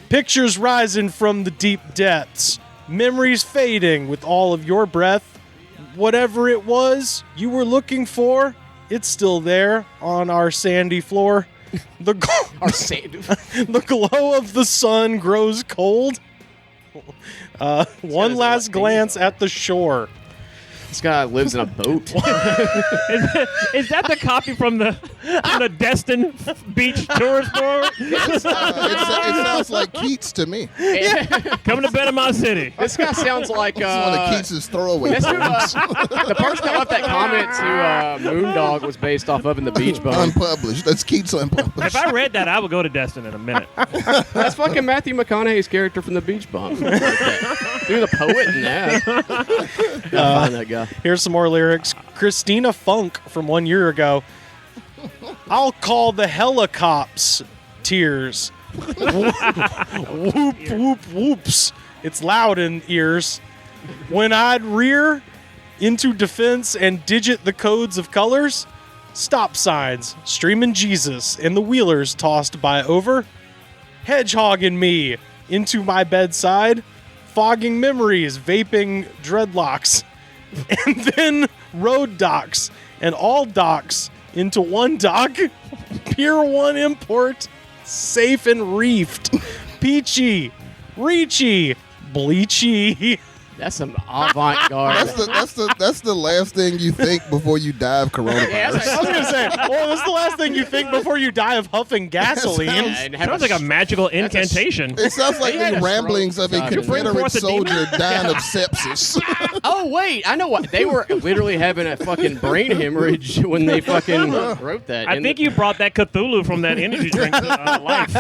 Pictures rising from the deep depths, memories fading with all of your breath. Whatever it was you were looking for, it's still there on our sandy floor. The glow of the sun grows cold. One last glance at the shore. This guy lives in a boat. Is that the copy from the Destin Beach Tourist Board? It sounds like Keats to me. Coming to Panama City. This guy sounds like It's one of Keats's throwaway that's who, poems. the person that left that comment to Moondog was based off of in the Beach Bum. Unpublished. That's Keats unpublished. If I read that, I would go to Destin in a minute. That's fucking Matthew McConaughey's character from the Beach Bum. Dude, the poet in that. Gotta find that guy. Here's some more lyrics. Christina Funk from 1 year ago. I'll call the helicopters tears. Whoop, whoop, whoops. It's loud in ears. When I'd rear into defense and digit the codes of colors, stop signs, streaming Jesus, and the wheelers tossed by over. Hedgehog and me into my bedside, fogging memories, vaping dreadlocks. And then road docks and all docks into one dock. Pier 1 import, safe and reefed. Peachy, reachy, bleachy. That's some avant-garde. That's the last thing you think before you die of coronavirus. Yeah, I was going to say, well, that's the last thing you think before you die of huffing gasoline. Sounds like a magical incantation. It sounds like had the a ramblings stroke. of a You're bringing Confederate forth a demon? soldier dying of sepsis. Oh, wait. I know what. They were literally having a fucking brain hemorrhage when they fucking wrote that. I think you brought that Cthulhu from that energy drink to life.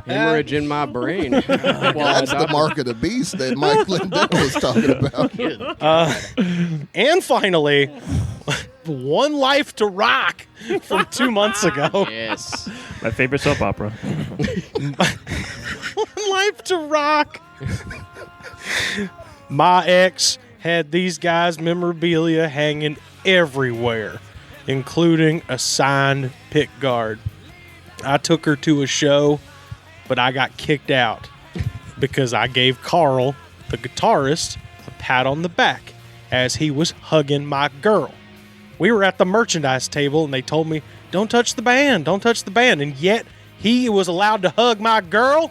Hemorrhage in my brain. That's the mark of the beast that Mike Lindell was talking about. And finally, One Life to Rock from 2 months ago. Yes. My favorite soap opera. One Life to Rock. My ex had these guys' memorabilia hanging everywhere, including a signed pick guard. I took her to a show, but I got kicked out because I gave Carl, the guitarist, a pat on the back as he was hugging my girl. We were at the merchandise table and they told me, don't touch the band, don't touch the band. And yet he was allowed to hug my girl.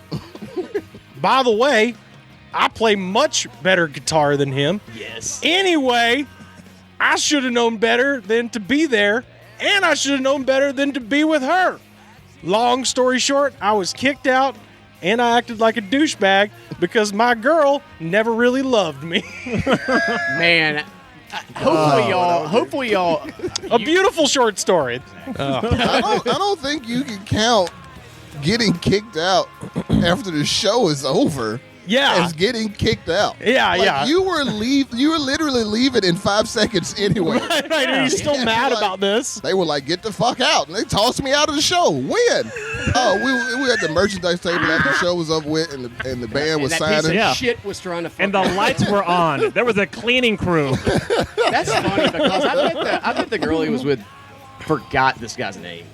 By the way, I play much better guitar than him. Yes. Anyway, I should have known better than to be there, and I should have known better than to be with her. Long story short, I was kicked out, and I acted like a douchebag because my girl never really loved me. Man. Hopefully y'all. A beautiful short story. I don't think you can count getting kicked out after the show is over. Yeah. As getting kicked out. Yeah, Like, yeah. You were literally leaving in 5 seconds anyway. Right, and he's still mad Like, about this. They were like, get the fuck out. And they tossed me out of the show. When? Oh, we were at the merchandise table after the show was over with and the band was And that piece signing. of Yeah. shit was trying to fuck And the me. lights were on. There was a cleaning crew. That's funny because I bet the girl he was with forgot this guy's name.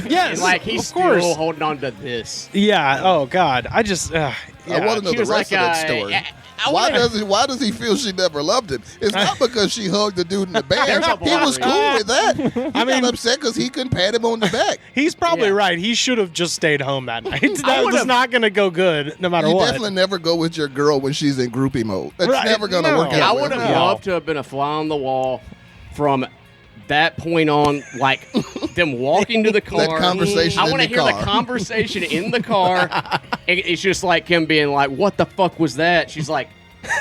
Yes, And like he's of course. still holding on to this. Yeah, oh, God. I just, I want to know She the was rest like, of that story. Why does he feel she never loved him? It's not because she hugged the dude in the band. There's a He was block. cool with that. He got upset because he couldn't pat him on the back. He's probably Yeah. right. He should have just stayed home that night. That was would've- not going to go good no matter You what. definitely never go with your girl when she's in groupie mode. That's Right. never going to No. work out. I well. would have loved to have been a fly on the wall from that point on, like them walking to the car. That conversation I in want to the hear car. the conversation in the car. And it's just like him being like, "What the fuck was that?" She's like,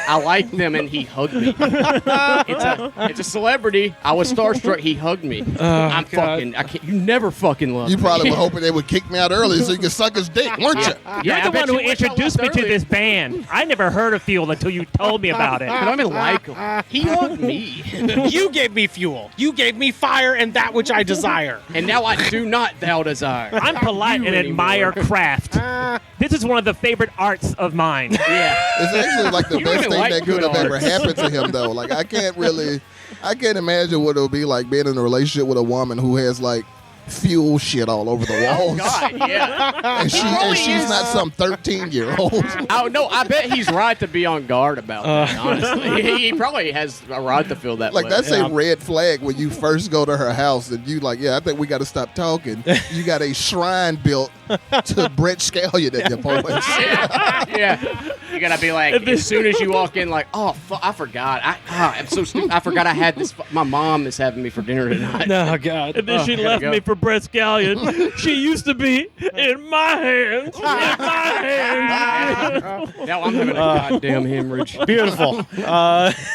"I like them," and he hugged me. It's a celebrity. I was starstruck. He hugged me. I can't. You never fucking loved You me. probably were hoping they would kick me out early so you could suck his dick, weren't you? You're I the bet one who you wish I introduced me left to early. this band. I never heard of Fuel until you told me about it. But I didn't like him. He hugged me. You gave me fuel. You gave me fire and that which I desire. And now I do not thou desire. I'm polite You and admire anymore. craft. This is one of the favorite arts of mine. Yeah. It's actually like the You best even thing like that could good have ever art. happened to him, though. Like, I can't imagine what it would be like being in a relationship with a woman who has, like, fuel shit all over the walls. God, yeah. And she's not some 13-year-old. Oh, no, I bet he's right to be on guard about that, honestly. He probably has a right to feel that Like, way. that's a red flag when you first go to her house and you like, yeah, I think we got to stop talking. You got a shrine built to Brett Scallion at your voice. Yeah. You gotta be like, as soon as you walk in, like, oh, I forgot. I'm so stupid. I forgot I had this. My mom is having me for dinner tonight. No, God. And then she gotta left go. me for Brett Scallion. She used to be in my hands. In my hands. Now I'm having a goddamn hemorrhage. Beautiful.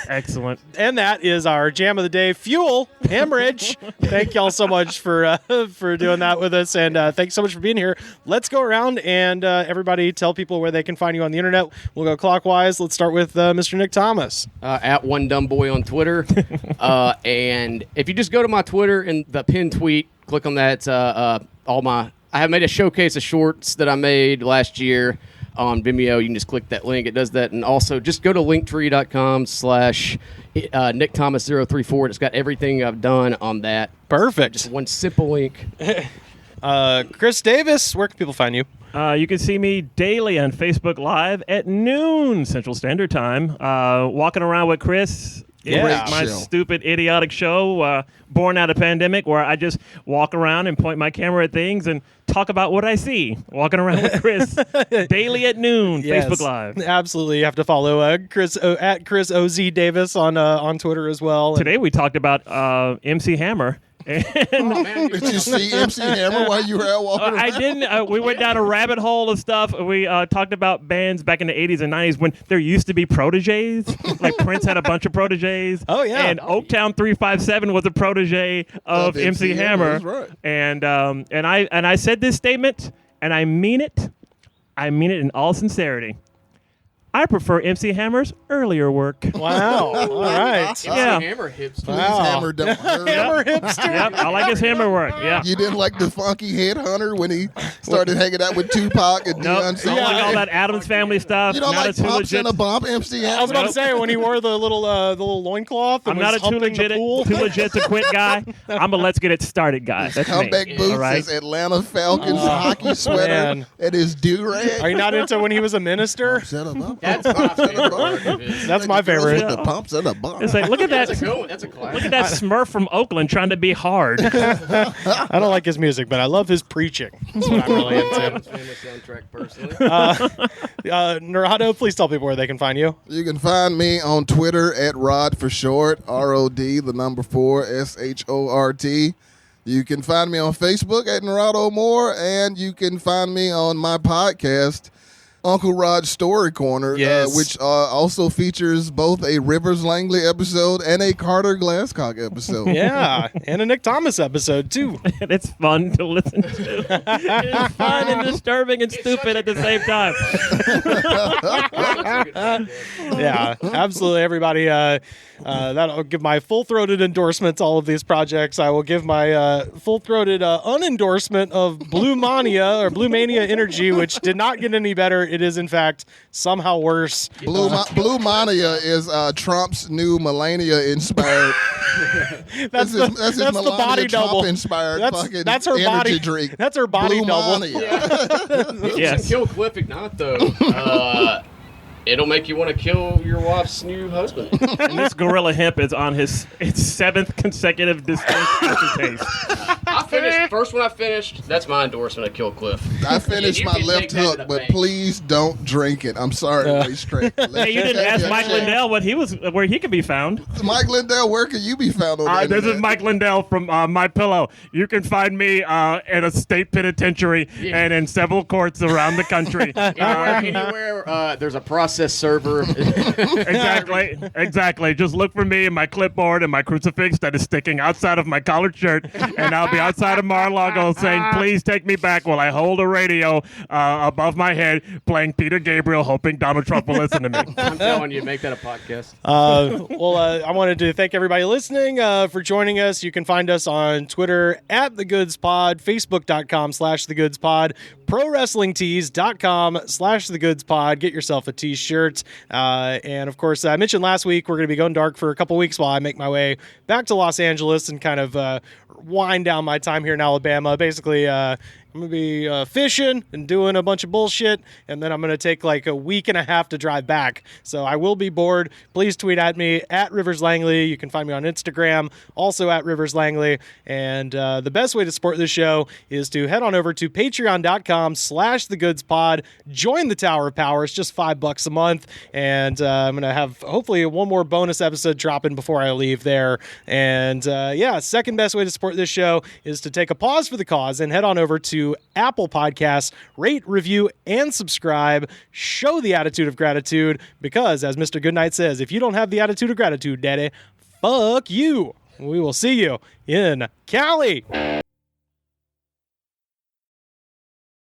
Excellent. And that is our jam of the day, Fuel, Hemorrhage. Thank y'all so much for doing that with us. And thanks so much for being here. Let's go around and everybody tell people where they can find you on the internet. We'll go clockwise. Let's start with Mr. Nick Thomas. At One Dumb Boy on Twitter. And if you just go to my Twitter and the pinned tweet, click on that. I have made a showcase of shorts that I made last year on Vimeo. You can just click that link. It does that. And also just go to linktree.com/Nick Thomas 034. It's got everything I've done on that. Perfect. Just one simple link. Chris Davis, where can people find you? You can see me daily on Facebook Live at noon Central Standard Time. Walking around with Chris. Yeah. It's my Show. stupid, idiotic show, born out of pandemic, where I just walk around and point my camera at things and talk about what I see walking around with Chris daily at noon, Yes, Facebook Live. Absolutely. You have to follow Chris at Chris OZ Davis on Twitter as well. Today we talked about MC Hammer. And Did you see MC Hammer while you were out walking around? I didn't. We went down a rabbit hole of stuff. We talked about bands back in the 80s and 90s when there used to be proteges. Like Prince had a bunch of proteges. Oh, yeah. And Oaktown 357 was a protege of MC Hammer. That's right. And I said this statement, and I mean it. I mean it in all sincerity. I prefer MC Hammer's earlier work. Wow. All right. Yeah. Hammer hipster. Please, Hammer, don't hurt. Hammer hipster. Yep, I like his Hammer work. Yeah. You didn't like the funky headhunter when he started hanging out with Tupac and Nope. Deion Don't like all Sanders? that Adams Family stuff. You don't Not like a too Pumps legit. and a Bump, MC I was Hammer? about to say, when he wore the little loincloth and I'm not was a too humping the pool. legit to quit guy. I'm a let's get it started guy. That's me. Comeback boots, All right? his Atlanta Falcons hockey sweater, man. and his do-rag. Are you not into when he was a minister? Set 'em up. That's my favorite part of it. That's my favorite. With the pumps and a bump. It's like, look at that. That's a good one. That's a classic. Look at that Smurf from Oakland trying to be hard. I don't like his music, but I love his preaching. That's what I'm really into. Adam's Family soundtrack, personally. Narado, please tell people where they can find you. You can find me on Twitter at Rod for short, ROD, the number 4, SHORT. You can find me on Facebook at Narado Moore, and you can find me on my podcast, Uncle Rod's Story Corner, Yes. which also features both a Rivers Langley episode and a Carter Glasscock episode. Yeah, and a Nick Thomas episode, too. And it's fun to listen to. It's fun and disturbing and stupid at the same time. Yeah, absolutely, everybody. That'll give my full-throated endorsements to all of these projects. I will give my full-throated unendorsement of Blue Mania or Blue Mania Energy, which did not get any better. It is, in fact, somehow worse. Blue Mania is Trump's new Melania-inspired. That's That's the his Melania body double. Trump-inspired fucking That's her energy body. drink. That's her body Blue double. Mania. You Yes. can kill Cliff Ignat, though. It'll make you want to kill your wife's new husband. And this Gorilla Hemp is on its 7th consecutive distinct taste. I finished. First one I finished, that's my endorsement of Kill Cliff. I finished You my can left take that to hook, the but bank. please don't drink it. I'm sorry, racetrack. Hey, you didn't ask Mike Lindell where he could be found. Mike Lindell, where can you be found on the This is internet? Mike Lindell from My Pillow. You can find me in a state penitentiary and in several courts around the country. Anywhere there's a process server. Exactly. Just look for me and my clipboard and my crucifix that is sticking outside of my collared shirt, and I'll be outside of Mar-a-Lago saying, "Please take me back," while I hold a radio above my head playing Peter Gabriel, hoping Donald Trump will listen to me. I'm telling you, make that a podcast. I wanted to thank everybody listening for joining us. You can find us on Twitter at The Goods Pod, Facebook.com/The Goods Pod, ProWrestlingTees.com/The Goods Pod. Get yourself a t-shirt. And of course, I mentioned last week we're going to be going dark for a couple weeks while I make my way back to Los Angeles and kind of wind down my time here in Alabama. Basically, I'm going to be fishing and doing a bunch of bullshit, and then I'm going to take like a week and a half to drive back. So I will be bored. Please tweet at me at Rivers Langley. You can find me on Instagram, also at Rivers Langley. And the best way to support this show is to head on over to patreon.com/thegoodspod. Join the Tower of Power. It's just $5 a month. And I'm going to have hopefully one more bonus episode dropping before I leave there. And second best way to support this show is to take a pause for the cause and head on over to Apple Podcasts, rate, review, and subscribe. Show the attitude of gratitude, because as Mr. Goodnight says, if you don't have the attitude of gratitude, Daddy, fuck you. We will see you in Cali.